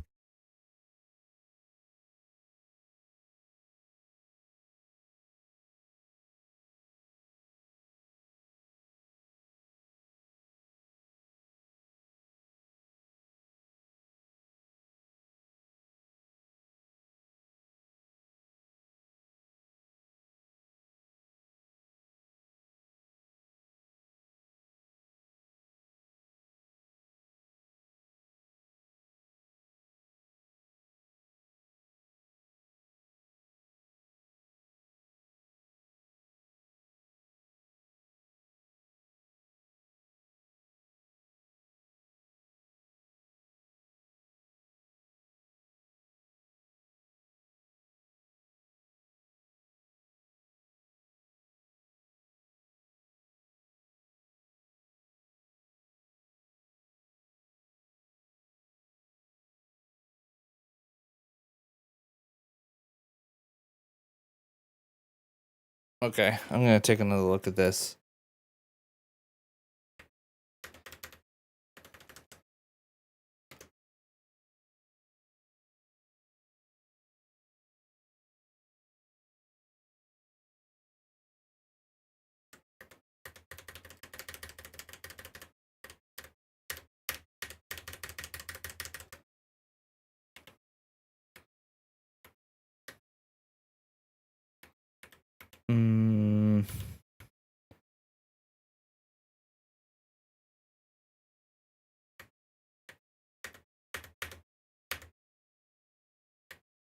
Okay, I'm gonna take another look at this.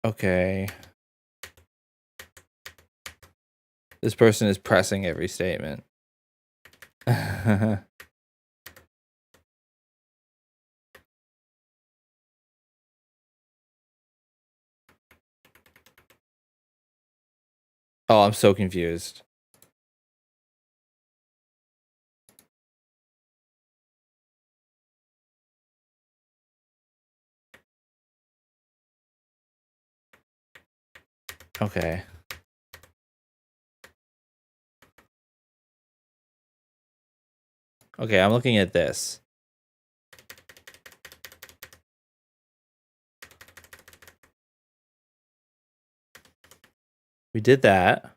Okay. This person is pressing every statement. Oh, I'm so confused. Okay. Okay, I'm looking at this. We did that.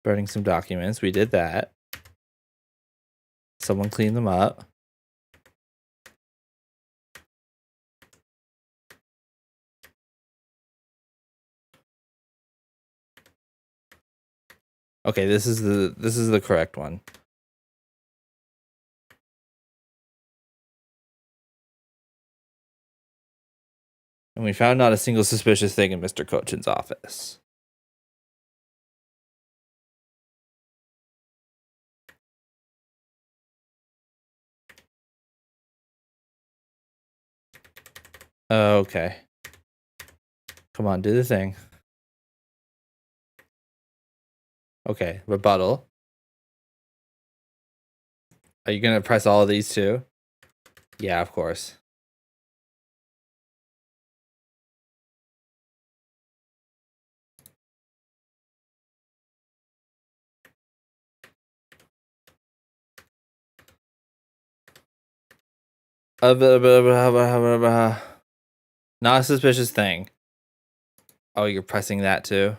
Burning some documents. We did that. Someone cleaned them up. Okay, this is the correct one. And we found not a single suspicious thing in Mr. Cochin's office. Okay. Come on, do the thing. Okay, rebuttal. Are you gonna press all of these too? Yeah, of course. Not a suspicious thing. Oh, you're pressing that too?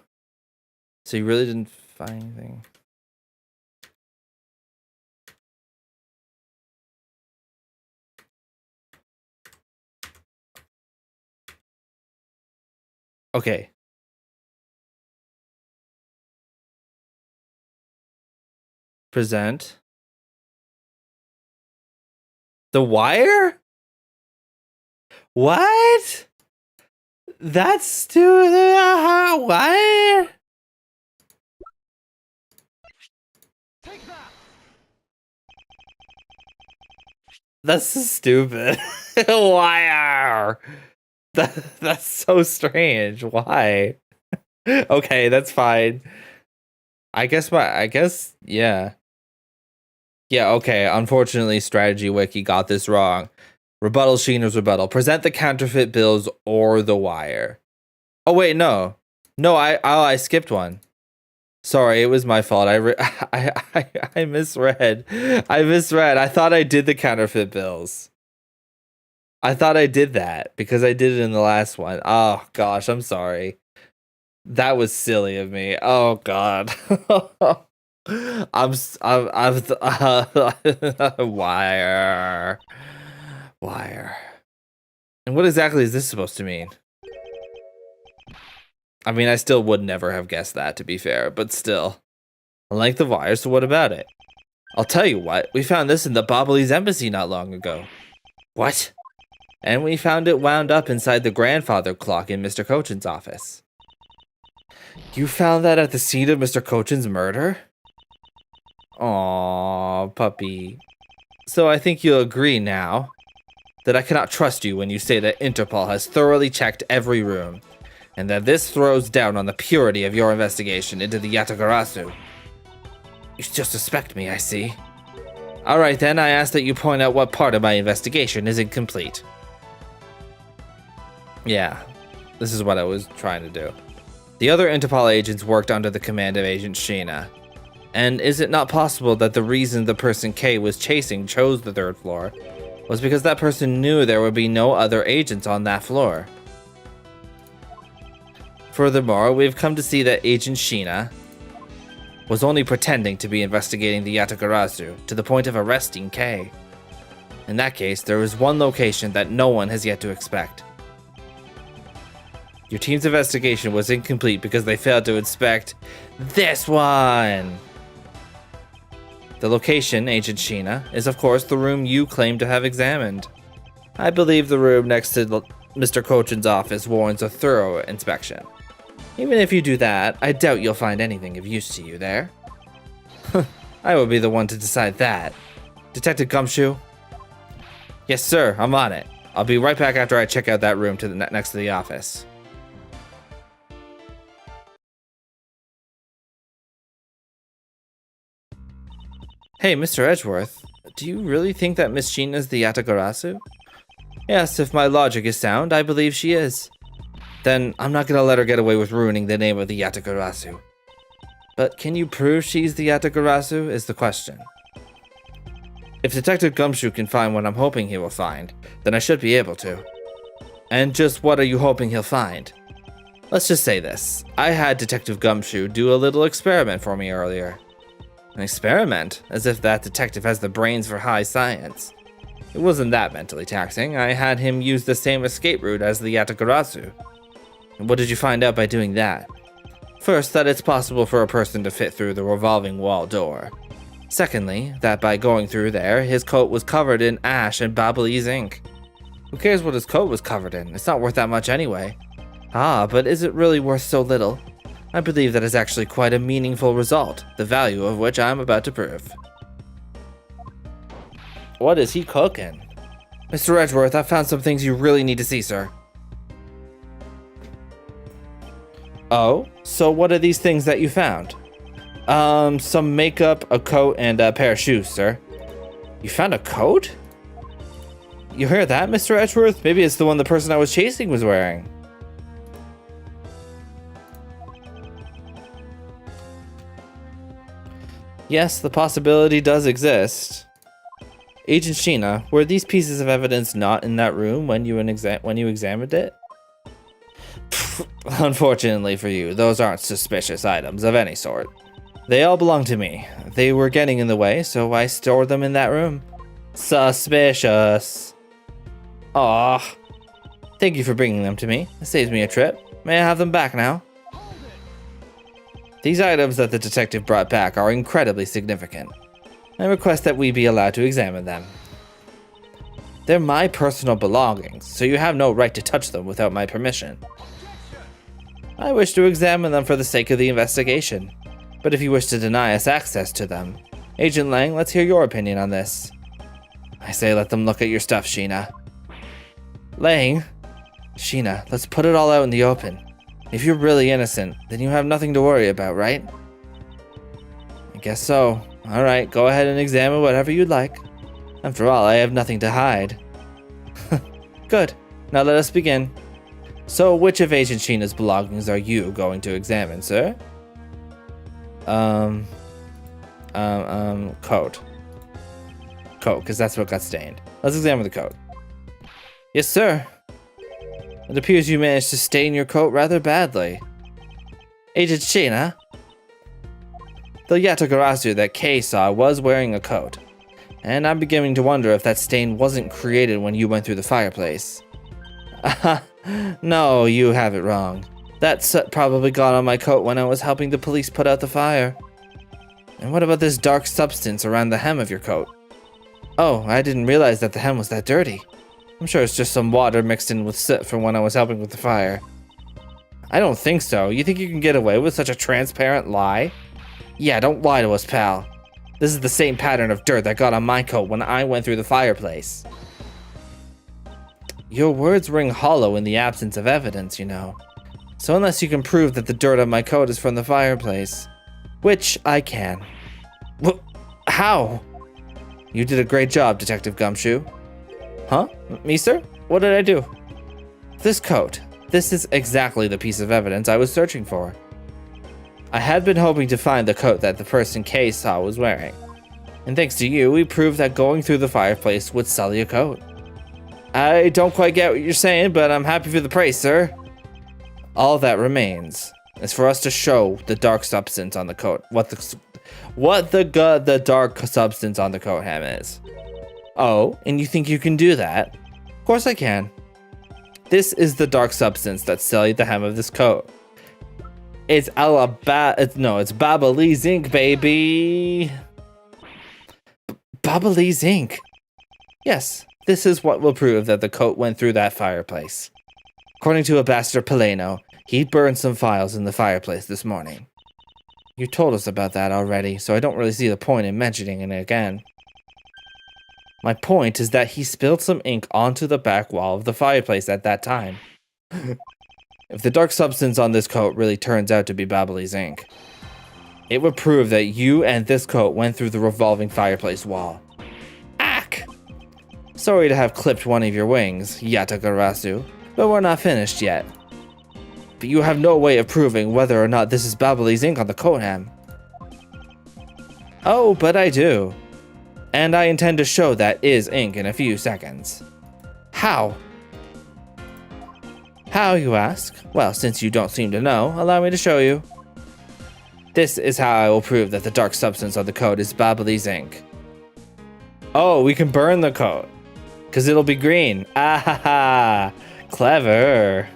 So you really didn't find anything? Okay. Present. The Wire? What? That's too... What? That's so stupid. Wire. That's so strange. Why? Okay, that's fine. I guess yeah. Yeah, okay. Unfortunately, Strategy Wiki got this wrong. Rebuttal, Sheener's rebuttal. Present the counterfeit bills or the wire. Oh wait, no. No, I skipped one. Sorry, it was my fault. I misread. I misread. I thought I did the counterfeit bills. I thought I did that because I did it in the last one. Oh gosh, I'm sorry. That was silly of me. Oh god. I'm wire. Wire. And what exactly is this supposed to mean? I mean, I still would never have guessed that, to be fair, but still. Unlike the wire, so what about it? I'll tell you what, we found this in the Ablaze embassy not long ago. What? And we found it wound up inside the grandfather clock in Mr. Cochin's office. You found that at the scene of Mr. Cochin's murder? Aww, puppy. So I think you'll agree now that I cannot trust you when you say that Interpol has thoroughly checked every room, and that this throws down on the purity of your investigation into the Yatagarasu. You still suspect me, I see. Alright then, I ask that you point out what part of my investigation is incomplete. Yeah, this is what I was trying to do. The other Interpol agents worked under the command of Agent Sheena. And is it not possible that the reason the person K was chasing chose the 3rd floor was because that person knew there would be no other agents on that floor? Furthermore, we've come to see that Agent Sheena was only pretending to be investigating the Yatagarasu to the point of arresting K. In that case, there is one location that no one has yet to expect. Your team's investigation was incomplete because they failed to inspect this one! The location, Agent Sheena, is of course the room you claim to have examined. I believe the room next to Mr. Cochin's office warrants a thorough inspection. Even if you do that, I doubt you'll find anything of use to you there. I will be the one to decide that. Detective Gumshoe? Yes, sir, I'm on it. I'll be right back after I check out that room to the next to the office. Hey, Mr. Edgeworth, do you really think that Miss Sheena is the Yatagarasu? Yes, if my logic is sound, I believe she is. Then I'm not gonna let her get away with ruining the name of the Yatagarasu. But can you prove she's the Yatagarasu is the question. If Detective Gumshoe can find what I'm hoping he will find, then I should be able to. And just what are you hoping he'll find? Let's just say this. I had Detective Gumshoe do a little experiment for me earlier. An experiment? As if that detective has the brains for high science. It wasn't that mentally taxing. I had him use the same escape route as the Yatagarasu. And what did you find out by doing that? First, that it's possible for a person to fit through the revolving wall door. Secondly, that by going through there, his coat was covered in ash and Ablaze ink. Who cares what his coat was covered in? It's not worth that much anyway. Ah, but is it really worth so little? I believe that is actually quite a meaningful result, the value of which I am about to prove. What is he cooking? Mr. Edgeworth, I found some things you really need to see, sir. Oh, so what are these things that you found? Some makeup, a coat, and a pair of shoes, sir. You found a coat? You hear that, Mr. Edgeworth? Maybe it's the one the person I was chasing was wearing. Yes, the possibility does exist. Agent Sheena, were these pieces of evidence not in that room when you examined it? Unfortunately for you, those aren't suspicious items of any sort. They all belong to me. They were getting in the way, so I stored them in that room. Suspicious. Aw. Thank you for bringing them to me. It saves me a trip. May I have them back now? These items that the detective brought back are incredibly significant. I request that we be allowed to examine them. They're my personal belongings, so you have no right to touch them without my permission. I wish to examine them for the sake of the investigation, but if you wish to deny us access to them, Agent Lang, let's hear your opinion on this. I say let them look at your stuff, Sheena. Lang? Sheena, let's put it all out in the open. If you're really innocent, then you have nothing to worry about, right? I guess so. Alright, go ahead and examine whatever you'd like. After all, I have nothing to hide. Good. Now let us begin. So, which of Agent Sheena's belongings are you going to examine, sir? Coat. Coat, because that's what got stained. Let's examine the coat. Yes, sir. It appears you managed to stain your coat rather badly. Agent Sheena? The Yatagarasu that Kay saw was wearing a coat, and I'm beginning to wonder if that stain wasn't created when you went through the fireplace. No, you have it wrong. That soot probably got on my coat when I was helping the police put out the fire. And what about this dark substance around the hem of your coat? Oh, I didn't realize that the hem was that dirty. I'm sure it's just some water mixed in with soot from when I was helping with the fire. I don't think so. You think you can get away with such a transparent lie? Yeah, don't lie to us, pal. This is the same pattern of dirt that got on my coat when I went through the fireplace. Your words ring hollow in the absence of evidence, you know. So unless you can prove that the dirt on my coat is from the fireplace, which I can. How? You did a great job, Detective Gumshoe. Huh? Me, sir? What did I do? This coat. This is exactly the piece of evidence I was searching for. I had been hoping to find the coat that the person Kay saw was wearing. And thanks to you, we proved that going through the fireplace would sully a coat. I don't quite get what you're saying, but I'm happy for the praise, sir. All that remains is for us to show the dark substance on the coat. What the dark substance on the coat hem is. Oh, and you think you can do that? Of course I can. This is the dark substance that sullied the hem of this coat. It's Ablaze ink, baby. Ablaze ink. Yes, this is what will prove that the coat went through that fireplace. According to Ambassador Peleno, he burned some files in the fireplace this morning. You told us about that already, so I don't really see the point in mentioning it again. My point is that he spilled some ink onto the back wall of the fireplace at that time. If the dark substance on this coat really turns out to be Ablaze ink, it would prove that you and this coat went through the revolving fireplace wall. Ack! Sorry to have clipped one of your wings, Yatagarasu, but we're not finished yet. But you have no way of proving whether or not this is Ablaze ink on the coat hem. Oh, but I do. And I intend to show that is ink in a few seconds. How? How, you ask? Well, since you don't seem to know, allow me to show you. This is how I will prove that the dark substance on the coat is Ablaze ink. Oh, we can burn the coat, because it'll be green. Ah ha ha! Clever.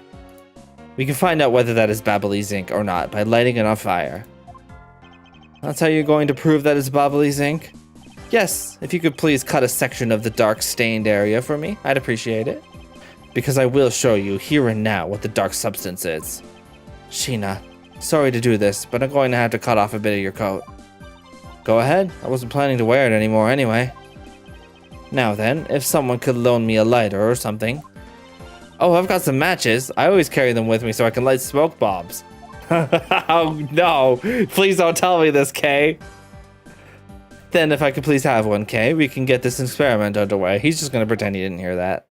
We can find out whether that is Ablaze ink or not by lighting it on fire. That's how you're going to prove that it's Ablaze ink? Yes, if you could please cut a section of the dark stained area for me, I'd appreciate it. Because I will show you here and now what the dark substance is. Sheena, sorry to do this, but I'm going to have to cut off a bit of your coat. Go ahead, I wasn't planning to wear it anymore anyway. Now then, if someone could loan me a lighter or something. Oh, I've got some matches. I always carry them with me so I can light smoke bombs. Oh no, please don't tell me this, Kay. Then if I could please have one, Kay, we can get this experiment underway. He's just gonna pretend he didn't hear that.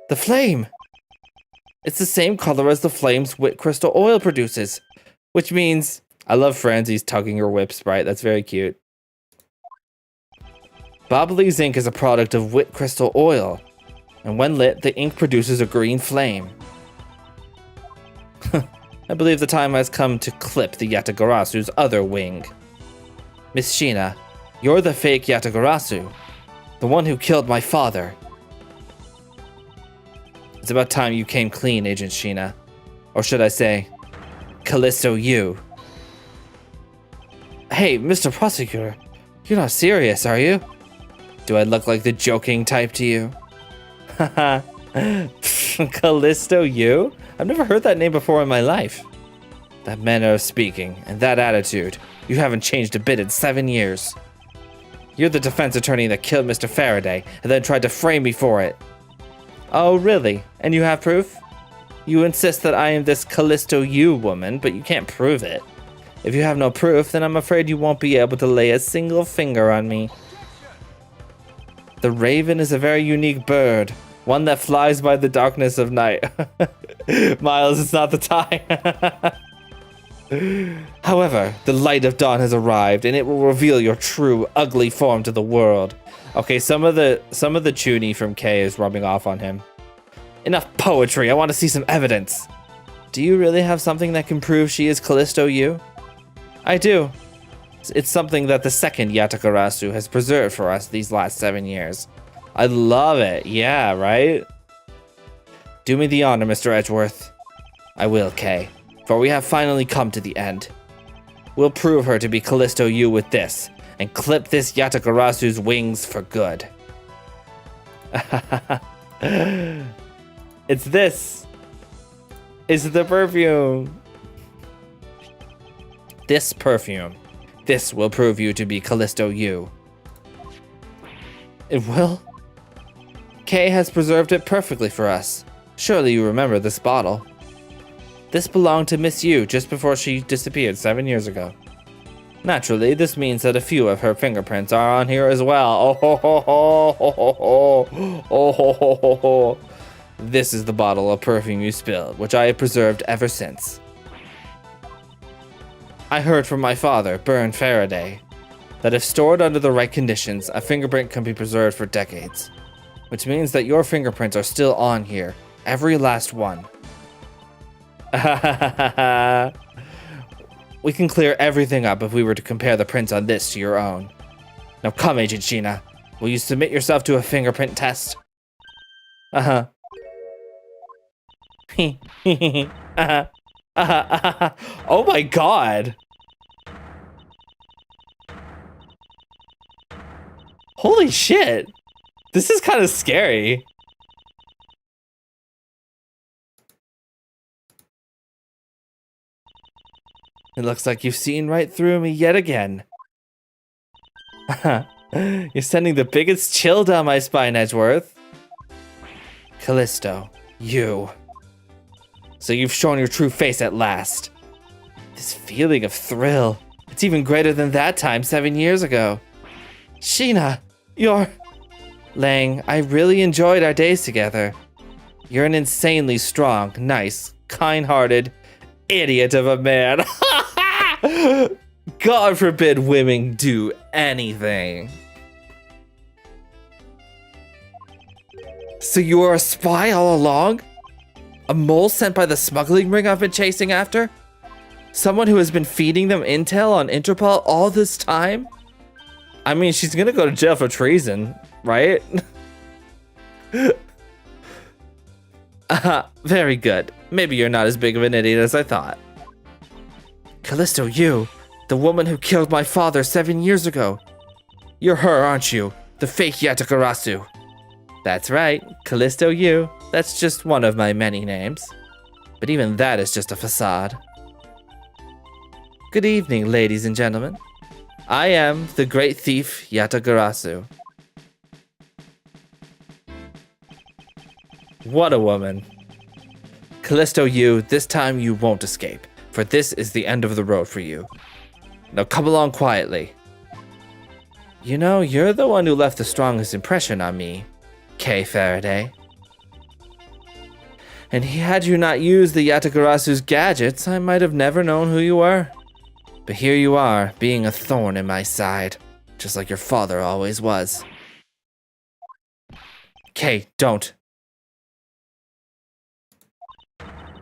The flame! It's the same color as the flames Wit Crystal Oil produces. Which means, I love Franzie's tugging her whip sprite, that's very cute. Ablaze ink is a product of Wit Crystal Oil. And when lit, the ink produces a green flame. I believe the time has come to clip the Yatagarasu's other wing. Miss Sheena, you're the fake Yatagarasu. The one who killed my father. It's about time you came clean, Agent Sheena. Or should I say, Callisto you. Hey, Mr. Prosecutor, you're not serious, are you? Do I look like the joking type to you? Haha. Callisto you? I've never heard that name before in my life. That manner of speaking and that attitude, you haven't changed a bit in 7 years. You're the defense attorney that killed Mr. Faraday and then tried to frame me for it. Oh, really? And you have proof? You insist that I am this Callisto you woman, but you can't prove it. If you have no proof, then I'm afraid you won't be able to lay a single finger on me. The raven is a very unique bird, one that flies by the darkness of night. Miles, it's not the time. However, the light of dawn has arrived, and it will reveal your true, ugly form to the world. Okay, some of the chuny from Kay is rubbing off on him. Enough poetry, I want to see some evidence. Do you really have something that can prove she is Callisto you? I do. It's something that the second Yatagarasu has preserved for us these last 7 years. I love it, yeah, right? Do me the honor, Mr. Edgeworth. I will, Kay, for we have finally come to the end. We'll prove her to be Callisto you with this, and clip this Yatagarasu's wings for good. It's this. It's the perfume. This perfume. This will prove you to be Callisto you. It will? Kay has preserved it perfectly for us. Surely you remember this bottle. This belonged to Miss Yu just before she disappeared 7 years ago. Naturally, this means that a few of her fingerprints are on here as well. Oh ho ho ho ho ho ho oh ho ho ho ho. This is the bottle of perfume you spilled, which I have preserved ever since. I heard from my father, Byrne Faraday, that if stored under the right conditions, a fingerprint can be preserved for decades. Which means that your fingerprints are still on here. Every last one. We can clear everything up if we were to compare the prints on this to your own. Now come, Agent Sheena. Will you submit yourself to a fingerprint test? Uh-huh. Oh my god! Holy shit! This is kind of scary. It looks like you've seen right through me yet again. You're sending the biggest chill down my spine, Edgeworth. Callisto, you. So you've shown your true face at last. This feeling of thrill, it's even greater than that time 7 years ago. Sheena, you're... Lang, I really enjoyed our days together. You're an insanely strong, nice, kind-hearted idiot of a man. God forbid women do anything. So you were a spy all along? A mole sent by the smuggling ring I've been chasing after? Someone who has been feeding them intel on Interpol all this time? I mean, she's gonna go to jail for treason, right? Very good. Maybe you're not as big of an idiot as I thought. Callisto, you, the woman who killed my father 7 years ago. You're her, aren't you? The fake Yatakarasu. That's right, Callisto you. That's just one of my many names. But even that is just a facade. Good evening, ladies and gentlemen. I am the great thief Yatagarasu. What a woman. Callisto, you, this time you won't escape, for this is the end of the road for you. Now come along quietly. You know, you're the one who left the strongest impression on me, Kay Faraday. And had you not used the Yatagarasu's gadgets, I might have never known who you were. But here you are, being a thorn in my side, just like your father always was. Kay, don't.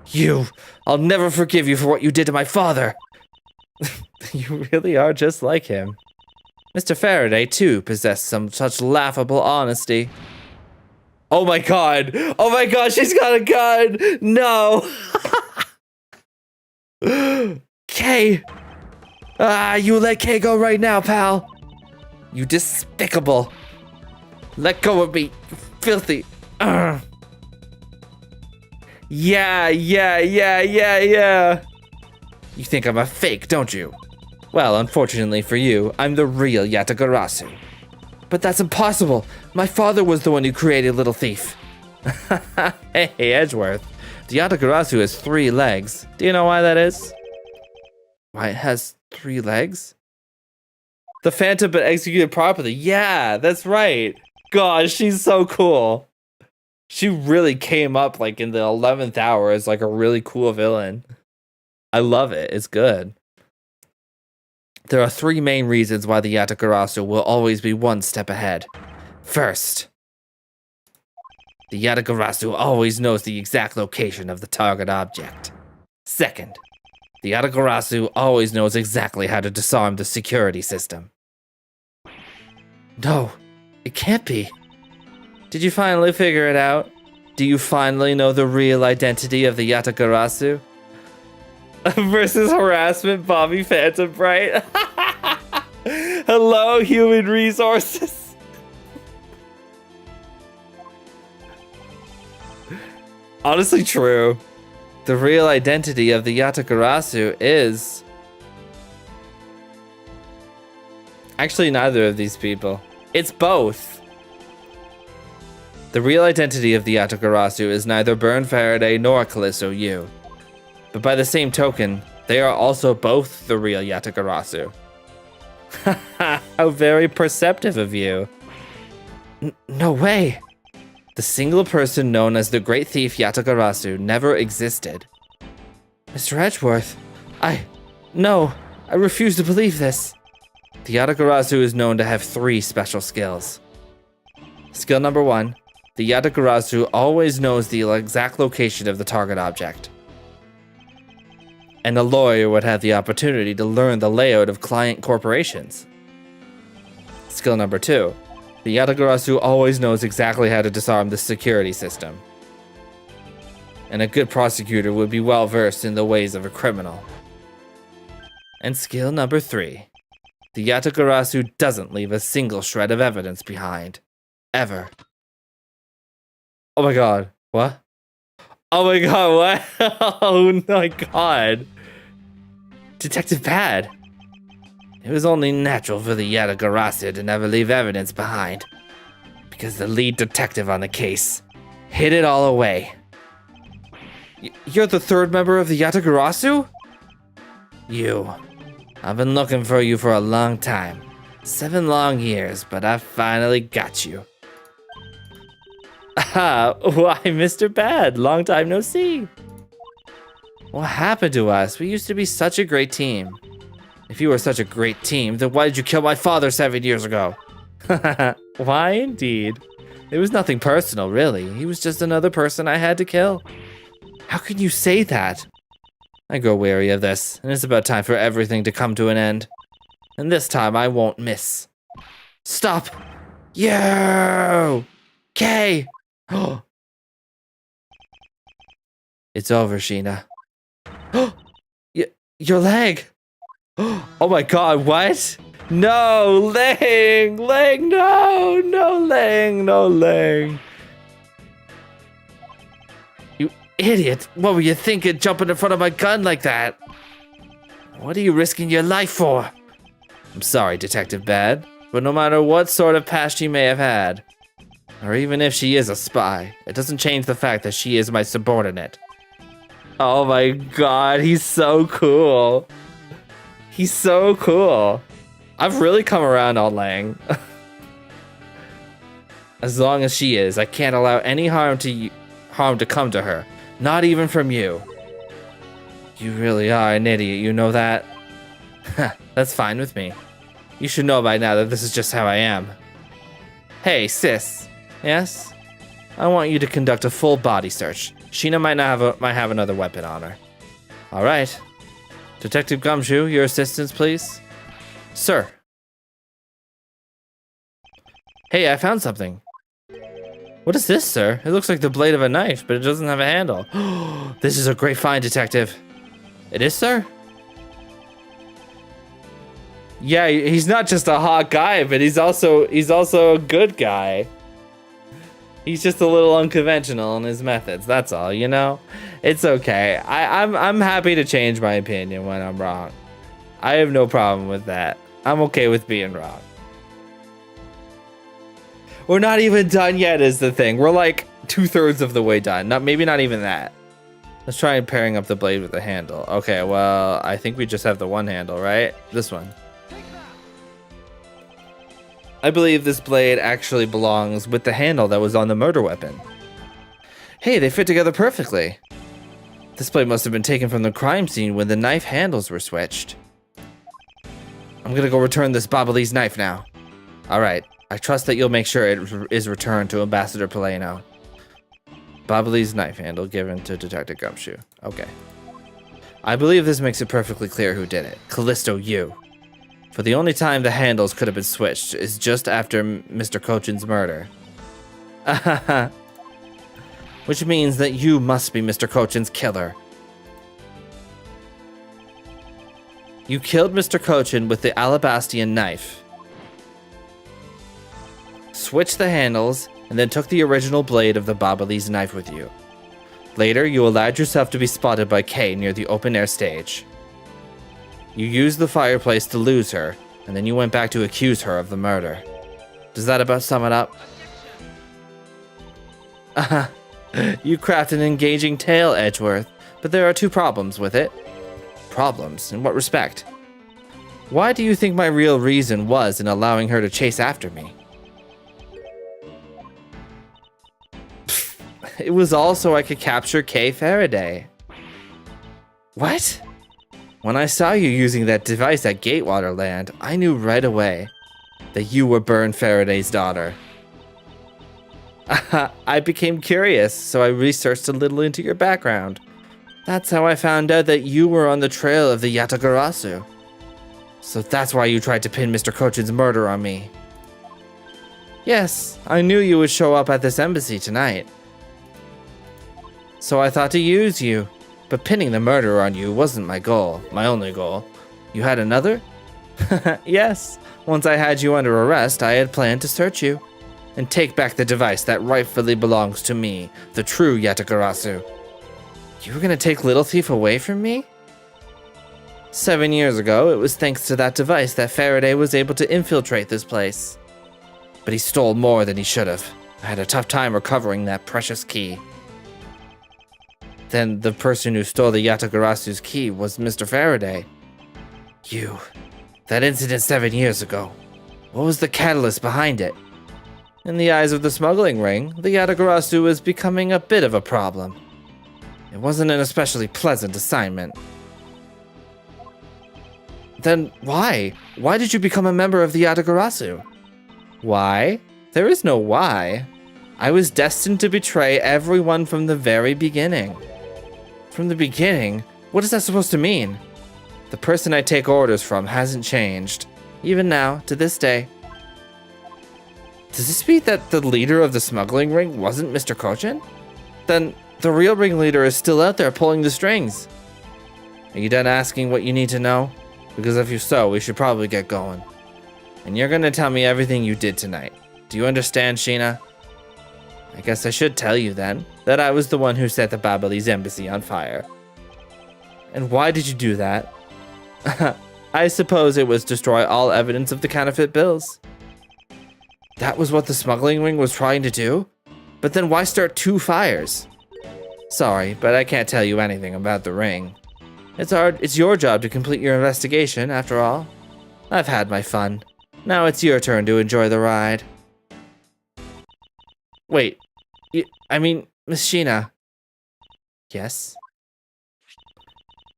You! I'll never forgive you for what you did to my father! You really are just like him. Mr. Faraday, too, possessed some such laughable honesty. Oh my god! Oh my god, she's got a gun! No! Kay! You let Kay go right now, pal! You despicable! Let go of me, you filthy! Yeah! You think I'm a fake, don't you? Well, unfortunately for you, I'm the real Yatagarasu. But that's impossible! My father was the one who created Little Thief. Hey, Edgeworth. The Yatagarasu has 3 legs. Do you know why that is? Why it has 3 legs? The Phantom but executed properly. Yeah, that's right. Gosh, she's so cool. She really came up like in the 11th hour as like a really cool villain. I love it. It's good. There are 3 main reasons why the Yatagarasu will always be one step ahead. First, the Yatagarasu always knows the exact location of the target object. Second, the Yatagarasu always knows exactly how to disarm the security system. No, it can't be. Did you finally figure it out? Do you finally know the real identity of the Yatagarasu? Versus harassment, Bobby Phantom Bright. Hello, human resources. Honestly true. The real identity of the Yatagarasu is... actually neither of these people. It's both. The real identity of the Yatagarasu is neither Byrne Faraday nor Callisto Yu. But by the same token, they are also both the real Yatagarasu. How very perceptive of you. No way. The single person known as the Great Thief Yatagarasu never existed. Mr. Edgeworth, No, I refuse to believe this. The Yatagarasu is known to have 3 special skills. Skill number 1, the Yatagarasu always knows the exact location of the target object. And a lawyer would have the opportunity to learn the layout of client corporations. Skill number 2, the Yatagarasu always knows exactly how to disarm the security system. And a good prosecutor would be well versed in the ways of a criminal. And skill number 3, the Yatagarasu doesn't leave a single shred of evidence behind. Ever. Oh my god, what? Oh my god, what? Oh my god. Detective Bad. It was only natural for the Yatagarasu to never leave evidence behind, because the lead detective on the case hid it all away. You're the 3rd member of the Yatagarasu? I've been looking for you for a long time. 7 long years, but I finally got you. Why, Mr. Bad, long time no see. What happened to us? We used to be such a great team. If you were such a great team, then why did you kill my father 7 years ago? Why, indeed. It was nothing personal, really. He was just another person I had to kill. How can you say that? I grow weary of this, and it's about time for everything to come to an end. And this time I won't miss. Stop! Yo! Kay! It's over, Sheena. Your leg! Oh my god, what? No, Lang! Lang, no! No, Lang, no, Lang. You idiot! What were you thinking, jumping in front of my gun like that? What are you risking your life for? I'm sorry, Detective Bad, but no matter what sort of past she may have had, or even if she is a spy, it doesn't change the fact that she is my subordinate. Oh my god, he's so cool. He's so cool. I've really come around on Lang. As long as she is, I can't allow any harm to come to her. Not even from you. You really are an idiot, you know that? That's fine with me. You should know by now that this is just how I am. Hey, sis. Yes? I want you to conduct a full body search. Sheena might have another weapon on her. All right. Detective Gumshoe, your assistance, please. Sir. Hey, I found something. What is this, sir? It looks like the blade of a knife, but it doesn't have a handle. This is a great find, detective. It is, sir? Yeah, he's not just a hot guy, but he's also a good guy. He's just a little unconventional in his methods. That's all, you know. It's okay. I'm happy to change my opinion when I'm wrong. I have no problem with that. I'm okay with being wrong. We're not even done yet, is the thing. We're like 2/3 of the way done. Maybe not even that. Let's try pairing up the blade with the handle. Okay, well, I think we just have the one handle, right? This one. I believe this blade actually belongs with the handle that was on the murder weapon. Hey, they fit together perfectly. This blade must have been taken from the crime scene when the knife handles were switched. I'm gonna go return this Ablaze knife now. Alright, I trust that you'll make sure it is returned to Ambassador Paleno. Ablaze knife handle given to Detective Gumshoe. Okay. I believe this makes it perfectly clear who did it. Callisto, you. For the only time the handles could have been switched is just after Mr. Cochin's murder. Which means that you must be Mr. Cochin's killer. You killed Mr. Cochin with the Alabastian knife, switched the handles, and then took the original blade of the Ablaze knife with you. Later, you allowed yourself to be spotted by Kay near the open-air stage. You used the fireplace to lose her, and then you went back to accuse her of the murder. Does that about sum it up? You craft an engaging tale, Edgeworth, but there are 2 problems with it. Problems? In what respect? Why do you think my real reason was in allowing her to chase after me? It was all so I could capture Kay Faraday. What? When I saw you using that device at Gatewater Land, I knew right away that you were Byrne Faraday's daughter. I became curious, so I researched a little into your background. That's how I found out that you were on the trail of the Yatagarasu. So that's why you tried to pin Mr. Cochin's murder on me. Yes, I knew you would show up at this embassy tonight. So I thought to use you, but pinning the murder on you wasn't my goal, my only goal. You had another? Yes, once I had you under arrest, I had planned to search you and take back the device that rightfully belongs to me, the true Yatagarasu. You were gonna take Little Thief away from me? 7 years ago, it was thanks to that device that Faraday was able to infiltrate this place. But he stole more than he should have. I had a tough time recovering that precious key. Then the person who stole the Yatagarasu's key was Mr. Faraday. You. That incident 7 years ago. What was the catalyst behind it? In the eyes of the smuggling ring, the Yatagarasu was becoming a bit of a problem. It wasn't an especially pleasant assignment. Then why? Why did you become a member of the Yatagarasu? Why? There is no why. I was destined to betray everyone from the very beginning. From the beginning? What is that supposed to mean? The person I take orders from hasn't changed. Even now, to this day. Does this mean that the leader of the smuggling ring wasn't Mr. Cochin? Then the real ringleader is still out there pulling the strings. Are you done asking what you need to know? Because if you're so, we should probably get going. And you're gonna tell me everything you did tonight. Do you understand, Sheena? I guess I should tell you then, that I was the one who set the Babalese embassy on fire. And why did you do that? I suppose it was destroy all evidence of the counterfeit bills. That was what the smuggling ring was trying to do? But then why start 2 fires? Sorry, but I can't tell you anything about the ring. It's your job to complete your investigation, after all. I've had my fun. Now it's your turn to enjoy the ride. Wait, Miss Sheena. Yes?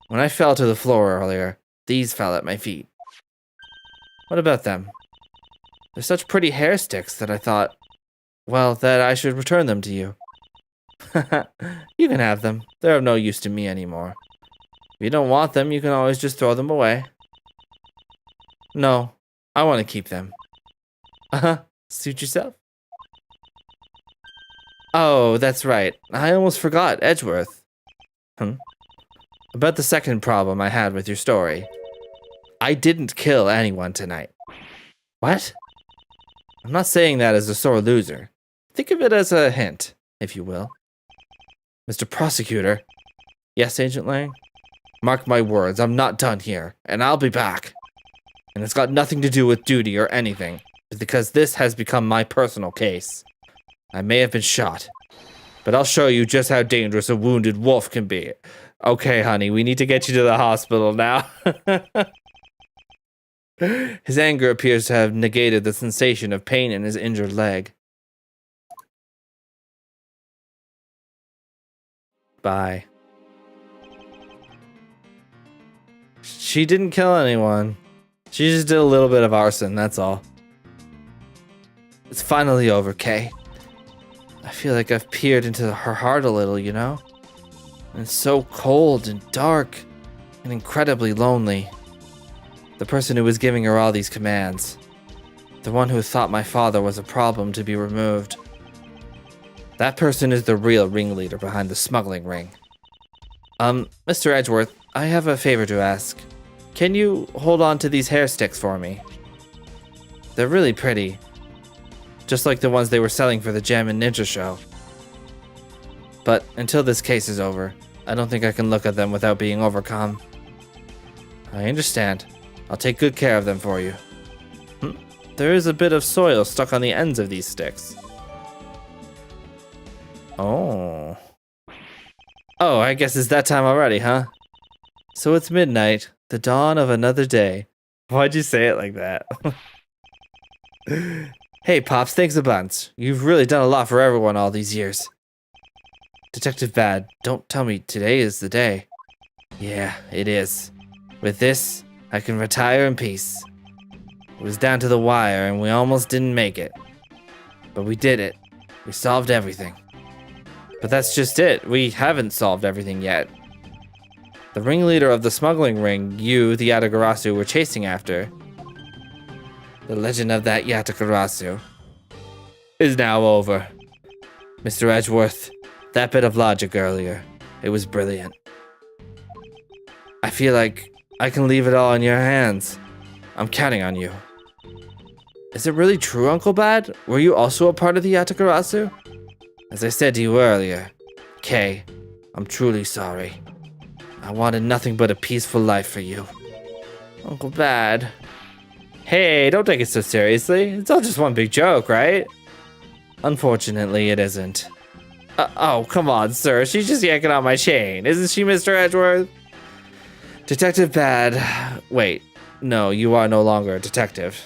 When I fell to the floor earlier, these fell at my feet. What about them? They're such pretty hair sticks that I thought, well, that I should return them to you. You can have them. They're of no use to me anymore. If you don't want them, you can always just throw them away. No, I want to keep them. Suit yourself? Oh, that's right. I almost forgot Edgeworth. About the second problem I had with your story. I didn't kill anyone tonight. What? I'm not saying that as a sore loser. Think of it as a hint, if you will. Mr. Prosecutor. Yes, Agent Lang? Mark my words, I'm not done here, and I'll be back. And it's got nothing to do with duty or anything, because this has become my personal case. I may have been shot, but I'll show you just how dangerous a wounded wolf can be. Okay, honey, we need to get you to the hospital now. His anger appears to have negated the sensation of pain in his injured leg. Bye. She didn't kill anyone. She just did a little bit of arson, that's all. It's finally over, Kay. I feel like I've peered into her heart a little, you know? And it's so cold and dark and incredibly lonely. The person who was giving her all these commands. The one who thought my father was a problem to be removed. That person is the real ringleader behind the smuggling ring. Mr. Edgeworth, I have a favor to ask. Can you hold on to these hair sticks for me? They're really pretty. Just like the ones they were selling for the Gem and Ninja show. But until this case is over, I don't think I can look at them without being overcome. I understand. I'll take good care of them for you. There is a bit of soil stuck on the ends of these sticks. Oh, I guess it's that time already, huh? So it's midnight, the dawn of another day, Why'd you say it like that? Hey, Pops, thanks a bunch. You've really done a lot for everyone all these years. Detective Bad, don't tell me today is the day. Yeah, it is. With this, I can retire in peace. It was down to the wire and we almost didn't make it. But we did it. We solved everything. But that's just it. We haven't solved everything yet. The ringleader of the smuggling ring you, the Yatagarasu, were chasing after, the legend of that Yatagarasu, is now over. Mr. Edgeworth, that bit of logic earlier, it was brilliant. I feel like I can leave it all in your hands. I'm counting on you. Is it really true, Uncle Bad? Were you also a part of the Yatagarasu? As I said to you earlier, Kay, I'm truly sorry. I wanted nothing but a peaceful life for you. Uncle Bad. Hey, don't take it so seriously. It's all just one big joke, right? Unfortunately, it isn't. Oh, come on, sir. She's just yanking on my chain. Isn't she, Mr. Edgeworth? Detective Bad. Wait. No, you are no longer a detective.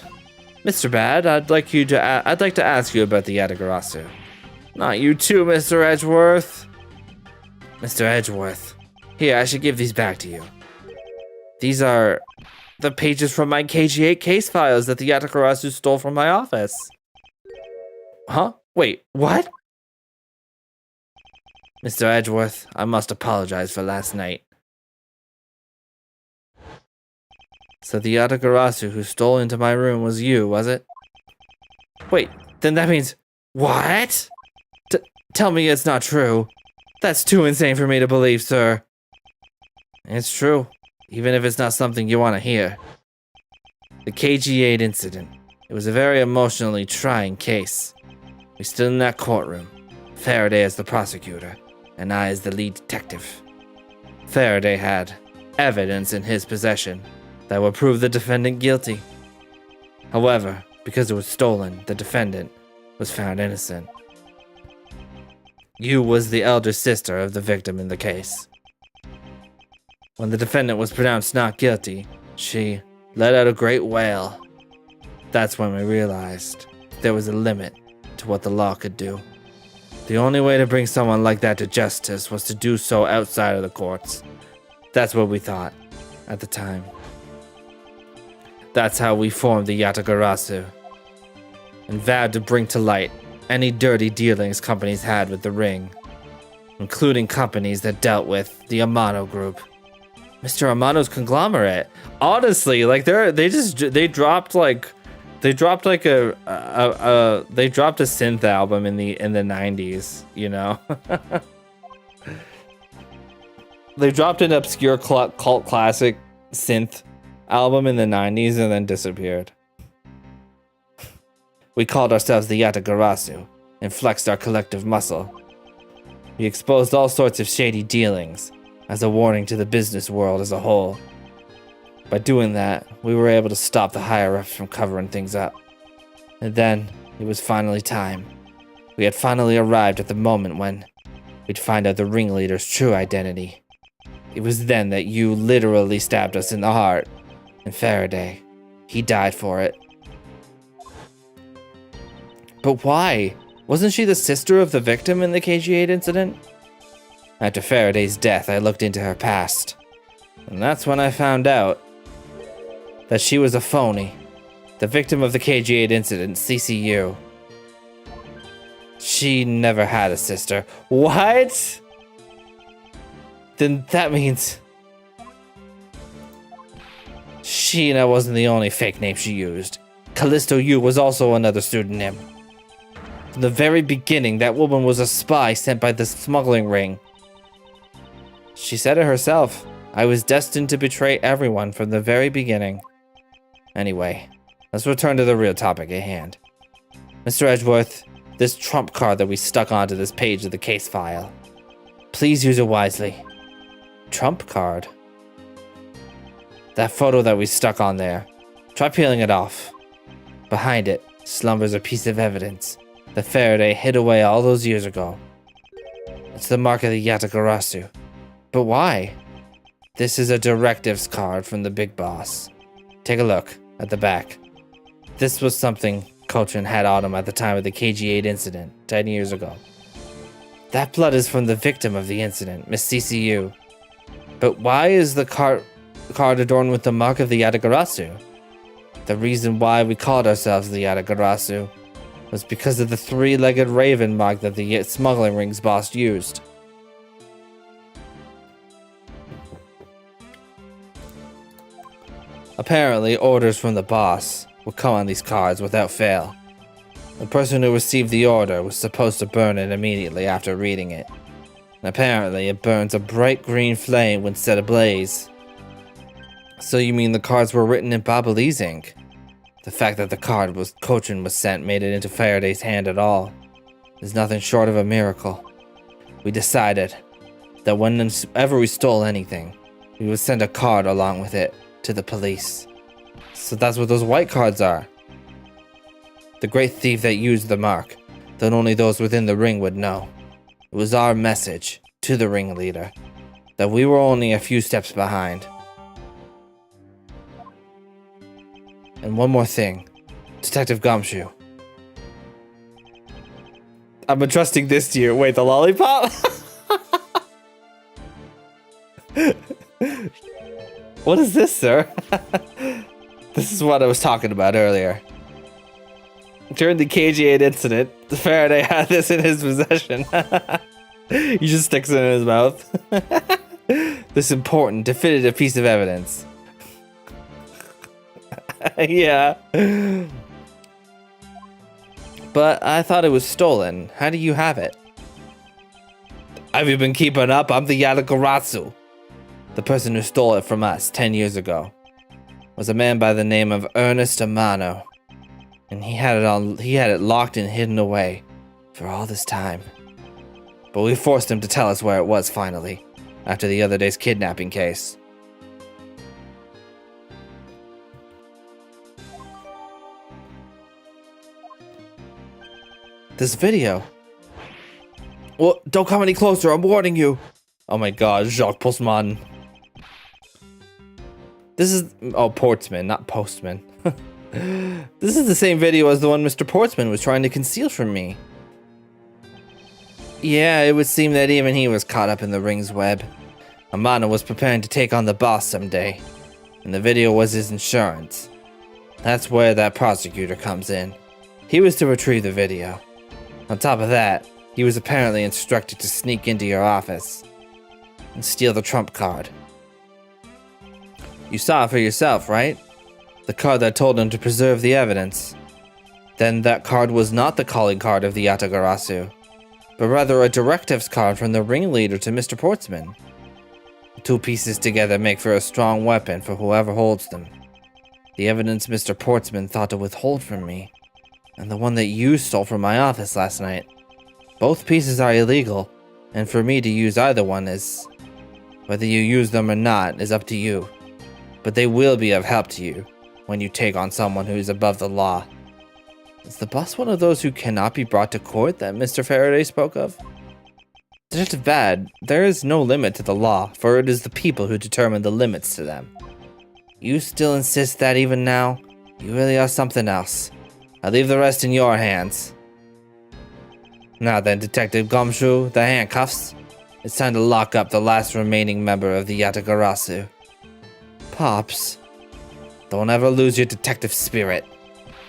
Mr. Bad, I'd like to ask you about the Yatagarasu. Not you too, Mr. Edgeworth. Mr. Edgeworth. Here, I should give these back to you. These are the pages from my KG8 case files that the Yatagarasu stole from my office. Huh? Wait, what? Mr. Edgeworth, I must apologize for last night. So the Yatagarasu who stole into my room was you, was it? Wait, then that means... What? Tell me it's not true. That's too insane for me to believe, sir. It's true, even if it's not something you want to hear. The KG8 incident. It was a very emotionally trying case. We stood in that courtroom, Faraday as the prosecutor, and I as the lead detective. Faraday had evidence in his possession that would prove the defendant guilty. However, because it was stolen, the defendant was found innocent. You was the elder sister of the victim in the case. When the defendant was pronounced not guilty, she let out a great wail. That's when we realized there was a limit to what the law could do. The only way to bring someone like that to justice was to do so outside of the courts. That's what we thought at the time. That's how we formed the Yatagarasu and vowed to bring to light any dirty dealings companies had with the ring, including companies that dealt with the Amano Group. Mr. Amano's conglomerate. Honestly, like they dropped a synth album in the 90s, you know. They dropped an obscure cult classic synth album in the 90s and then disappeared. We called ourselves the Yatagarasu and flexed our collective muscle. We exposed all sorts of shady dealings as a warning to the business world as a whole. By doing that, we were able to stop the higher-ups from covering things up. And then, it was finally time. We had finally arrived at the moment when we'd find out the ringleader's true identity. It was then that you literally stabbed us in the heart. And Faraday, he died for it. But why? Wasn't she the sister of the victim in the KG8 incident? After Faraday's death, I looked into her past. And that's when I found out that she was a phony. The victim of the KG8 incident, CCU. She never had a sister. What? Then that means Sheena wasn't the only fake name she used. Callisto U was also another pseudonym. From the very beginning, that woman was a spy sent by the smuggling ring. She said it herself. I was destined to betray everyone from the very beginning. Anyway, let's return to the real topic at hand. Mr. Edgeworth, this trump card that we stuck onto this page of the case file. Please use it wisely. Trump card? That photo that we stuck on there. Try peeling it off. Behind it slumbers a piece of evidence that Faraday hid away all those years ago. It's the mark of the Yatagarasu. But why? This is a directives card from the big boss. Take a look at the back. This was something Cochran had on him at the time of the KG-8 incident 10 years ago. That blood is from the victim of the incident, Miss CCU. But why is the card adorned with the mark of the Yatagarasu? The reason why we called ourselves the Yatagarasu was because of the three-legged raven mark that the smuggling ring's boss used. Apparently, orders from the boss would come on these cards without fail. The person who received the order was supposed to burn it immediately after reading it. And apparently, it burns a bright green flame when set ablaze. So you mean the cards were written in Ablaze ink? The fact that the card Cochran was sent made it into Faraday's hand at all is nothing short of a miracle. We decided that whenever we stole anything, we would send a card along with it to the police. So that's what those white cards are. The great thief that used the mark, that only those within the ring would know. It was our message to the ringleader that we were only a few steps behind. And one more thing, Detective Gumshoe. I'm entrusting this to you. Wait, the lollipop? What is this, sir? This is what I was talking about earlier. During the KG-8 incident, Faraday had this in his possession. He just sticks it in his mouth. This important, definitive piece of evidence. Yeah. But I thought it was stolen. How do you have it? Have you been keeping up? I'm the Yatagarasu. The person who stole it from us 10 years ago was a man by the name of Ernest Amano. And he had it locked and hidden away for all this time. But we forced him to tell us where it was finally, after the other day's kidnapping case. This video. Well, don't come any closer, I'm warning you. Oh my god, Jacques Postman. This is... Oh, Portsman, not Postman. This is the same video as the one Mr. Portsman was trying to conceal from me. Yeah, it would seem that even he was caught up in the ring's web. Amano was preparing to take on the boss someday, and the video was his insurance. That's where that prosecutor comes in. He was to retrieve the video. On top of that, he was apparently instructed to sneak into your office and steal the trump card. You saw it for yourself, right? The card that told him to preserve the evidence. Then that card was not the calling card of the Yatagarasu, but rather a directives card from the ringleader to Mr. Portsman. The two pieces together make for a strong weapon for whoever holds them. The evidence Mr. Portsman thought to withhold from me, and the one that you stole from my office last night. Both pieces are illegal, and for me to use either one is... Whether you use them or not is up to you. But they will be of help to you when you take on someone who is above the law. Is the boss one of those who cannot be brought to court that Mr. Faraday spoke of? Detective Bad, there is no limit to the law, for it is the people who determine the limits to them. You still insist that even now? You really are something else. I leave the rest in your hands. Now then, Detective Gumshoe, the handcuffs. It's time to lock up the last remaining member of the Yatagarasu. Pops, don't ever lose your detective spirit.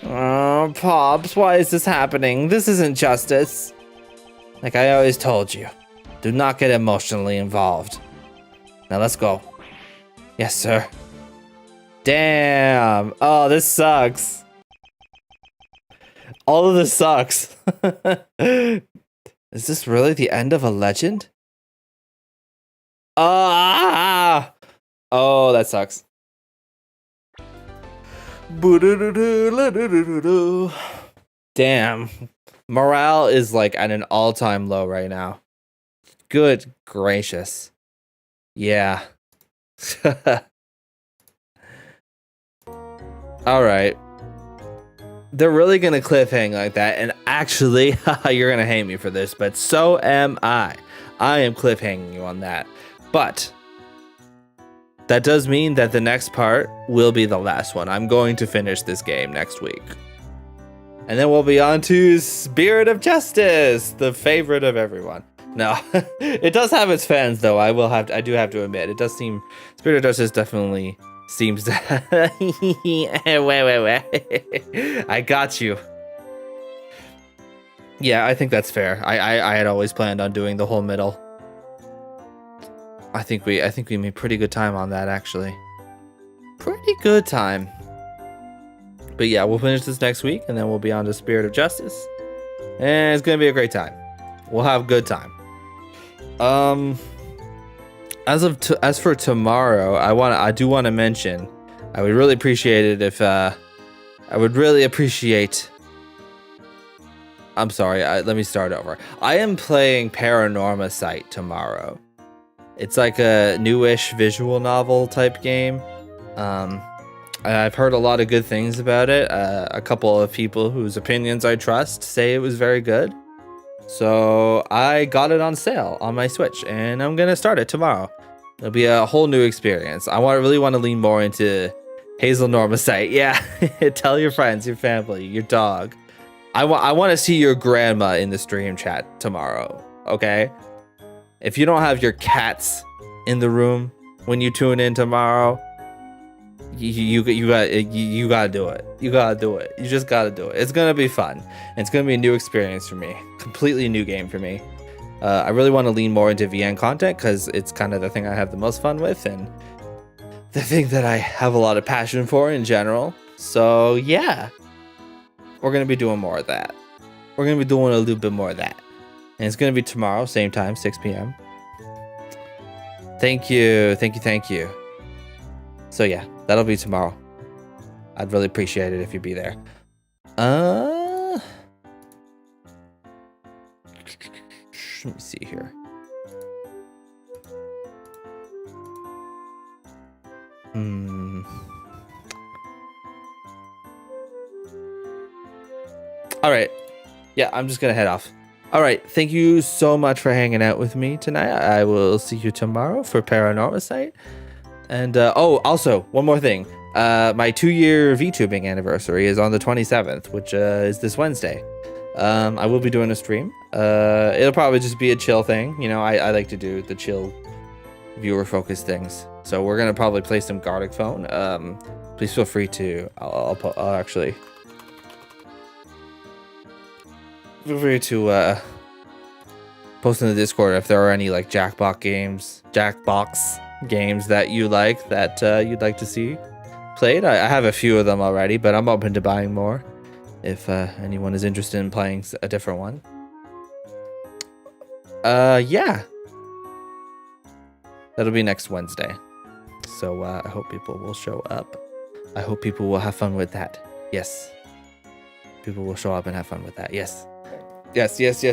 Oh, Pops, why is this happening? This isn't justice. Like I always told you, do not get emotionally involved. Now let's go. Yes, sir. Damn. Oh, this sucks. All of this sucks. Is this really the end of a legend? Ah! Oh, that sucks. Damn. Morale is like at an all-time low right now. Good gracious. Yeah. Alright. They're really gonna cliffhang like that, and actually, you're gonna hate me for this, but so am I. I am cliffhanging you on that. But that does mean that the next part will be the last one. I'm going to finish this game next week. And then we'll be on to Spirit of Justice, the favorite of everyone. No, it does have its fans though. I do have to admit, it does seem Spirit of Justice definitely seems to wait. I got you. Yeah, I think that's fair. I had always planned on doing the whole middle. I think we made pretty good time on that actually. Pretty good time. But yeah, we'll finish this next week and then we'll be on to Spirit of Justice. And it's gonna be a great time. We'll have a good time. As for tomorrow, I do want to mention, I would really appreciate it if I'm sorry, let me start over. I am playing Paranorma Site tomorrow. It's like a newish visual novel type game. I've heard a lot of good things about it. A couple of people whose opinions I trust say it was very good. So I got it on sale on my Switch and I'm gonna start it tomorrow. It'll be a whole new experience. I really want to lean more into Hazel Norma Site. Yeah, tell your friends, your family, your dog. I want to see your grandma in the stream chat tomorrow. Okay, if you don't have your cats in the room when you tune in tomorrow, you gotta do it. You gotta do it. You just gotta do it. It's gonna be fun. It's gonna be a new experience for me. Completely new game for me. I really want to lean more into VN content because it's kind of the thing I have the most fun with and the thing that I have a lot of passion for in general. So yeah, we're gonna be doing more of that. We're gonna be doing a little bit more of that, and it's gonna be tomorrow, same time, 6 p.m. Thank you. So yeah, that'll be tomorrow. I'd really appreciate it if you'd be there. Let me see here. All right. Yeah, I'm just gonna head off. All right. Thank you so much for hanging out with me tonight. I will see you tomorrow for Paranormal Site. And also one more thing. My 2-year VTubing anniversary is on the 27th, which is this Wednesday. I will be doing a stream. It'll probably just be a chill thing. You know, I like to do the chill viewer focused things. So we're going to probably play some Gartic Phone. Please feel free to, I'll actually feel free to post in the Discord if there are any like Jackbox games that you like that you'd like to see played. I have a few of them already, but I'm open to buying more if anyone is interested in playing a different one. Yeah, that'll be next Wednesday, so I hope people will show up. I hope people will have fun with that. Yes, people will show up and have fun with that. Yes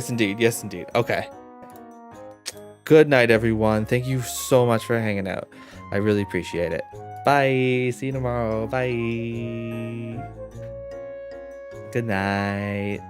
indeed. Okay, good night everyone. Thank you so much for hanging out. I really appreciate it. Bye. See you tomorrow. Bye. Good night.